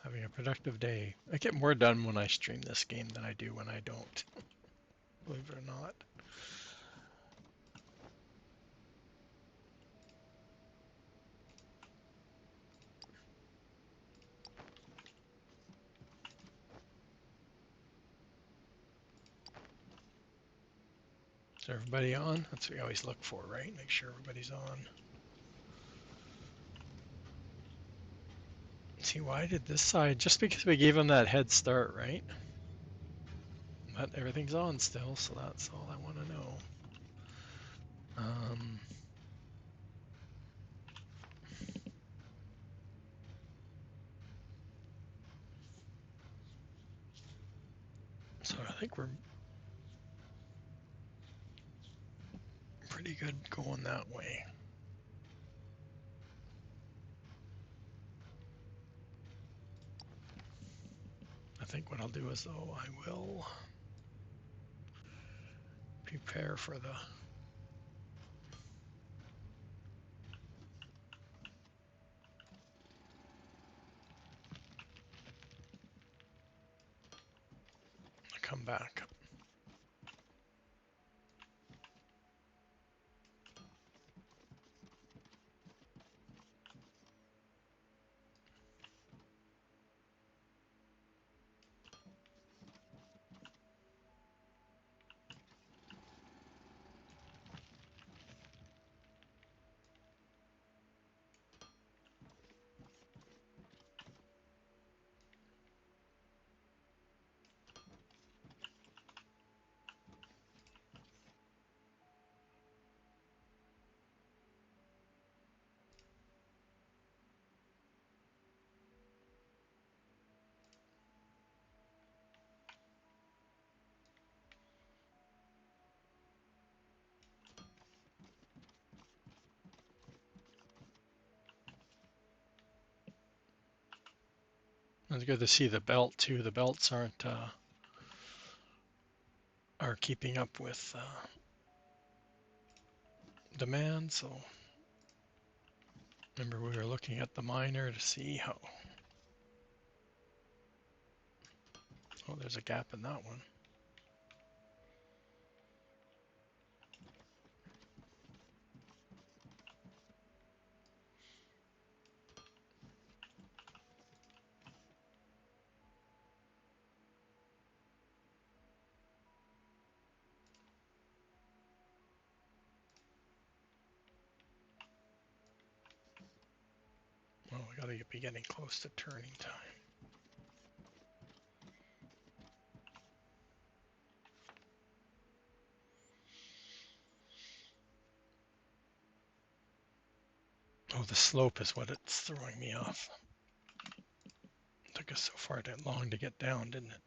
Having a productive day. I get more done when I stream this game than I do when I don't, believe it or not. Is everybody on? That's what we always look for, right? Make sure everybody's on. See, why did this side? Just because we gave them that head start, right? But everything's on still, so that's all I want to know. So I think we're pretty good going that way. I think what I'll do is, though, I will prepare for the comeback. It's good to see the belt too. The belts aren't are keeping up with demand. So remember, we were looking at the miner to see how. Oh, there's a gap in that one. Well, we gotta be getting close to turning time. Oh, the slope is what it's throwing me off. It took us so far that long to get down, didn't it?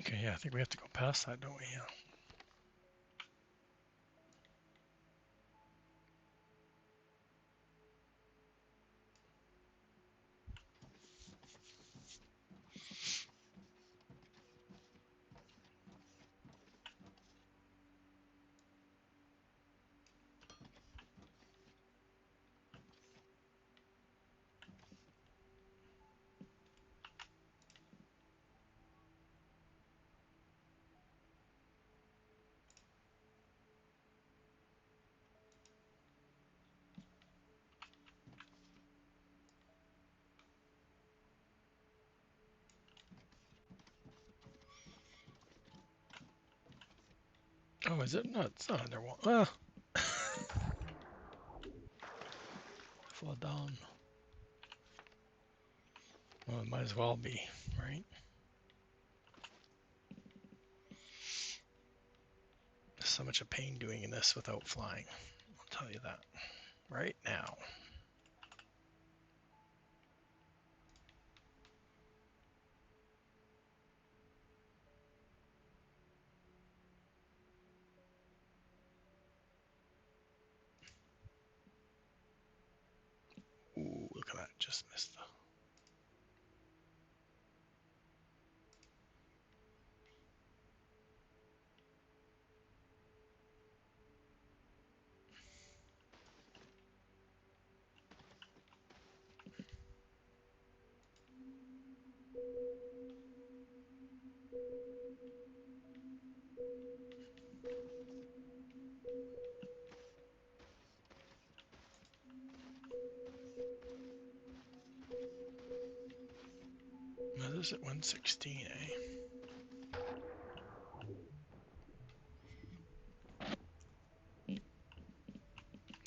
Okay, yeah, I think we have to go past that, don't we? Yeah. Oh, is it? No, it's not underwater. Ah, fall down. Well, it might as well be, right? So much of pain doing this without flying. I'll tell you that right now. Ooh, look at that. Just missed the. What is it? 116, eh?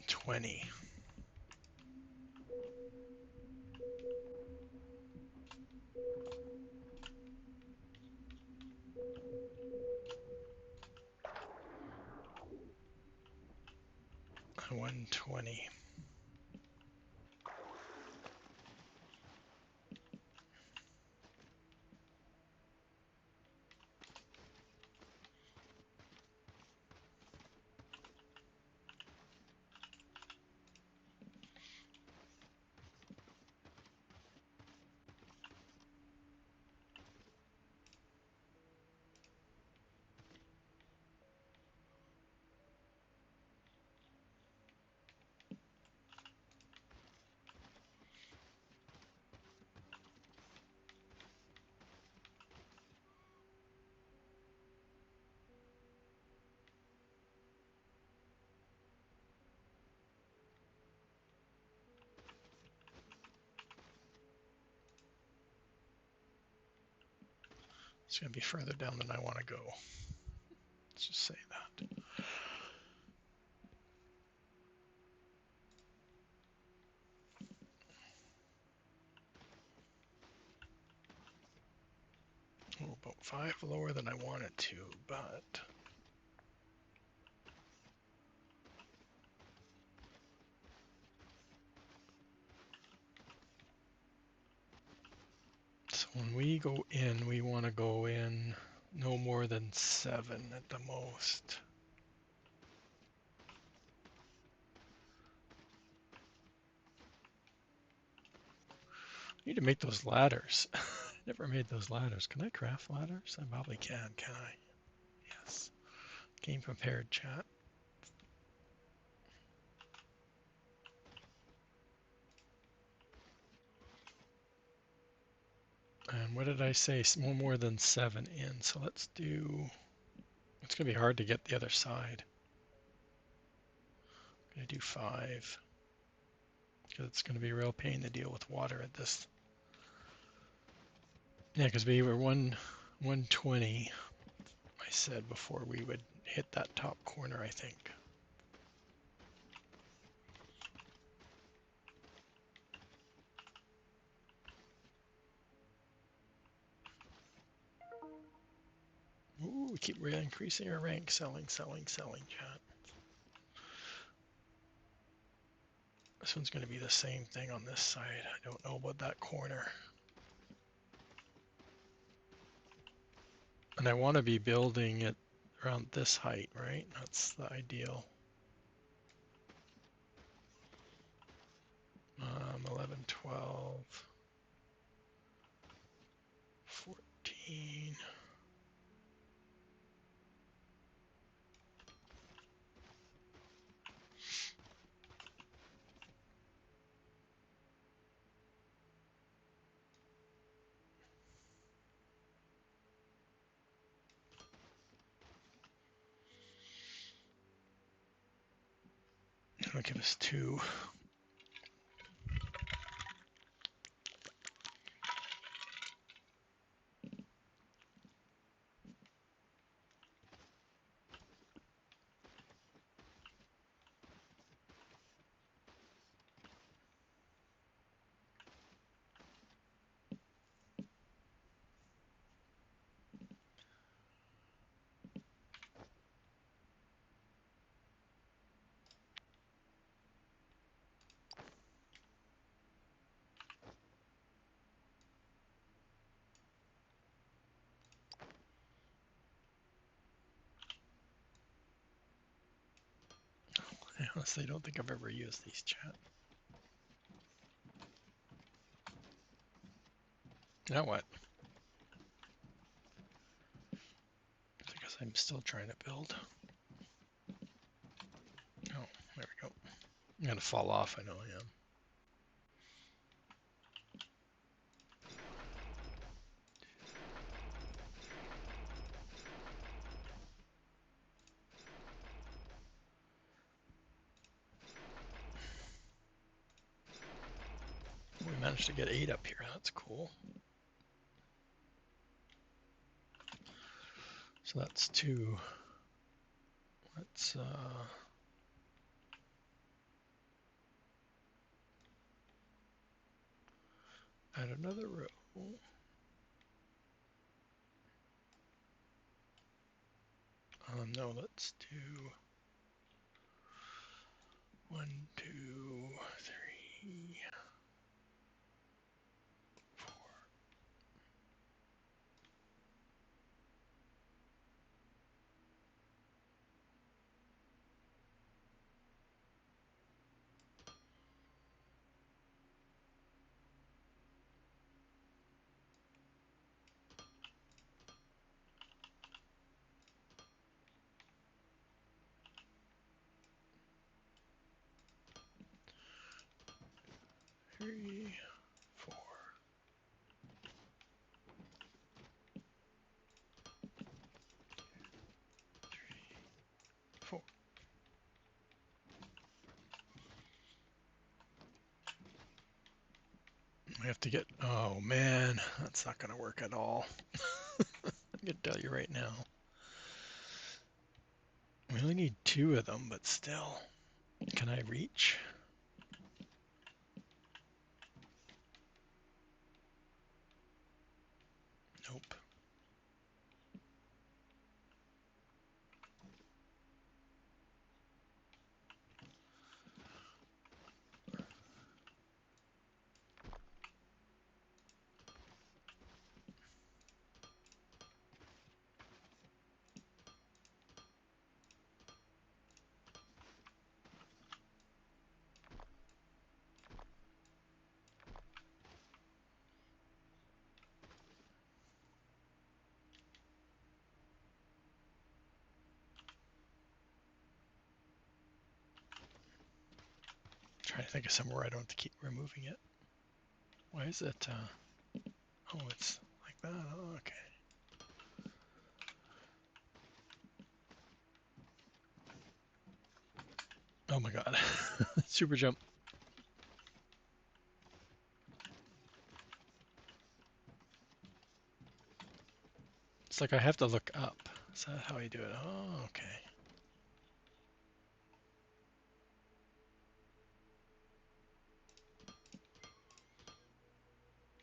20. And 120. It's going to be further down than I want to go. Let's just say that. Oh, about 5 lower than I wanted to, but so when we go in, we want to go in no more than 7 at the most. I need to make those ladders. Never made those ladders. Can I craft ladders? I probably can I? Yes. Game prepared, chat. And what did I say? No more than 7 in. So let's do. It's going to be hard to get the other side. I'm going to do 5. Because it's going to be a real pain to deal with water at this. Yeah, because we were 120. I said before we would hit that top corner, I think. Ooh, we keep increasing our rank. Selling, chat. This one's going to be the same thing on this side. I don't know about that corner. And I want to be building it around this height, right? That's the ideal. 11, 12, 14. That'll give us 2. I honestly don't think I've ever used these, chat. Now what? Because I'm still trying to build. Oh, there we go. I'm gonna fall off, I know I am. We managed to get 8 up here, that's cool. So that's 2. Let's add another row. No, let's do 1, 2, 3, 4. 3, 4, 4. We have to get, oh man, that's not gonna work at all. I'm gonna tell you right now. We only need 2 of them, but still. Can I reach? Nope. Trying to think of somewhere I don't have to keep removing it. Why is it, oh, it's like that, oh, okay. Oh my god, super jump. It's like I have to look up. Is that how I do it? Oh, okay.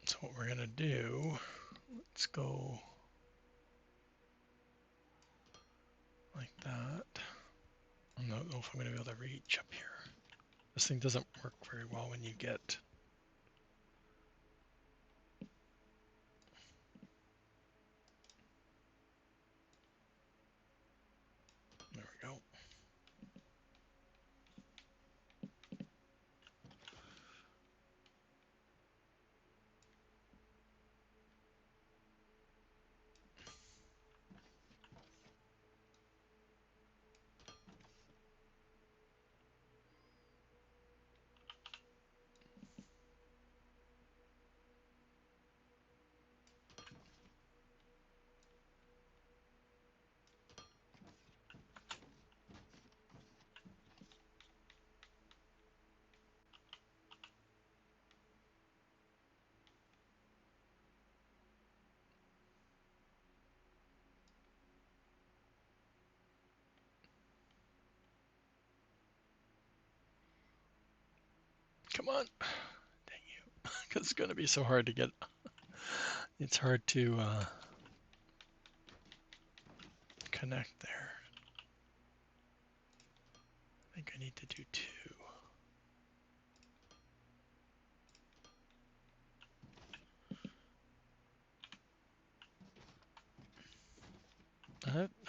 So what we're gonna do, let's go like that. I don't know if I'm gonna be able to reach up here. This thing doesn't work very well when you get Come on. Dang you. Because it's going to be so hard to get. It's hard to connect there. I think I need to do 2.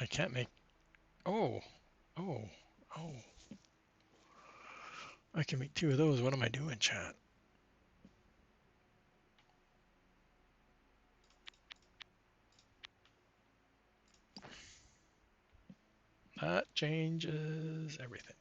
I can't make. Oh, oh, oh. I can make 2 of those. What am I doing, chat? That changes everything.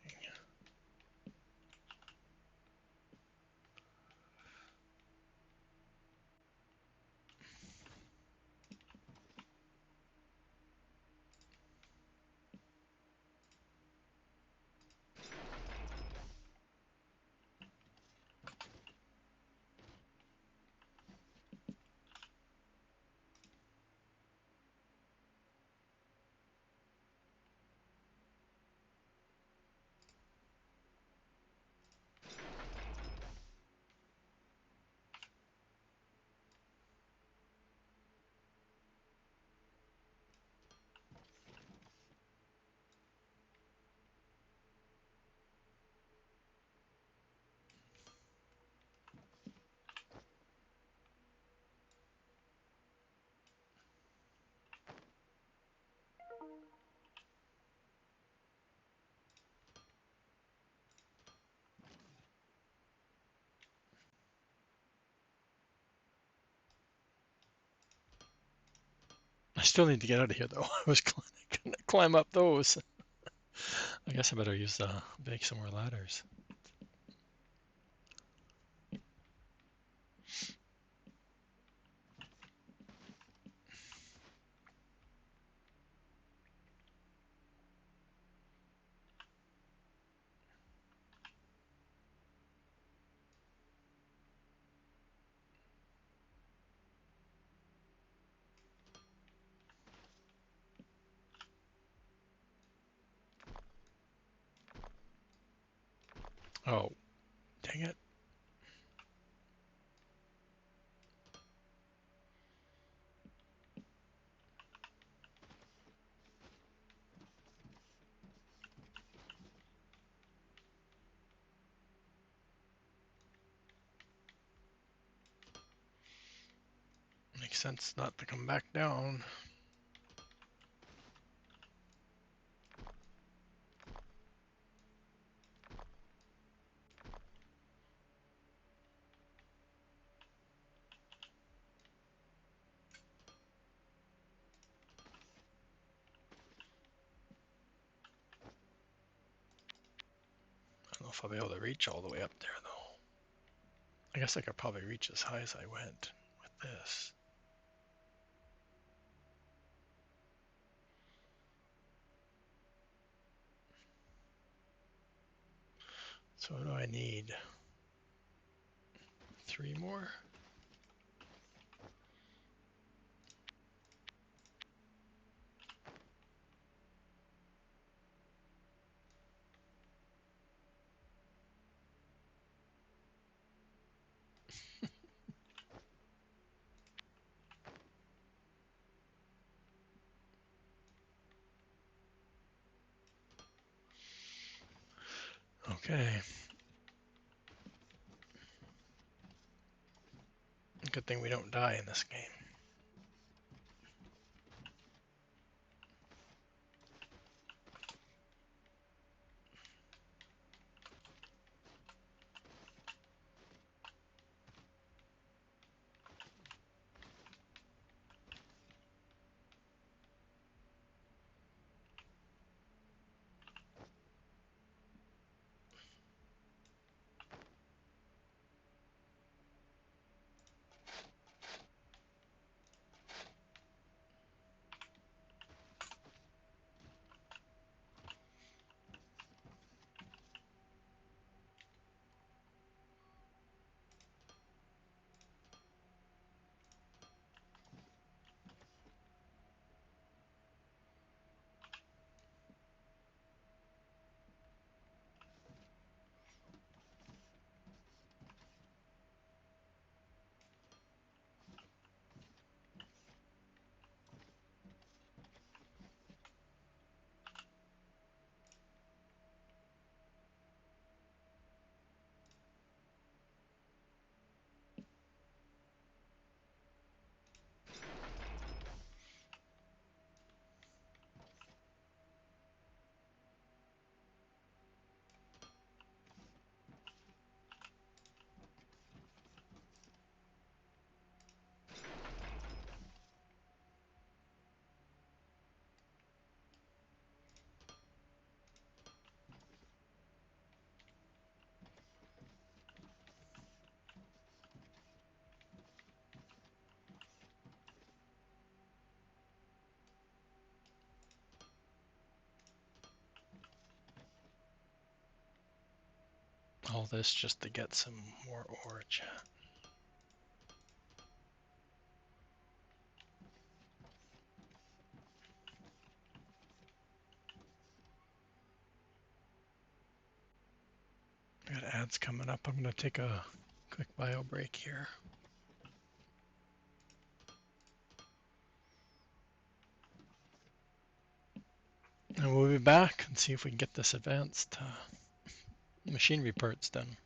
I still need to get out of here though. I was gonna climb up those. I guess I better use make some more ladders. Oh, dang it. Makes sense not to come back down. I don't know if I'll be able to reach all the way up there though. I guess I could probably reach as high as I went with this. So what do I need? 3 more? Okay. Good thing we don't die in this game. All this just to get some more orge. I got ads coming up. I'm going to take a quick bio break here. And we'll be back and see if we can get this advanced machinery parts done.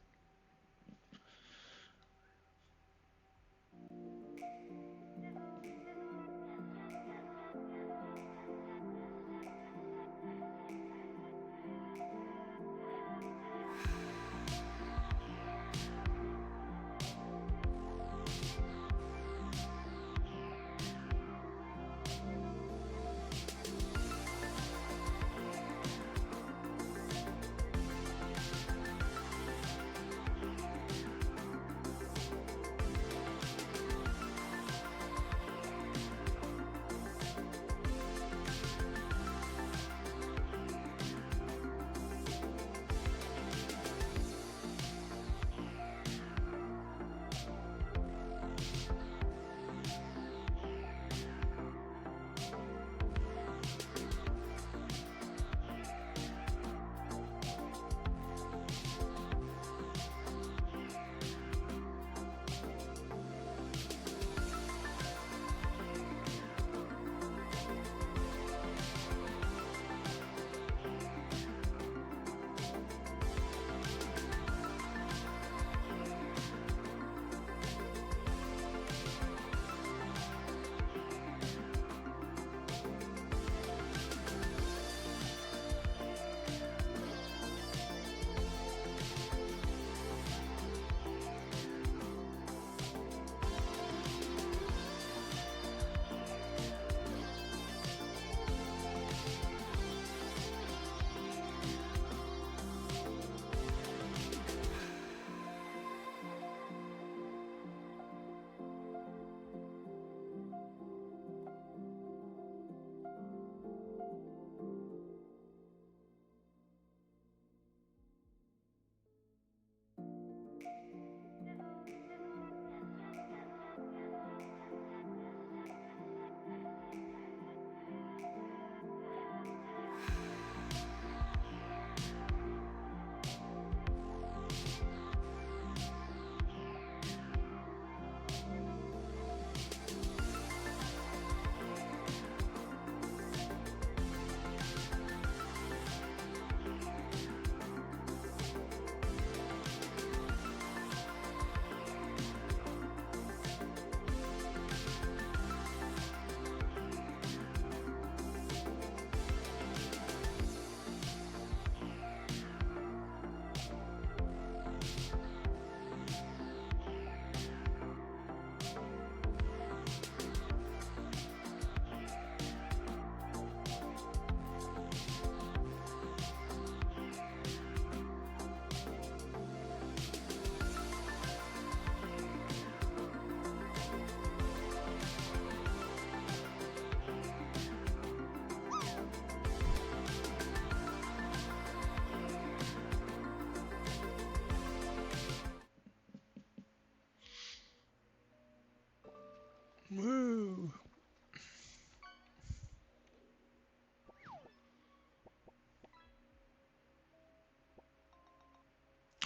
Woo!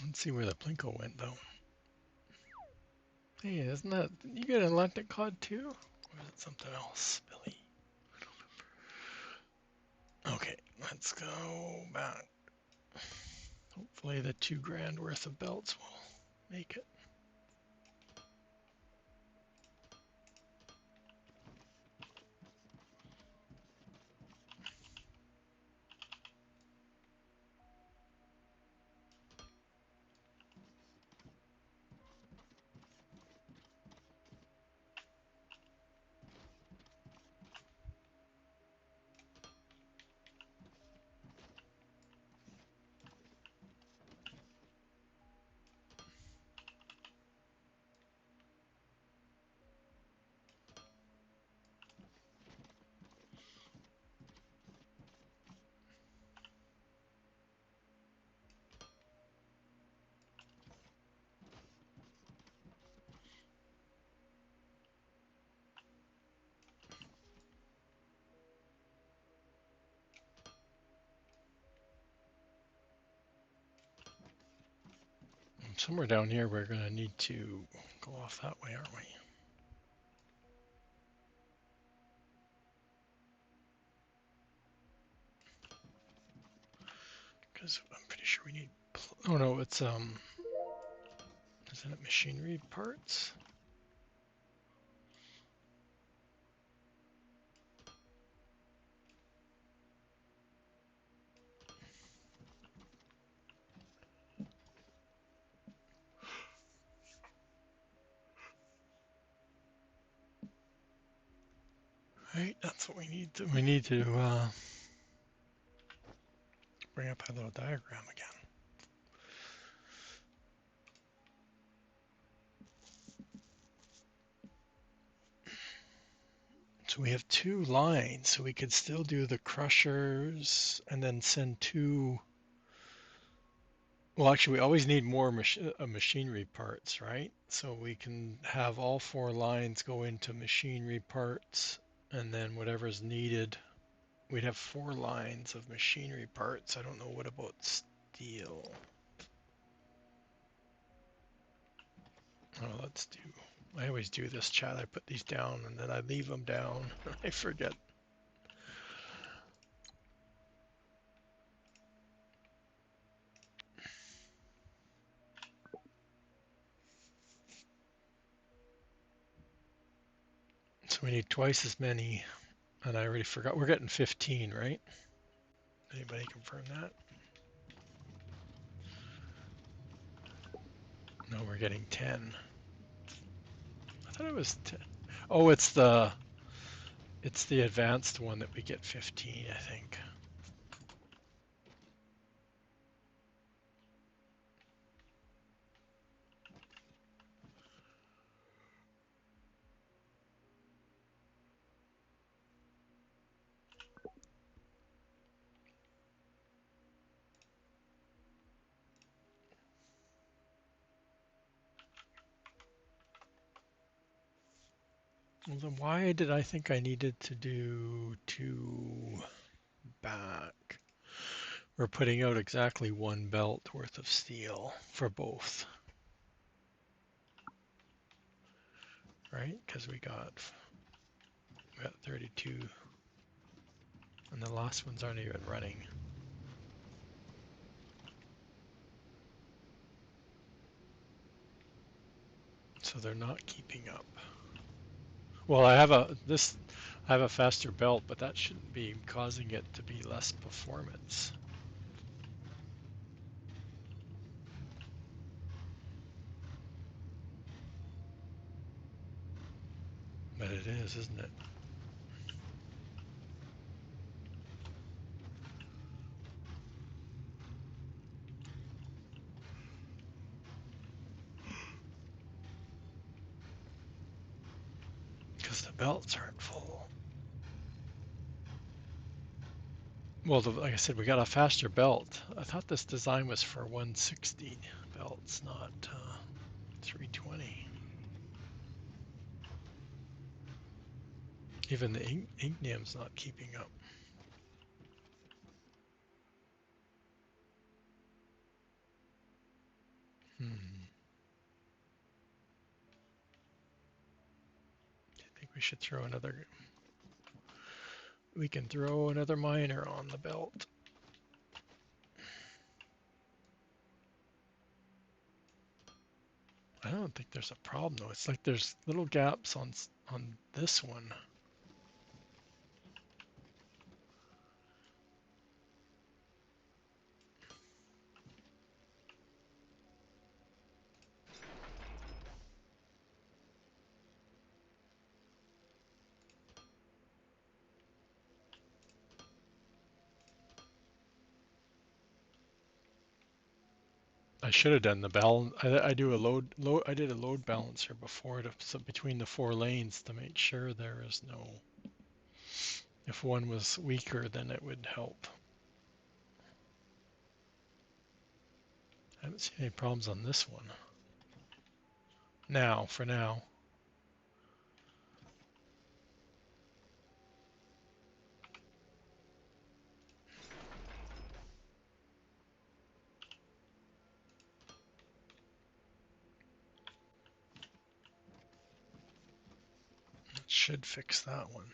Let's see where the Plinko went though. Hey, isn't that you get an Atlantic cod too? Or is it something else, Billy? Okay, let's go back. Hopefully the $2,000 worth of belts will make it. Somewhere down here we're going to need to go off that way, aren't we? Because I'm pretty sure we need, oh no, it's, isn't it machinery parts? Right, that's what we need to, bring up our little diagram again. So we have 2 lines, so we could still do the crushers and then send 2. Well, actually, we always need more machinery parts, right? So we can have all 4 lines go into machinery parts, and then whatever's needed, we'd have 4 lines of machinery parts. I don't know, what about steel? Oh, let's do, I always do this, chat. I put these down and then I leave them down. I forget. So we need twice as many, and I already forgot. We're getting 15, right? Anybody confirm that? No, we're getting 10. I thought it was 10. Oh, it's the advanced one that we get 15, I think. Well, then why did I think I needed to do 2 back? We're putting out exactly 1 belt worth of steel for both, right? Because we got 32, and the last ones aren't even running. So they're not keeping up. Well, I have a faster belt, but that shouldn't be causing it to be less performance. But it is, isn't it? Because the belts aren't full. Well, like I said, we got a faster belt. I thought this design was for 160 belts, not 320. Even the Ignium's not keeping up. I think we should throw another. We can throw another miner on the belt. I don't think there's a problem though. It's like there's little gaps on this one. I should have done the balance. I do a load. I did a load balancer before so between the 4 lanes to make sure there is no. If one was weaker, then it would help. I haven't seen any problems on this one. Now, for now. should fix that one.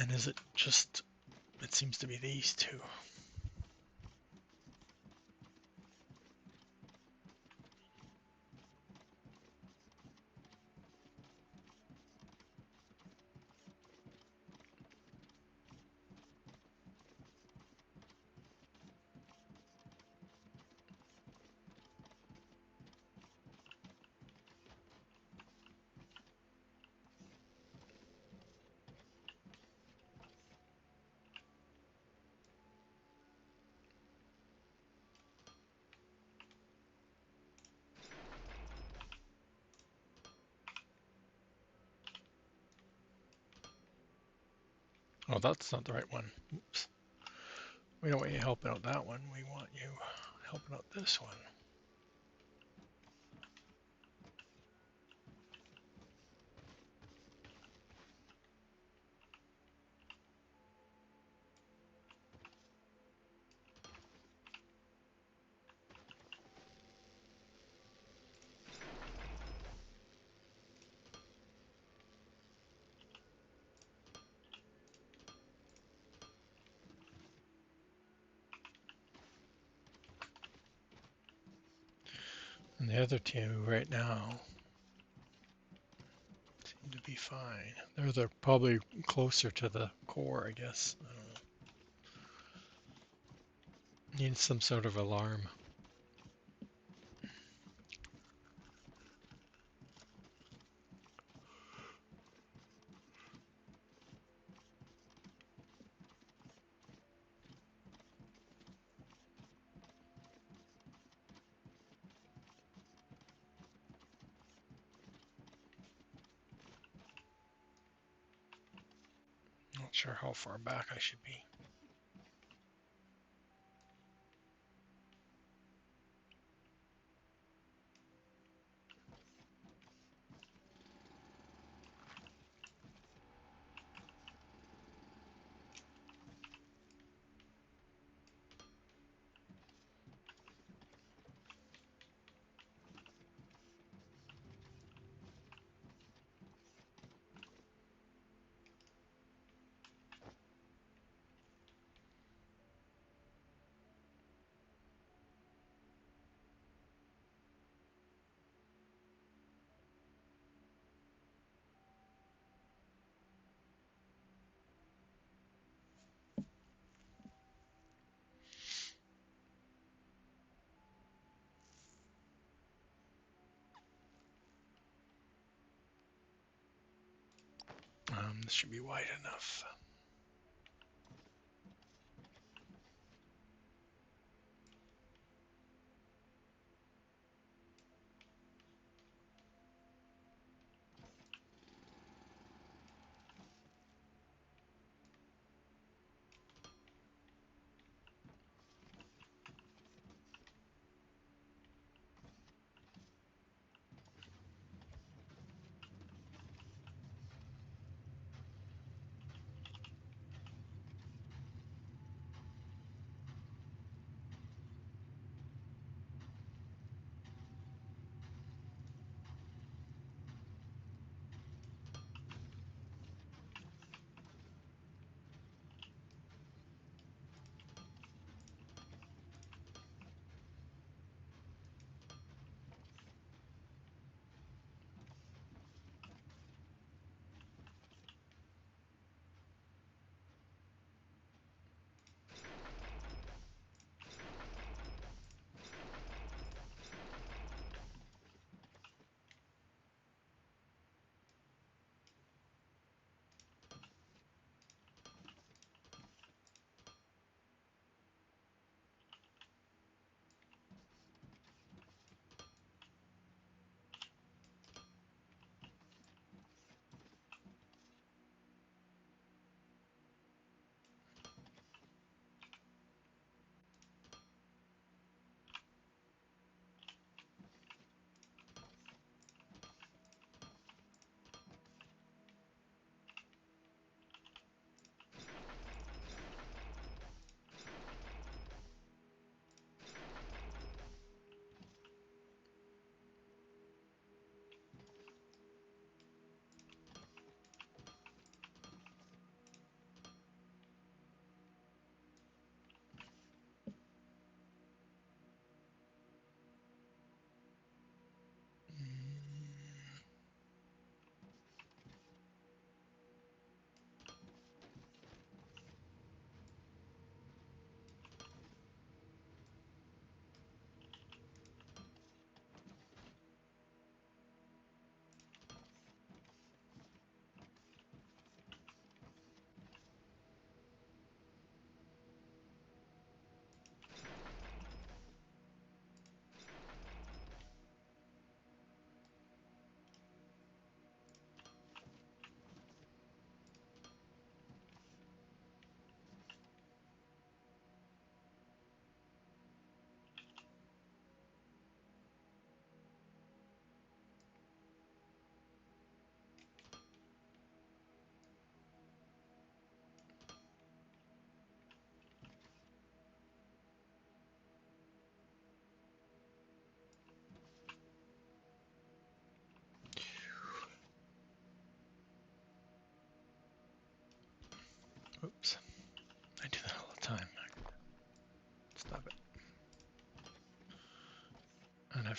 And is it just, it seems to be these two. Oh, that's not the right one. Oops. We don't want you helping out that one. We want you helping out this one. And the other two right now seem to be fine. They're probably closer to the core, I guess. I don't know. Need some sort of alarm. Not sure how far back I should be. This should be wide enough.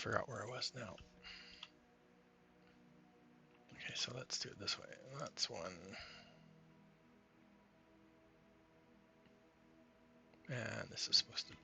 forgot where I was now. Okay, so let's do it this way. That's one. And this is supposed to be.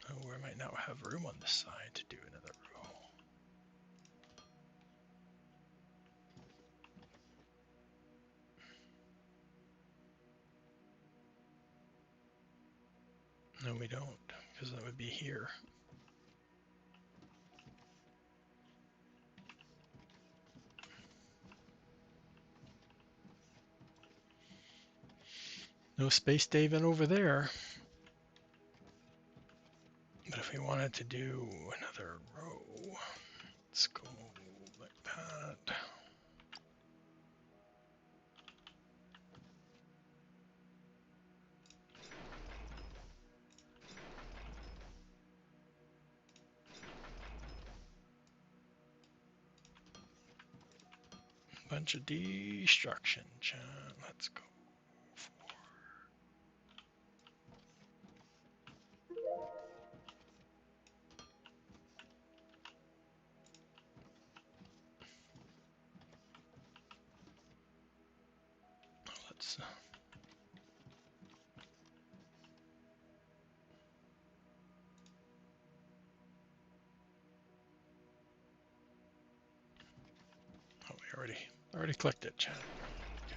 Oh, I might now have room on this side to do another row. No, we don't, because that would be here. No space David over there. But if we wanted to do another row, let's go like that. Bunch of destruction, John. Let's go for. Let's. Oh, we already clicked it, Chad. Okay.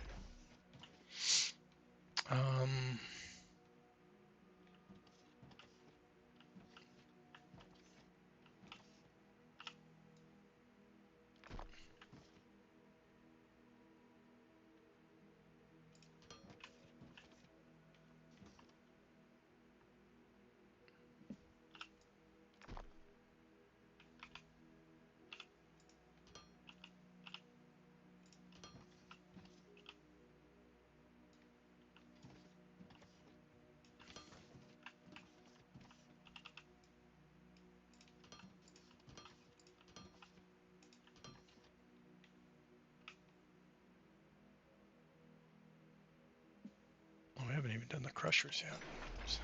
Oh, we haven't even done the crushers yet. Oops.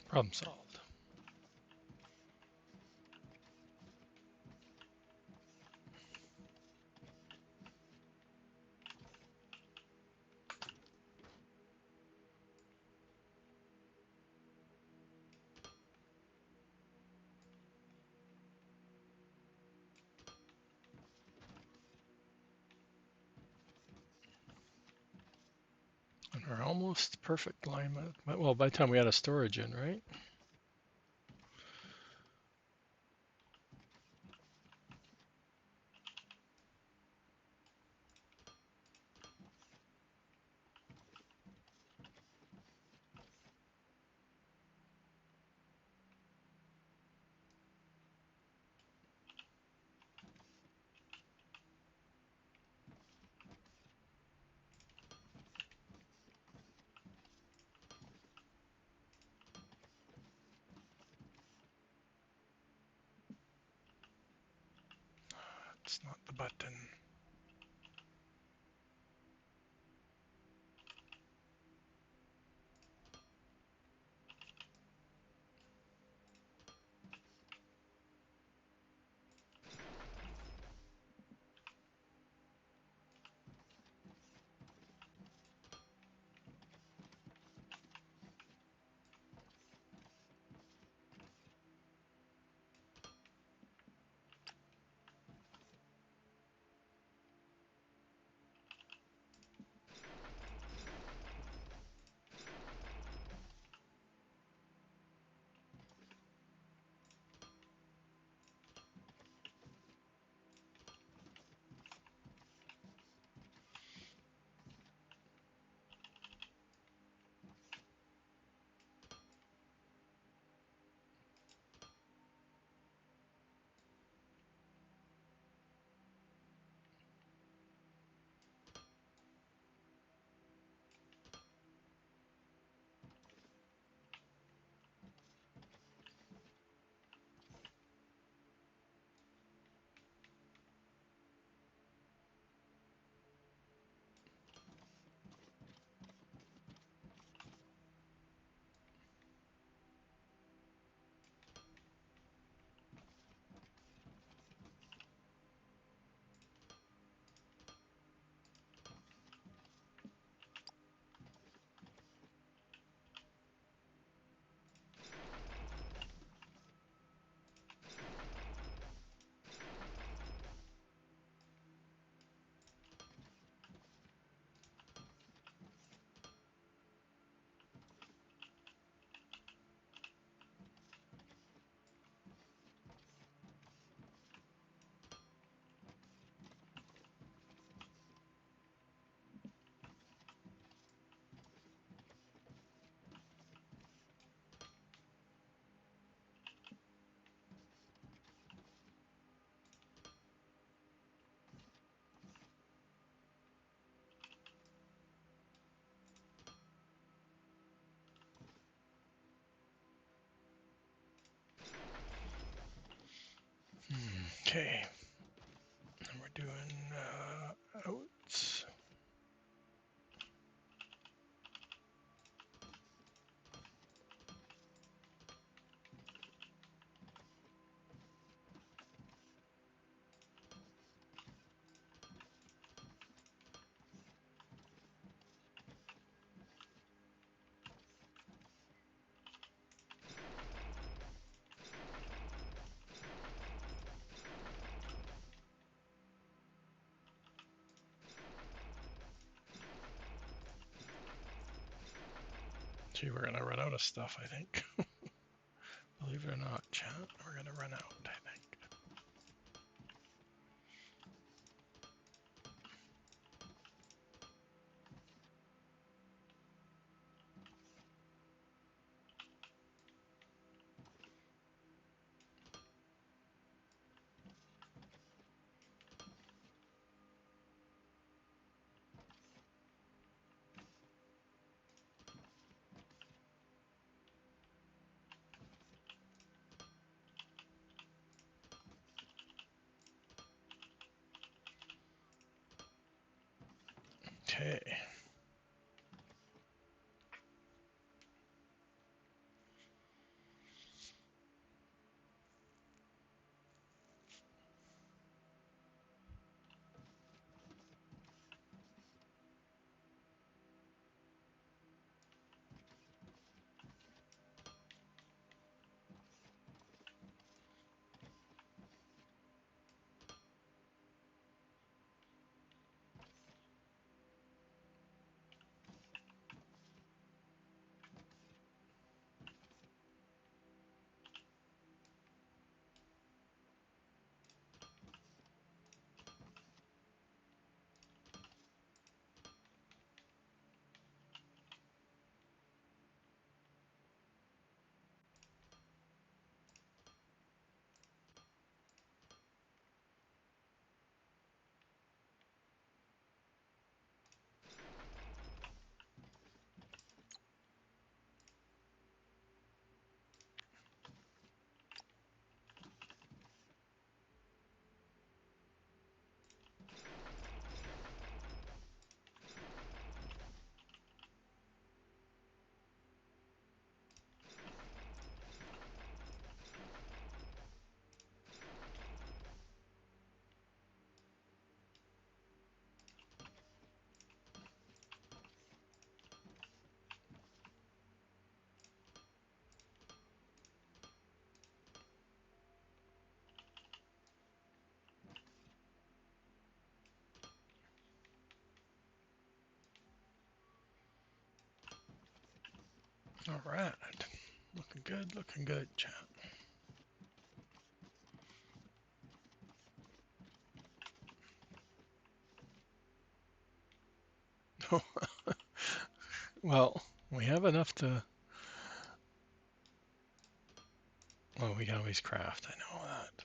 Problem solved. And we're almost perfect alignment. Well, by the time we had a storage in, right? It's not the button. Okay, and we're doing oats. Gee, we're gonna run out of stuff, I think. Believe it or not, chat, we're gonna run out, I think. Okay. All right. Looking good, chat. Well, we have enough to, well, we can always craft, I know that.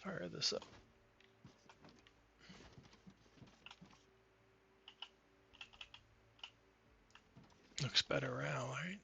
Fire this up. Looks better now, right?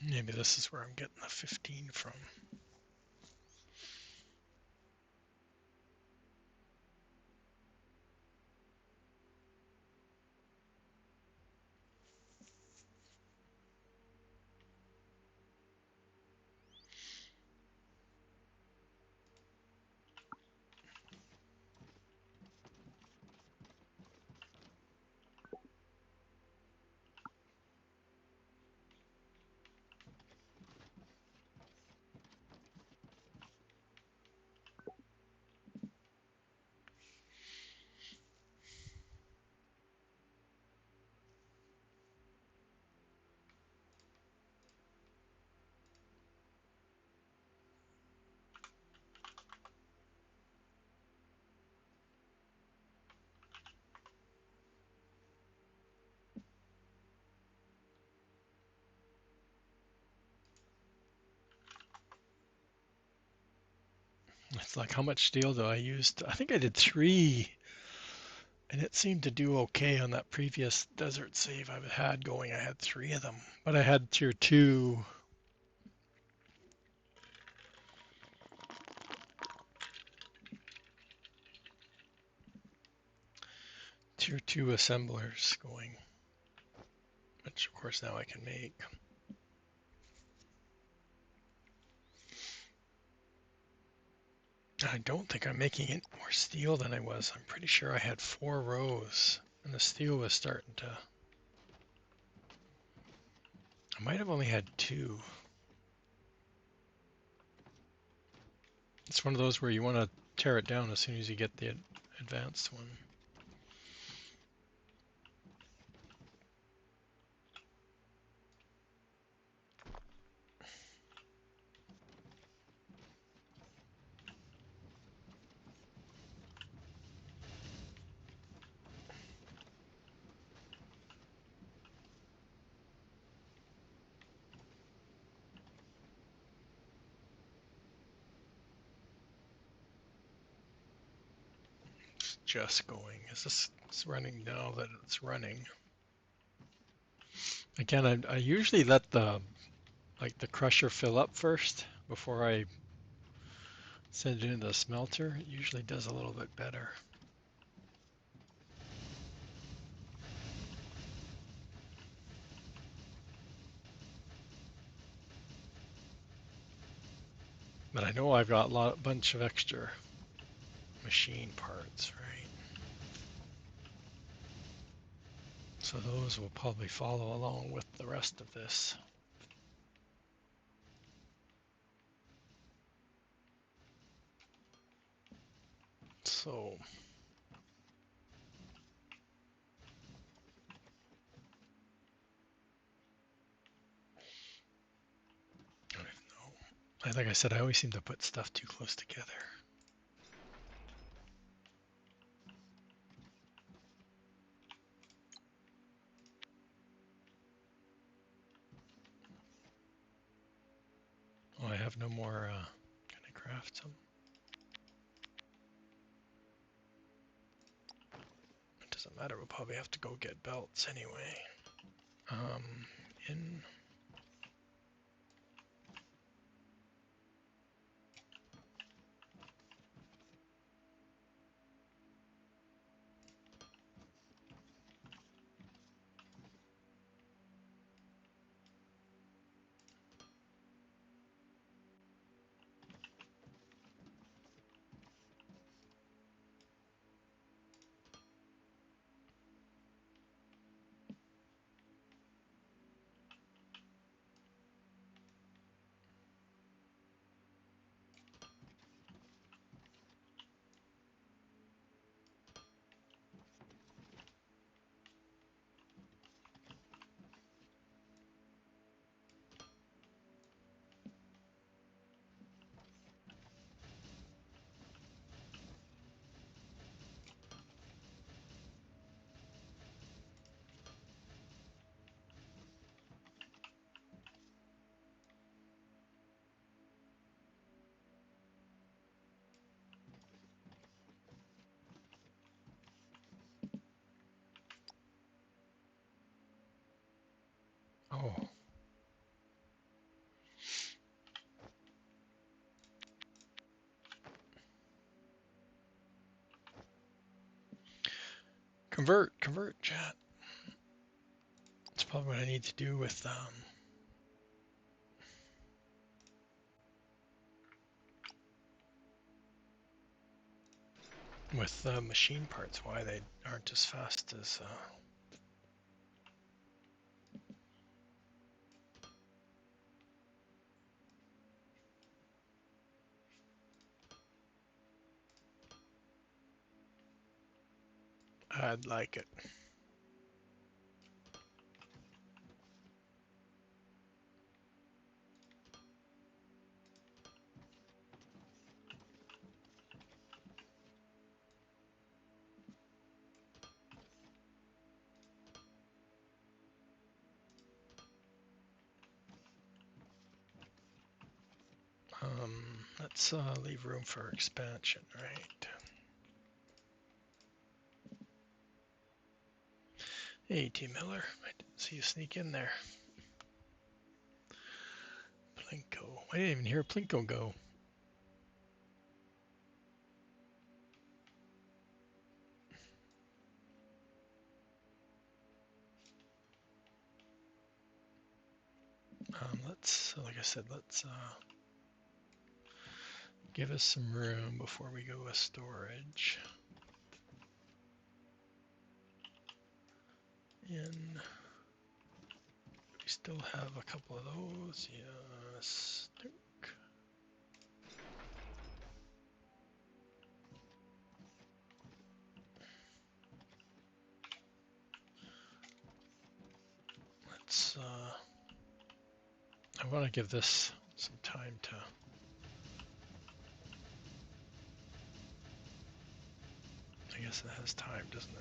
Maybe this is where I'm getting the 15 from. It's like, how much steel do I use? I think I did 3, and it seemed to do okay on that previous desert save I've had going. I had 3 of them, but I had tier 2. Tier 2 assemblers going, which of course now I can make. I don't think I'm making any more steel than I was. I'm pretty sure I had 4 rows, and the steel was starting to. I might have only had 2. It's one of those where you want to tear it down as soon as you get the advanced one. It's just going. Is this it's running now that it's running? Again, I usually let the crusher fill up first before I send it into the smelter. It usually does a little bit better. But I know I've got a bunch of extra machine parts, right? So those will probably follow along with the rest of this. So I don't even know. Like I said, I always seem to put stuff too close together. Oh, I have no more. Can I craft some? It doesn't matter. We'll probably have to go get belts anyway. Um, in convert, chat. That's probably what I need to do with machine parts. Why they aren't as fast as. I'd like it. Let's leave room for expansion, right? Hey, T. Miller. I didn't see you sneak in there. Plinko. I didn't even hear Plinko go. Like I said, let's give us some room before we go with storage. In. We still have a couple of those. Yes. Let's. I want to give this some time to. I guess it has time, doesn't it?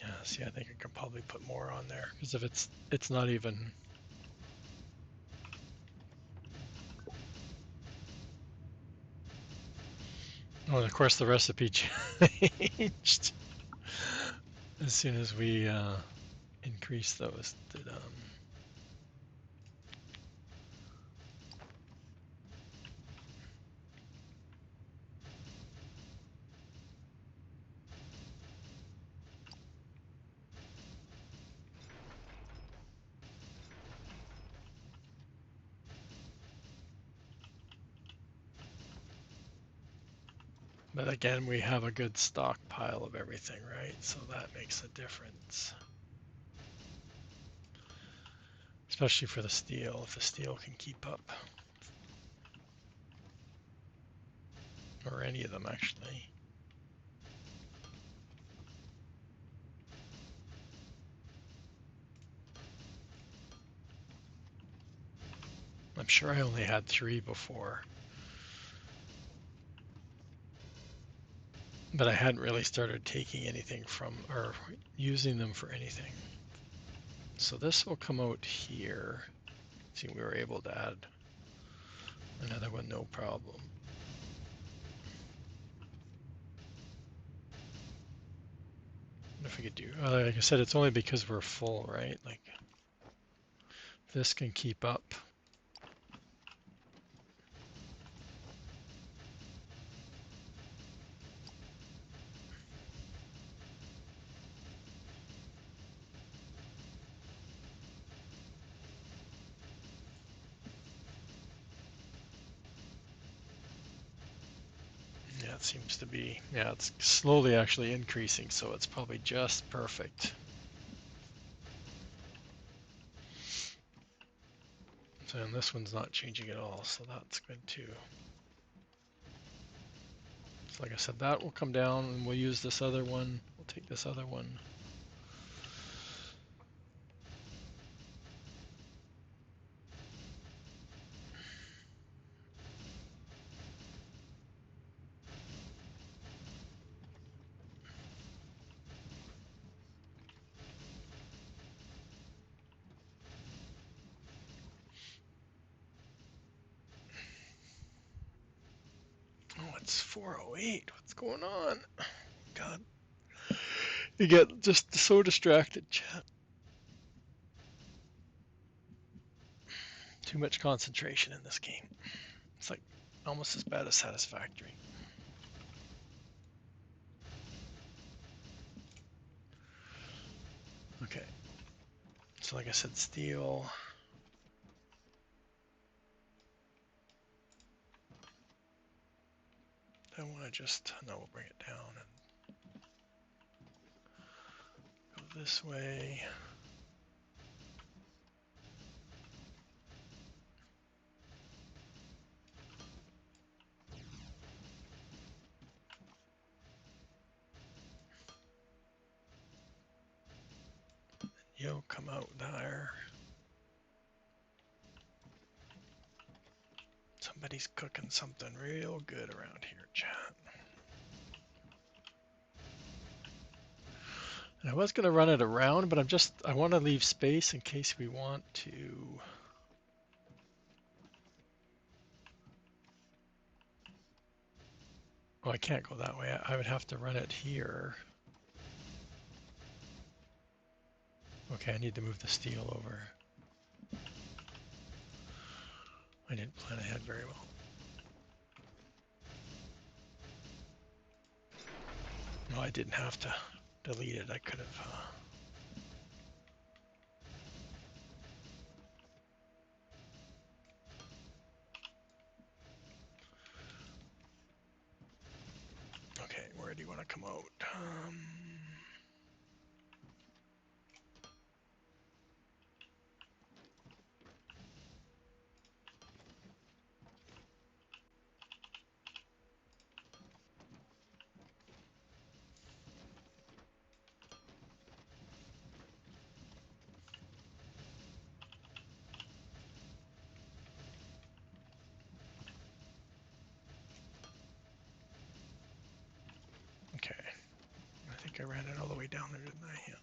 Yeah, see, I think I could probably put more on there because if it's not even. Oh, and of course the recipe changed as soon as we increase those. But again, we have a good stockpile of everything, right? So that makes a difference. Especially for the steel, if the steel can keep up. Or any of them, actually. I'm sure I only had 3 before. But I hadn't really started taking anything from, or using them for anything. So this will come out here. See, we were able to add another one, no problem. If we could do, like I said, it's only because we're full, right? Like, this can keep up. Yeah, it seems to be, yeah, it's slowly actually increasing, so it's probably just perfect. So, and this one's not changing at all, so that's good too. So like I said, that will come down and we'll use this other one. We'll take this other one. it's 4:08. What's going on? God, you get just so distracted, chat. Too much concentration in this game. It's like almost as bad as Satisfactory. Okay. So like I said, steel. I want to just, no, we'll bring it down and go this way. Yo, come out there. Somebody's cooking something real good around here, chat. And I was going to run it around, but I want to leave space in case we want to. Oh, I can't go that way. I would have to run it here. Okay, I need to move the steel over. I didn't plan ahead very well. No, I didn't have to delete it. I could have. Okay, where do you want to come out? Okay, I think I ran it all the way down there, didn't I? Yeah.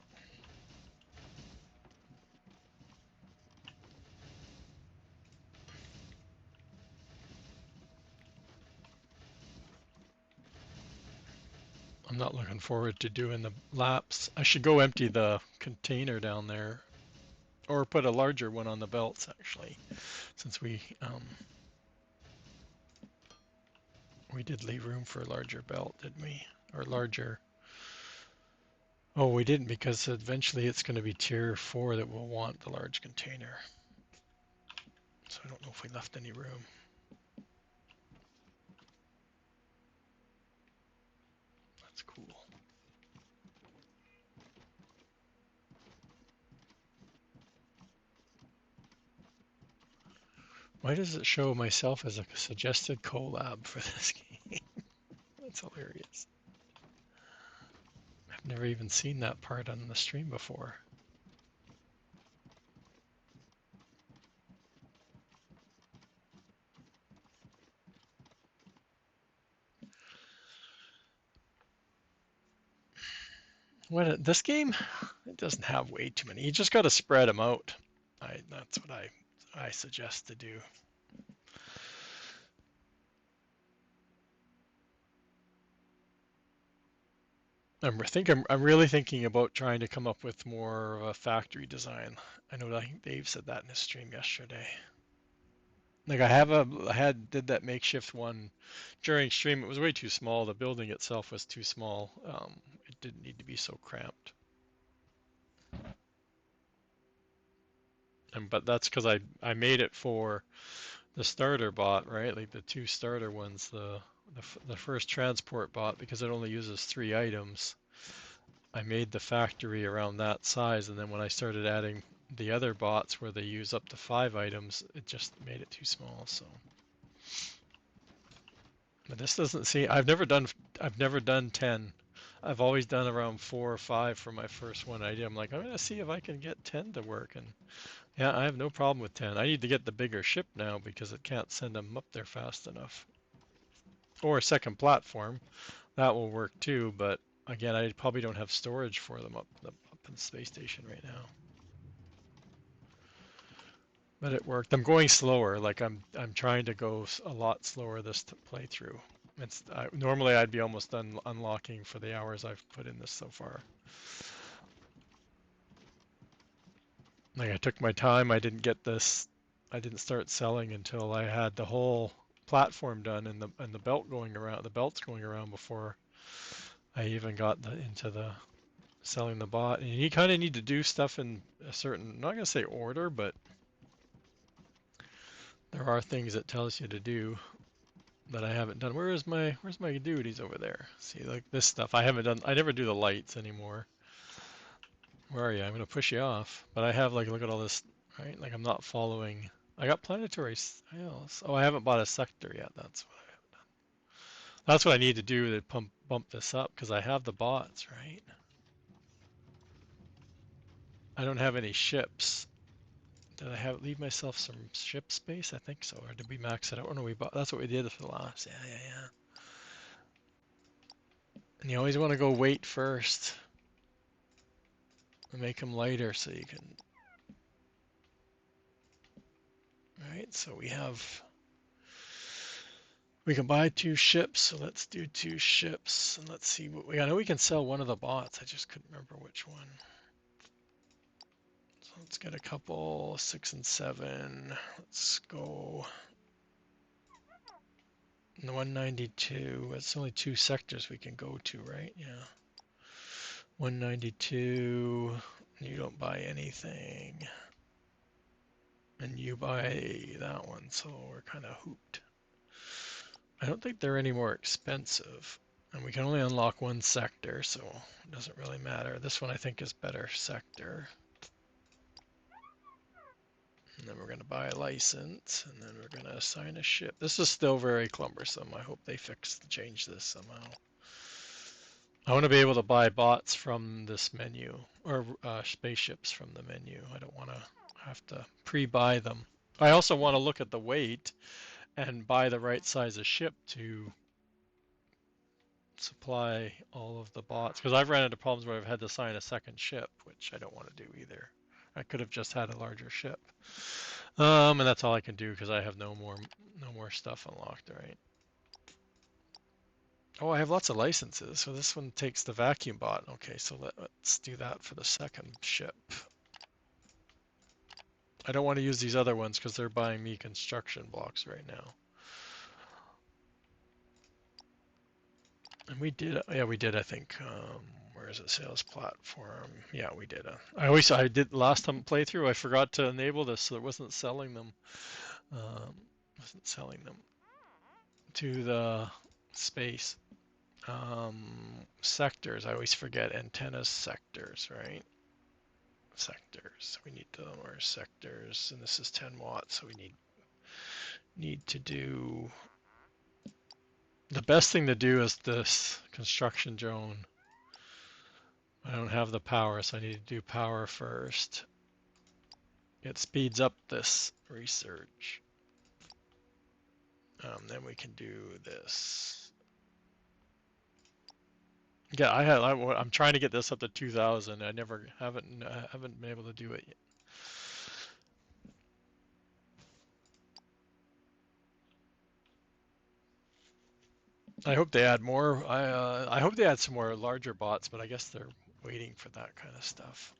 I'm not looking forward to doing the laps. I should go empty the container down there, or put a larger one on the belts actually, since we did leave room for a larger belt, didn't we? Or larger. Oh, we didn't because eventually it's going to be tier 4 that will want the large container. So I don't know if we left any room. That's cool. Why does it show myself as a suggested collab for this game? That's hilarious. I've never even seen that part on the stream before. This game, it doesn't have way too many. You just got to spread them out. That's what I suggest to do. I'm really thinking about trying to come up with more of a factory design. I know I think Dave said that in his stream yesterday. Like did that makeshift one during stream. It was way too small. The building itself was too small. It didn't need to be so cramped. But that's because I made it for the starter bot, right? Like the two starter ones, the first transport bot, because it only uses 3 items. I made the factory around that size, and then when I started adding the other bots where they use up to 5 items, it just made it too small. So, but this doesn't see. I've never done 10. I've always done around 4 or 5 for my first one idea. I'm like, I'm gonna see if I can get 10 to work, and yeah, I have no problem with 10. I need to get the bigger ship now because it can't send them up there fast enough. Or a second platform, that will work too, but again, I probably don't have storage for them up in the space station right now. But it worked. I'm going slower, like I'm trying to go a lot slower this playthrough. It's normally I'd be almost done unlocking for the hours I've put in this so far. Like I took my time. I didn't get this. I didn't start selling until I had the whole platform done and the belt going around. The belts going around before I even got into the selling the bot. And you kind of need to do stuff in a certain, I'm not gonna say order, but there are things it tells you to do that I haven't done. Where's my duties over there? See, like this stuff I haven't done. I never do the lights anymore. Where are you? I'm gonna push you off. But I have like look at all this, right? Like I'm not following. I got planetary sales. Oh, I haven't bought a sector yet. That's what I haven't done. That's what I need to do to bump this up because I have the bots, right? I don't have any ships. Did I have leave myself some ship space? I think so. Or did we max it out? Oh no, we bought. That's what we did for the last. Yeah, yeah, yeah. And you always want to go weight first and make them lighter so you can. Right. So we can buy 2 ships. So let's do 2 ships and let's see what we. I know we can sell one of the bots. I just couldn't remember which one. So let's get a couple 6 and 7. Let's go. The 192, it's only 2 sectors we can go to, right? Yeah. 192, you don't buy anything. And you buy that one, so we're kind of hooped. I don't think they're any more expensive. And we can only unlock 1 sector, so it doesn't really matter. This one I think is better sector. And then we're going to buy a license, and then we're going to assign a ship. This is still very cumbersome. I hope they change this somehow. I want to be able to buy bots from this menu, or spaceships from the menu. I don't want to have to pre-buy them. I also want to look at the weight and buy the right size of ship to supply all of the bots. Because I've ran into problems where I've had to assign a second ship, which I don't want to do either. I could have just had a larger ship. And that's all I can do because I have no more stuff unlocked, right? Oh, I have lots of licenses. So this one takes the vacuum bot. Okay, so let's do that for the second ship. I don't want to use these other ones because they're buying me construction blocks right now. And we did, yeah, we did, I think. Where is it? Sales platform. Yeah, we did. I did last time playthrough. I forgot to enable this, so it wasn't selling them. Wasn't selling them to the space. Sectors. I always forget antennas sectors, right? Sectors. We need to know our sectors, and this is 10 watts, so we need to do. The best thing to do is this construction drone. I don't have the power, so I need to do power first. It speeds up this research. Then we can do this. Yeah, I'm trying to get this up to 2,000. I haven't been able to do it yet. I hope they add more. I hope they add some more larger bots, but I guess they're waiting for that kind of stuff.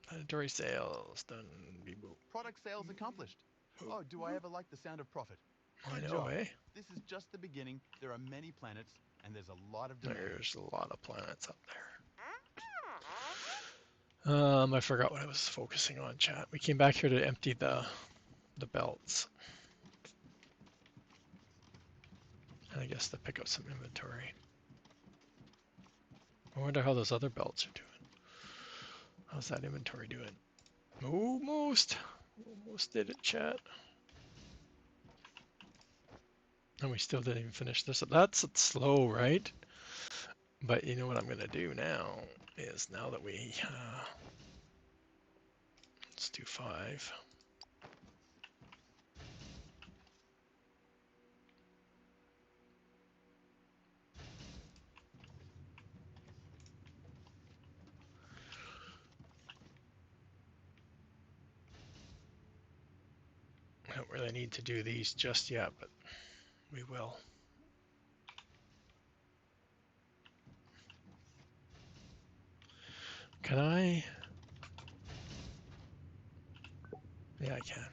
Mandatory sales done. Product sales accomplished. Oh, do I ever like the sound of profit? I Good know, job. eh? This is just the beginning. There are many planets, and there's a lot of demand. There's a lot of planets up there. I forgot what I was focusing on, chat. We came back here to empty the belts. And I guess to pick up some inventory. I wonder how those other belts are doing. How's that inventory doing? Almost did it, chat. And we still didn't even finish this. That's slow, right? But you know what I'm gonna do now is now that we let's do 5. I don't really need to do these just yet, but we will. Can I? Yeah, I can.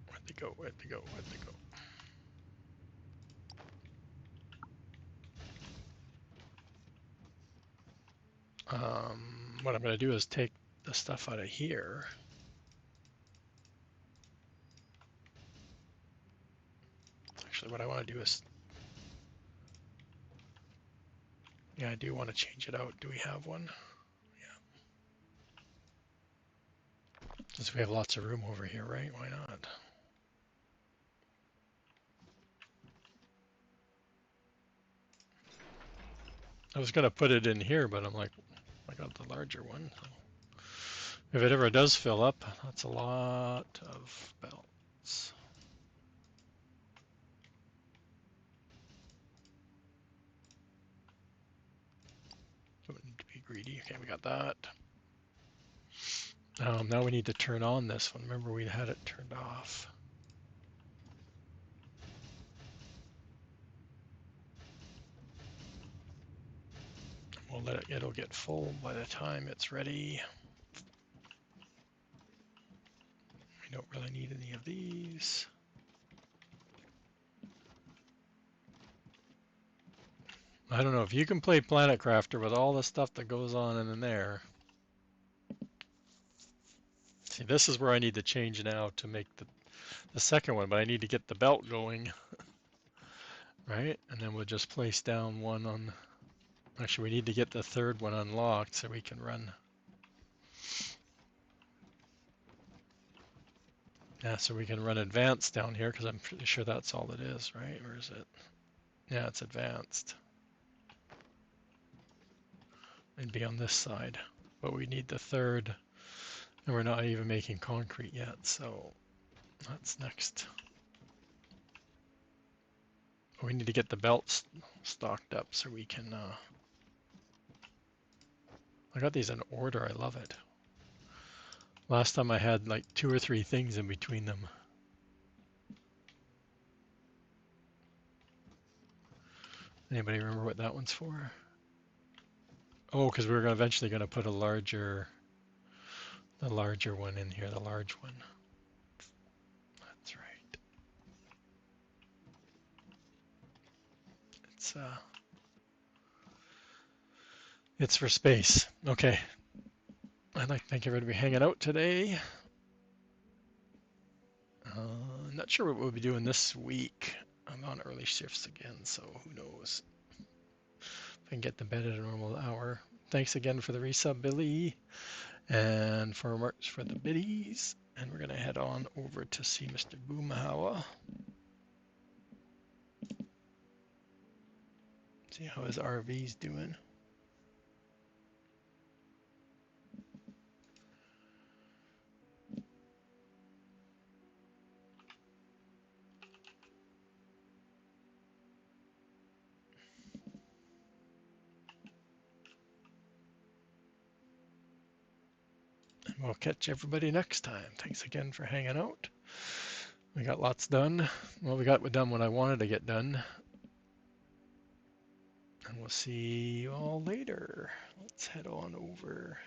Where'd they go? Where'd they go? Where'd they go? What I'm going to do is take the stuff out of here. Actually, what I want to do is, yeah, I do want to change it out. Do we have one? Yeah. Since we have lots of room over here, right? Why not? I was going to put it in here, but I'm like, I got the larger one. So if it ever does fill up, that's a lot of belts. Don't need to be greedy. Okay, we got that. Now we need to turn on this one. Remember, we had it turned off. We'll let it, it'll get full by the time it's ready. We don't really need any of these. I don't know if you can play Planet Crafter with all the stuff that goes on in there. See, this is where I need to change now to make the second one, but I need to get the belt going, right? And then we'll just place down one on, actually we need to get the third one unlocked so we can run. Yeah, so we can run advanced down here because I'm pretty sure that's all it is, right? Or is it? Yeah, it's advanced. It'd be on this side, but we need the third, and we're not even making concrete yet, so that's next. We need to get the belts stocked up so we can, I got these in order, I love it. Last time I had like 2 or 3 things in between them. Anybody remember what that one's for? Oh, because we were eventually going to put the larger one in here, the large one. That's right. It's for space. Okay. I'd like to thank everybody for hanging out today. Not sure what we'll be doing this week. I'm on early shifts again, so who knows if I can get to bed at a normal hour. Thanks again for the resub, Billy, and for March for the biddies. And we're going to head on over to see Mr. Boomhawa. See how his RV's doing. And we'll catch everybody next time. Thanks again for hanging out. We got lots done. Well, we got done what I wanted to get done. And we'll see you all later. Let's head on over.